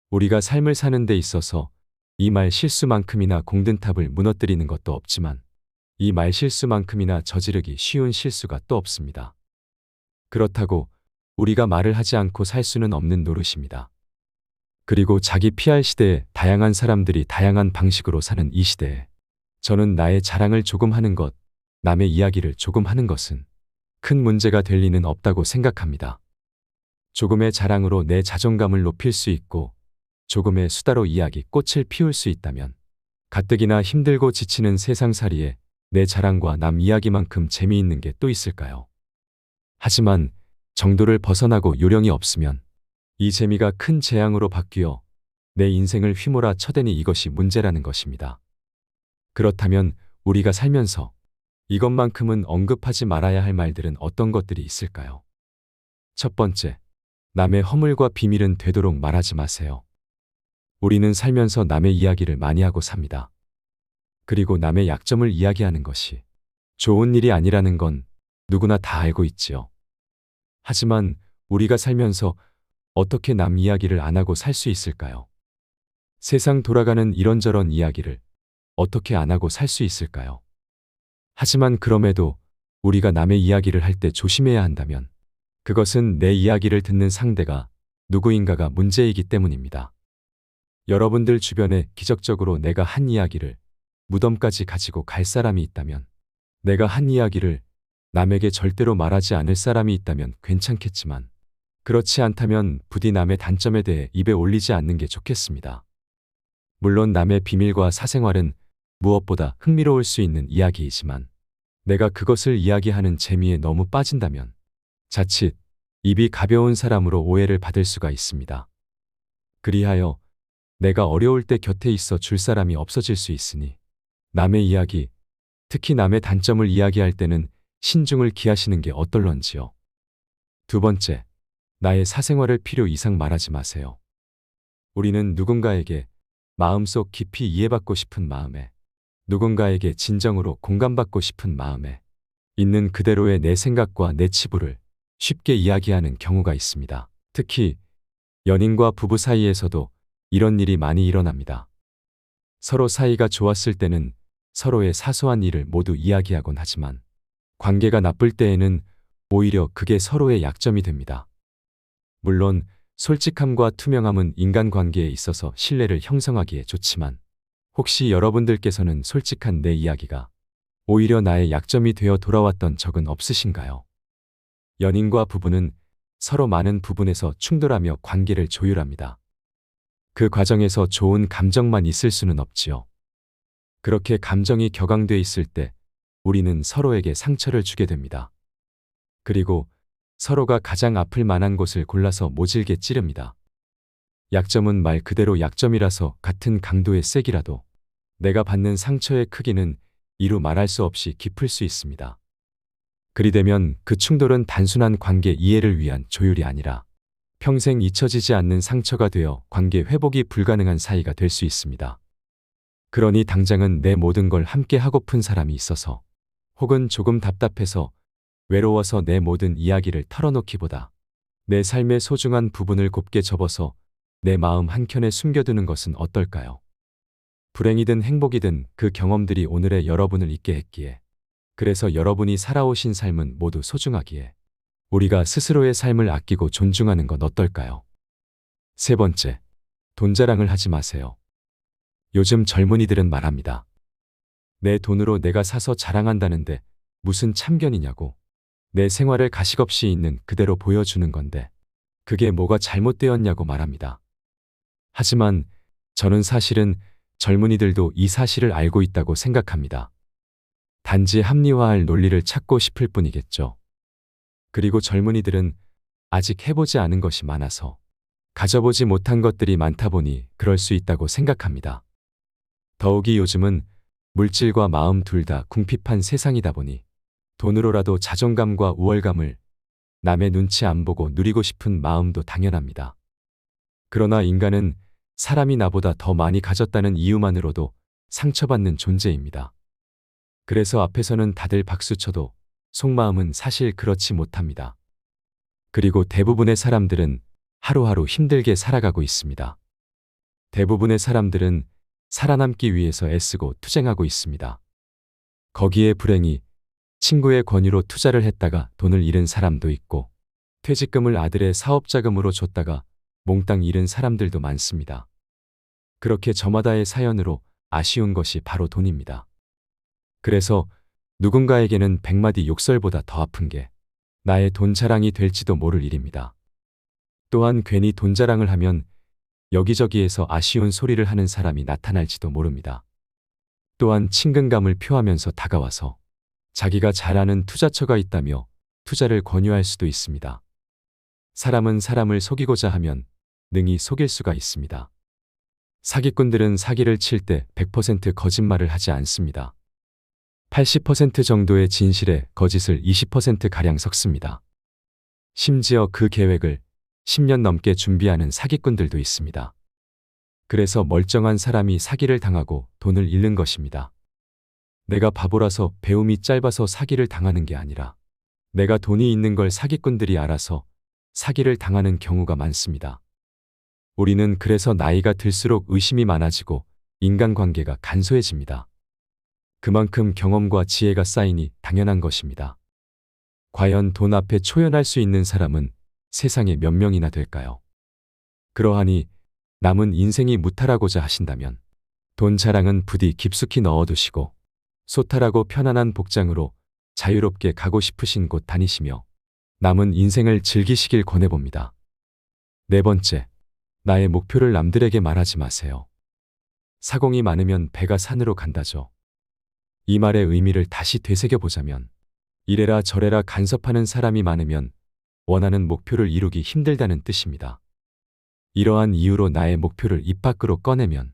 우리가 삶을 사는 데 있어서 이 말 실수만큼이나 공든탑을 무너뜨리는 것도 없지만 이 말 실수만큼이나 저지르기 쉬운 실수가 또 없습니다. 그렇다고 우리가 말을 하지 않고 살 수는 없는 노릇입니다. 그리고 자기 PR 시대에 다양한 사람들이 다양한 방식으로 사는 이 시대에 저는 나의 자랑을 조금 하는 것, 남의 이야기를 조금 하는 것은 큰 문제가 될 리는 없다고 생각합니다. 조금의 자랑으로 내 자존감을 높일 수 있고 조금의 수다로 이야기 꽃을 피울 수 있다면 가뜩이나 힘들고 지치는 세상살이에 내 자랑과 남 이야기만큼 재미있는 게 또 있을까요? 하지만 정도를 벗어나고 요령이 없으면 이 재미가 큰 재앙으로 바뀌어 내 인생을 휘몰아 쳐대니 이것이 문제라는 것입니다. 그렇다면 우리가 살면서 이것만큼은 언급하지 말아야 할 말들은 어떤 것들이 있을까요? 첫 번째, 남의 허물과 비밀은 되도록 말하지 마세요. 우리는 살면서 남의 이야기를 많이 하고 삽니다. 그리고 남의 약점을 이야기하는 것이 좋은 일이 아니라는 건 누구나 다 알고 있지요. 하지만 우리가 살면서 어떻게 남 이야기를 안 하고 살 수 있을까요? 세상 돌아가는 이런저런 이야기를 어떻게 안 하고 살 수 있을까요? 하지만 그럼에도 우리가 남의 이야기를 할 때 조심해야 한다면 그것은 내 이야기를 듣는 상대가 누구인가가 문제이기 때문입니다. 여러분들 주변에 기적적으로 내가 한 이야기를 무덤까지 가지고 갈 사람이 있다면, 내가 한 이야기를 남에게 절대로 말하지 않을 사람이 있다면 괜찮겠지만, 그렇지 않다면 부디 남의 단점에 대해 입에 올리지 않는 게 좋겠습니다. 물론 남의 비밀과 사생활은 무엇보다 흥미로울 수 있는 이야기이지만, 내가 그것을 이야기하는 재미에 너무 빠진다면 자칫 입이 가벼운 사람으로 오해를 받을 수가 있습니다. 그리하여 내가 어려울 때 곁에 있어 줄 사람이 없어질 수 있으니 남의 이야기, 특히 남의 단점을 이야기할 때는 신중을 기하시는 게 어떨런지요. 두 번째, 나의 사생활을 필요 이상 말하지 마세요. 우리는 누군가에게 마음속 깊이 이해받고 싶은 마음에, 누군가에게 진정으로 공감받고 싶은 마음에 있는 그대로의 내 생각과 내 치부를 쉽게 이야기하는 경우가 있습니다. 특히 연인과 부부 사이에서도 이런 일이 많이 일어납니다. 서로 사이가 좋았을 때는 서로의 사소한 일을 모두 이야기하곤 하지만 관계가 나쁠 때에는 오히려 그게 서로의 약점이 됩니다. 물론 솔직함과 투명함은 인간관계에 있어서 신뢰를 형성하기에 좋지만 혹시 여러분들께서는 솔직한 내 이야기가 오히려 나의 약점이 되어 돌아왔던 적은 없으신가요? 연인과 부부는 서로 많은 부분에서 충돌하며 관계를 조율합니다. 그 과정에서 좋은 감정만 있을 수는 없지요. 그렇게 감정이 격앙돼 있을 때 우리는 서로에게 상처를 주게 됩니다. 그리고 서로가 가장 아플 만한 곳을 골라서 모질게 찌릅니다. 약점은 말 그대로 약점이라서 같은 강도의 세기라도 내가 받는 상처의 크기는 이루 말할 수 없이 깊을 수 있습니다. 그리 되면 그 충돌은 단순한 관계 이해를 위한 조율이 아니라 평생 잊혀지지 않는 상처가 되어 관계 회복이 불가능한 사이가 될 수 있습니다. 그러니 당장은 내 모든 걸 함께 하고픈 사람이 있어서 혹은 조금 답답해서 외로워서 내 모든 이야기를 털어놓기보다 내 삶의 소중한 부분을 곱게 접어서 내 마음 한켠에 숨겨두는 것은 어떨까요? 불행이든 행복이든 그 경험들이 오늘의 여러분을 있게 했기에, 그래서 여러분이 살아오신 삶은 모두 소중하기에 우리가 스스로의 삶을 아끼고 존중하는 건 어떨까요? 세 번째, 돈 자랑을 하지 마세요. 요즘 젊은이들은 말합니다. 내 돈으로 내가 사서 자랑한다는데 무슨 참견이냐고. 내 생활을 가식없이 있는 그대로 보여주는 건데 그게 뭐가 잘못되었냐고 말합니다. 하지만 저는 사실은 젊은이들도 이 사실을 알고 있다고 생각합니다. 단지 합리화할 논리를 찾고 싶을 뿐이겠죠. 그리고 젊은이들은 아직 해보지 않은 것이 많아서 가져보지 못한 것들이 많다 보니 그럴 수 있다고 생각합니다. 더욱이 요즘은 물질과 마음 둘 다 궁핍한 세상이다 보니 돈으로라도 자존감과 우월감을 남의 눈치 안 보고 누리고 싶은 마음도 당연합니다. 그러나 인간은 사람이 나보다 더 많이 가졌다는 이유만으로도 상처받는 존재입니다. 그래서 앞에서는 다들 박수쳐도 속마음은 사실 그렇지 못합니다. 그리고 대부분의 사람들은 하루하루 힘들게 살아가고 있습니다. 대부분의 사람들은 살아남기 위해서 애쓰고 투쟁하고 있습니다. 거기에 불행히 친구의 권유로 투자를 했다가 돈을 잃은 사람도 있고 퇴직금을 아들의 사업자금으로 줬다가 몽땅 잃은 사람들도 많습니다. 그렇게 저마다의 사연으로 아쉬운 것이 바로 돈입니다. 그래서 누군가에게는 100마디 욕설보다 더 아픈 게 나의 돈 자랑이 될지도 모를 일입니다. 또한 괜히 돈 자랑을 하면 여기저기에서 아쉬운 소리를 하는 사람이 나타날지도 모릅니다. 또한 친근감을 표하면서 다가와서 자기가 잘 아는 투자처가 있다며 투자를 권유할 수도 있습니다. 사람은 사람을 속이고자 하면 능히 속일 수가 있습니다. 사기꾼들은 사기를 칠 때 100% 거짓말을 하지 않습니다. 80% 정도의 진실에 거짓을 20%가량 섞습니다. 심지어 그 계획을 10년 넘게 준비하는 사기꾼들도 있습니다. 그래서 멀쩡한 사람이 사기를 당하고 돈을 잃는 것입니다. 내가 바보라서 배움이 짧아서 사기를 당하는 게 아니라 내가 돈이 있는 걸 사기꾼들이 알아서 사기를 당하는 경우가 많습니다. 우리는 그래서 나이가 들수록 의심이 많아지고 인간관계가 간소해집니다. 그만큼 경험과 지혜가 쌓이니 당연한 것입니다. 과연 돈 앞에 초연할 수 있는 사람은 세상에 몇 명이나 될까요? 그러하니 남은 인생이 무탈하고자 하신다면 돈 자랑은 부디 깊숙이 넣어두시고 소탈하고 편안한 복장으로 자유롭게 가고 싶으신 곳 다니시며 남은 인생을 즐기시길 권해봅니다. 네 번째, 나의 목표를 남들에게 말하지 마세요. 사공이 많으면 배가 산으로 간다죠. 이 말의 의미를 다시 되새겨보자면 이래라 저래라 간섭하는 사람이 많으면 원하는 목표를 이루기 힘들다는 뜻입니다. 이러한 이유로 나의 목표를 입 밖으로 꺼내면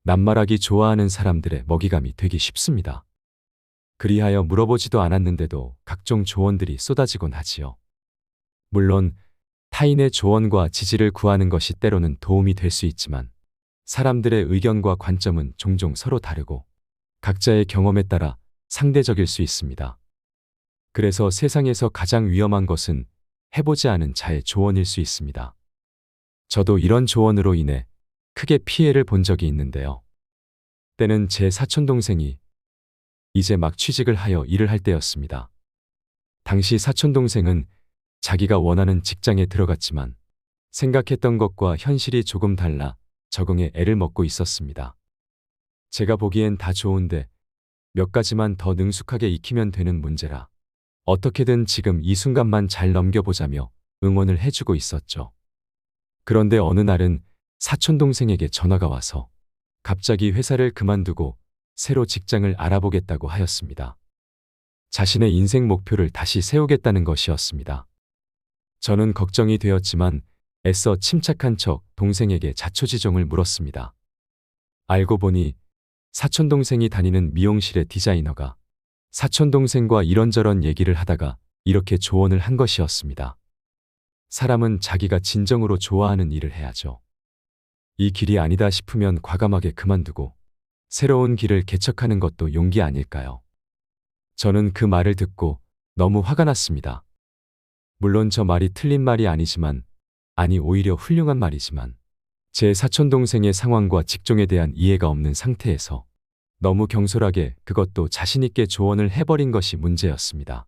낱말하기 좋아하는 사람들의 먹이감이 되기 쉽습니다. 그리하여 물어보지도 않았는데도 각종 조언들이 쏟아지곤 하지요. 물론 타인의 조언과 지지를 구하는 것이 때로는 도움이 될 수 있지만 사람들의 의견과 관점은 종종 서로 다르고 각자의 경험에 따라 상대적일 수 있습니다. 그래서 세상에서 가장 위험한 것은 해보지 않은 자의 조언일 수 있습니다. 저도 이런 조언으로 인해 크게 피해를 본 적이 있는데요. 때는 제 사촌동생이 이제 막 취직을 하여 일을 할 때였습니다. 당시 사촌동생은 자기가 원하는 직장에 들어갔지만 생각했던 것과 현실이 조금 달라 적응에 애를 먹고 있었습니다. 제가 보기엔 다 좋은데 몇 가지만 더 능숙하게 익히면 되는 문제라 어떻게든 지금 이 순간만 잘 넘겨보자며 응원을 해주고 있었죠. 그런데 어느 날은 사촌동생에게 전화가 와서 갑자기 회사를 그만두고 새로 직장을 알아보겠다고 하였습니다. 자신의 인생 목표를 다시 세우겠다는 것이었습니다. 저는 걱정이 되었지만 애써 침착한 척 동생에게 자초지종을 물었습니다. 알고 보니 사촌동생이 다니는 미용실의 디자이너가 사촌동생과 이런저런 얘기를 하다가 이렇게 조언을 한 것이었습니다. 사람은 자기가 진정으로 좋아하는 일을 해야죠. 이 길이 아니다 싶으면 과감하게 그만두고 새로운 길을 개척하는 것도 용기 아닐까요? 저는 그 말을 듣고 너무 화가 났습니다. 물론 저 말이 틀린 말이 아니지만, 아니 오히려 훌륭한 말이지만 제 사촌동생의 상황과 직종에 대한 이해가 없는 상태에서 너무 경솔하게 그것도 자신있게 조언을 해버린 것이 문제였습니다.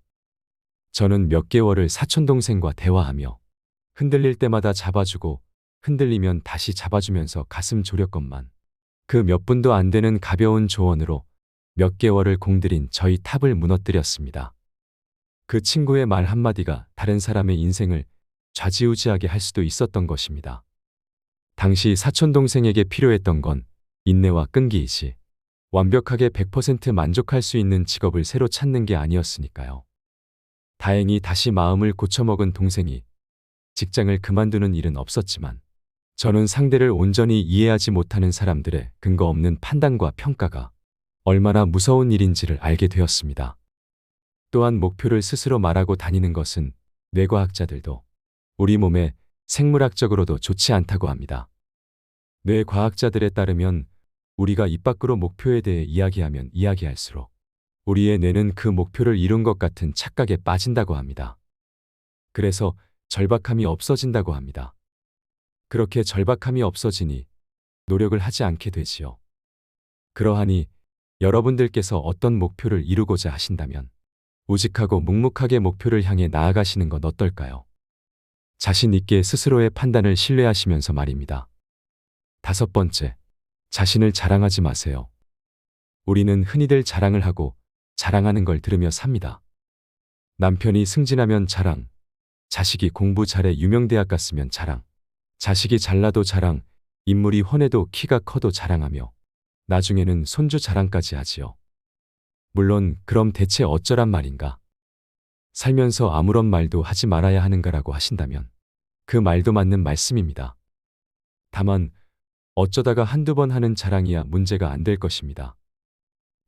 저는 몇 개월을 사촌동생과 대화하며 흔들릴 때마다 잡아주고 흔들리면 다시 잡아주면서 가슴 졸였건만 그 몇 분도 안 되는 가벼운 조언으로 몇 개월을 공들인 저희 탑을 무너뜨렸습니다. 그 친구의 말 한마디가 다른 사람의 인생을 좌지우지하게 할 수도 있었던 것입니다. 당시 사촌동생에게 필요했던 건 인내와 끈기이지 완벽하게 100% 만족할 수 있는 직업을 새로 찾는 게 아니었으니까요. 다행히 다시 마음을 고쳐먹은 동생이 직장을 그만두는 일은 없었지만 저는 상대를 온전히 이해하지 못하는 사람들의 근거 없는 판단과 평가가 얼마나 무서운 일인지를 알게 되었습니다. 또한 목표를 스스로 말하고 다니는 것은 뇌과학자들도 우리 몸에 생물학적으로도 좋지 않다고 합니다. 뇌과학자들에 따르면 우리가 입 밖으로 목표에 대해 이야기하면 이야기할수록 우리의 뇌는 그 목표를 이룬 것 같은 착각에 빠진다고 합니다. 그래서 절박함이 없어진다고 합니다. 그렇게 절박함이 없어지니 노력을 하지 않게 되지요. 그러하니 여러분들께서 어떤 목표를 이루고자 하신다면 우직하고 묵묵하게 목표를 향해 나아가시는 건 어떨까요? 자신 있게 스스로의 판단을 신뢰하시면서 말입니다. 5번째, 자신을 자랑하지 마세요. 우리는 흔히들 자랑을 하고 자랑하는 걸 들으며 삽니다. 남편이 승진하면 자랑, 자식이 공부 잘해 유명대학 갔으면 자랑, 자식이 잘나도 자랑, 인물이 훤해도 키가 커도 자랑하며 나중에는 손주 자랑까지 하지요. 물론 그럼 대체 어쩌란 말인가? 살면서 아무런 말도 하지 말아야 하는가라고 하신다면 그 말도 맞는 말씀입니다. 다만 어쩌다가 한두 번 하는 자랑이야 문제가 안 될 것입니다.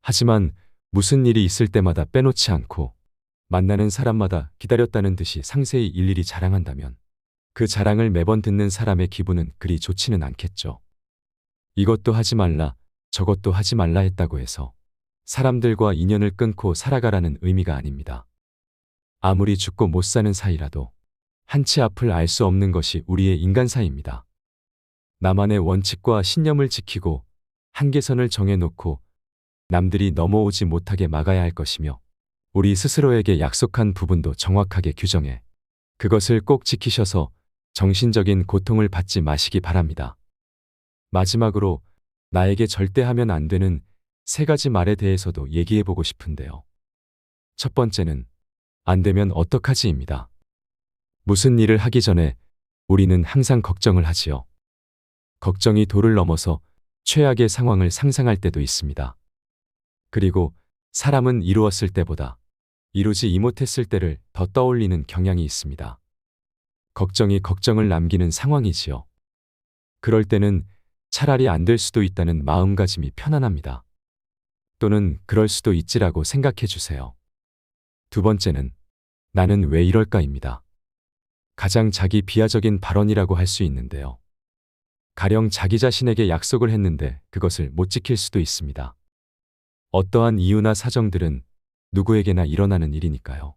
하지만 무슨 일이 있을 때마다 빼놓지 않고 만나는 사람마다 기다렸다는 듯이 상세히 일일이 자랑한다면 그 자랑을 매번 듣는 사람의 기분은 그리 좋지는 않겠죠. 이것도 하지 말라, 저것도 하지 말라 했다고 해서 사람들과 인연을 끊고 살아가라는 의미가 아닙니다. 아무리 죽고 못 사는 사이라도 한치 앞을 알 수 없는 것이 우리의 인간사입니다. 나만의 원칙과 신념을 지키고 한계선을 정해놓고 남들이 넘어오지 못하게 막아야 할 것이며 우리 스스로에게 약속한 부분도 정확하게 규정해 그것을 꼭 지키셔서 정신적인 고통을 받지 마시기 바랍니다. 마지막으로 나에게 절대 하면 안 되는 3가지 말에 대해서도 얘기해보고 싶은데요. 첫 번째는 안 되면 어떡하지입니다. 무슨 일을 하기 전에 우리는 항상 걱정을 하지요. 걱정이 도를 넘어서 최악의 상황을 상상할 때도 있습니다. 그리고 사람은 이루었을 때보다 이루지 못했을 때를 더 떠올리는 경향이 있습니다. 걱정이 걱정을 남기는 상황이지요. 그럴 때는 차라리 안 될 수도 있다는 마음가짐이 편안합니다. 또는 그럴 수도 있지라고 생각해 주세요. 두 번째는 나는 왜 이럴까입니다. 가장 자기 비하적인 발언이라고 할 수 있는데요. 가령 자기 자신에게 약속을 했는데 그것을 못 지킬 수도 있습니다. 어떠한 이유나 사정들은 누구에게나 일어나는 일이니까요.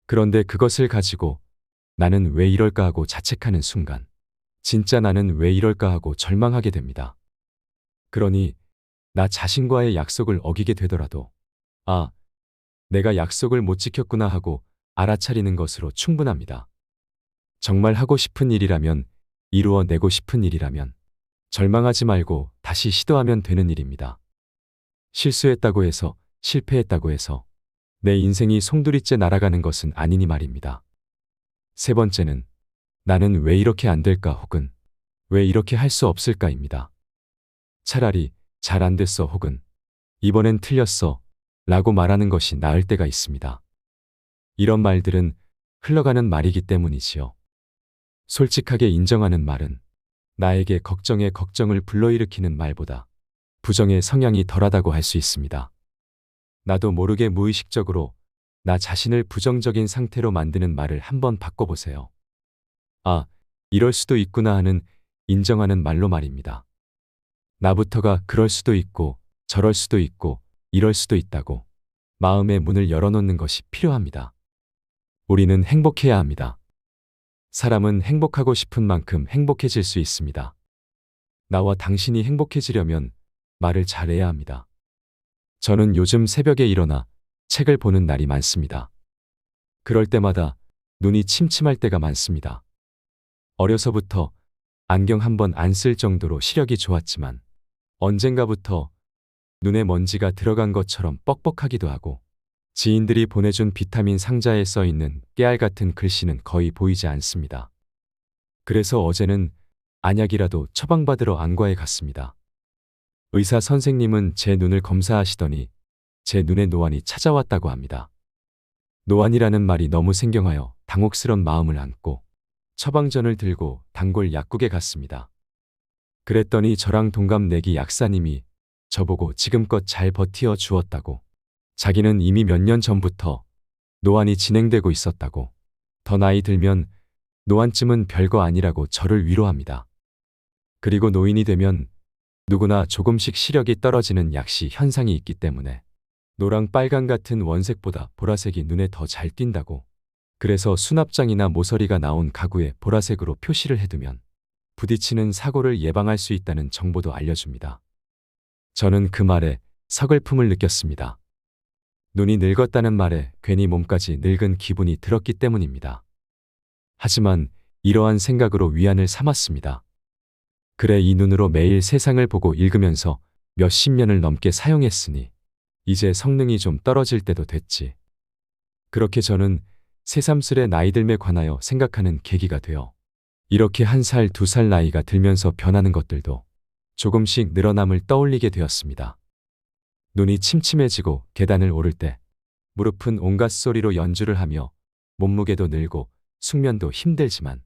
그런데 그것을 가지고 나는 왜 이럴까 하고 자책하는 순간 진짜 나는 왜 이럴까 하고 절망하게 됩니다. 그러니 나 자신과의 약속을 어기게 되더라도 아, 내가 약속을 못 지켰구나 하고 알아차리는 것으로 충분합니다. 정말 하고 싶은 일이라면 이루어내고 싶은 일이라면 절망하지 말고 다시 시도하면 되는 일입니다. 실수했다고 해서 실패했다고 해서 내 인생이 송두리째 날아가는 것은 아니니 말입니다. 세 번째는 나는 왜 이렇게 안 될까 혹은 왜 이렇게 할 수 없을까입니다. 차라리 잘 안 됐어 혹은 이번엔 틀렸어 라고 말하는 것이 나을 때가 있습니다. 이런 말들은 흘러가는 말이기 때문이지요. 솔직하게 인정하는 말은 나에게 걱정에 걱정을 불러일으키는 말보다 부정의 성향이 덜하다고 할 수 있습니다. 나도 모르게 무의식적으로 나 자신을 부정적인 상태로 만드는 말을 한번 바꿔보세요. 아, 이럴 수도 있구나 하는 인정하는 말로 말입니다. 나부터가 그럴 수도 있고 저럴 수도 있고 이럴 수도 있다고 마음의 문을 열어놓는 것이 필요합니다. 우리는 행복해야 합니다. 사람은 행복하고 싶은 만큼 행복해질 수 있습니다. 나와 당신이 행복해지려면 말을 잘해야 합니다. 저는 요즘 새벽에 일어나 책을 보는 날이 많습니다. 그럴 때마다 눈이 침침할 때가 많습니다. 어려서부터 안경 한 번 안 쓸 정도로 시력이 좋았지만 언젠가부터 눈에 먼지가 들어간 것처럼 뻑뻑하기도 하고 지인들이 보내준 비타민 상자에 써 있는 깨알 같은 글씨는 거의 보이지 않습니다. 그래서 어제는 안약이라도 처방받으러 안과에 갔습니다. 의사 선생님은 제 눈을 검사하시더니 제 눈에 노안이 찾아왔다고 합니다. 노안이라는 말이 너무 생경하여 당혹스런 마음을 안고 처방전을 들고 단골 약국에 갔습니다. 그랬더니 저랑 동갑내기 약사님이 저보고 지금껏 잘 버티어 주었다고, 자기는 이미 몇 년 전부터 노안이 진행되고 있었다고, 더 나이 들면 노안쯤은 별거 아니라고 저를 위로합니다. 그리고 노인이 되면 누구나 조금씩 시력이 떨어지는 약시 현상이 있기 때문에 노랑 빨강 같은 원색보다 보라색이 눈에 더 잘 띈다고, 그래서 수납장이나 모서리가 나온 가구에 보라색으로 표시를 해두면 부딪히는 사고를 예방할 수 있다는 정보도 알려줍니다. 저는 그 말에 서글픔을 느꼈습니다. 눈이 늙었다는 말에 괜히 몸까지 늙은 기분이 들었기 때문입니다. 하지만 이러한 생각으로 위안을 삼았습니다. 그래, 이 눈으로 매일 세상을 보고 읽으면서 몇십 년을 넘게 사용했으니 이제 성능이 좀 떨어질 때도 됐지. 그렇게 저는 새삼스레 나이듦에 관하여 생각하는 계기가 되어 이렇게 1살, 2살 나이가 들면서 변하는 것들도 조금씩 늘어남을 떠올리게 되었습니다. 눈이 침침해지고 계단을 오를 때 무릎은 온갖 소리로 연주를 하며 몸무게도 늘고 숙면도 힘들지만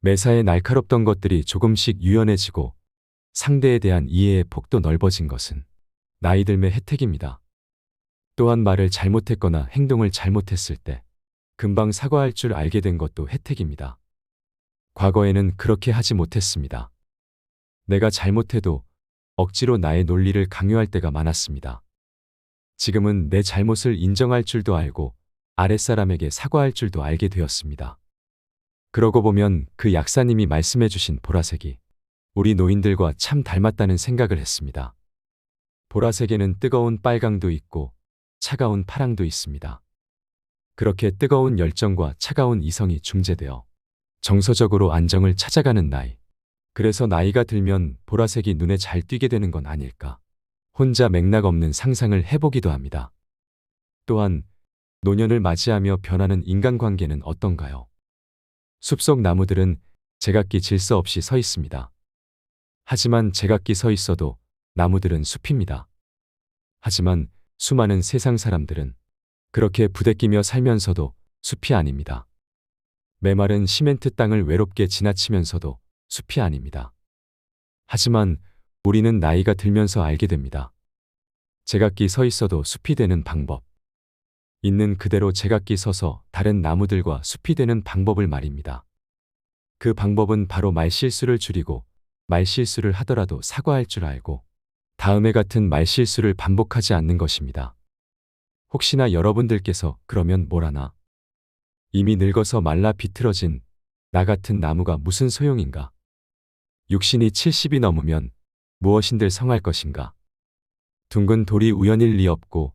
매사에 날카롭던 것들이 조금씩 유연해지고 상대에 대한 이해의 폭도 넓어진 것은 나이 듦의 혜택입니다. 또한 말을 잘못했거나 행동을 잘못했을 때 금방 사과할 줄 알게 된 것도 혜택입니다. 과거에는 그렇게 하지 못했습니다. 내가 잘못해도 억지로 나의 논리를 강요할 때가 많았습니다. 지금은 내 잘못을 인정할 줄도 알고 아랫사람에게 사과할 줄도 알게 되었습니다. 그러고 보면 그 약사님이 말씀해 주신 보라색이 우리 노인들과 참 닮았다는 생각을 했습니다. 보라색에는 뜨거운 빨강도 있고 차가운 파랑도 있습니다. 그렇게 뜨거운 열정과 차가운 이성이 중재되어 정서적으로 안정을 찾아가는 나이. 그래서 나이가 들면 보라색이 눈에 잘 띄게 되는 건 아닐까. 혼자 맥락 없는 상상을 해보기도 합니다. 또한 노년을 맞이하며 변하는 인간관계는 어떤가요? 숲속 나무들은 제각기 질서 없이 서 있습니다. 하지만 제각기 서 있어도 나무들은 숲입니다. 하지만 수많은 세상 사람들은 그렇게 부대끼며 살면서도 숲이 아닙니다. 메마른 시멘트 땅을 외롭게 지나치면서도 숲이 아닙니다. 하지만 우리는 나이가 들면서 알게 됩니다. 제각기 서 있어도 숲이 되는 방법. 있는 그대로 제각기 서서 다른 나무들과 숲이 되는 방법을 말입니다. 그 방법은 바로 말실수를 줄이고 말실수를 하더라도 사과할 줄 알고 다음에 같은 말실수를 반복하지 않는 것입니다. 혹시나 여러분들께서 그러면 뭘 하나? 이미 늙어서 말라 비틀어진 나 같은 나무가 무슨 소용인가? 육신이 70이 넘으면 무엇인들 성할 것인가? 둥근 돌이 우연일 리 없고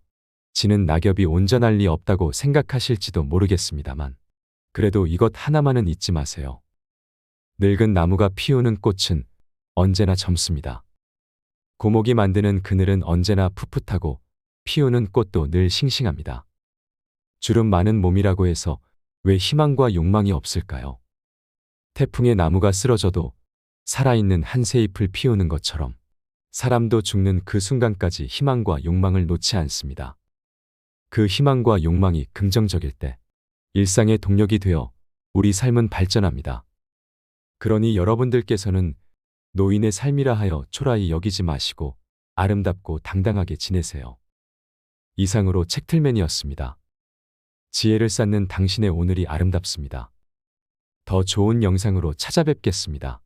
지는 낙엽이 온전할 리 없다고 생각하실지도 모르겠습니다만 그래도 이것 하나만은 잊지 마세요. 늙은 나무가 피우는 꽃은 언제나 젊습니다. 고목이 만드는 그늘은 언제나 풋풋하고 피우는 꽃도 늘 싱싱합니다. 주름 많은 몸이라고 해서 왜 희망과 욕망이 없을까요? 태풍에 나무가 쓰러져도 살아있는 한 새 잎을 피우는 것처럼 사람도 죽는 그 순간까지 희망과 욕망을 놓지 않습니다. 그 희망과 욕망이 긍정적일 때 일상의 동력이 되어 우리 삶은 발전합니다. 그러니 여러분들께서는 노인의 삶이라 하여 초라히 여기지 마시고 아름답고 당당하게 지내세요. 이상으로 책틀맨이었습니다. 지혜를 쌓는 당신의 오늘이 아름답습니다. 더 좋은 영상으로 찾아뵙겠습니다.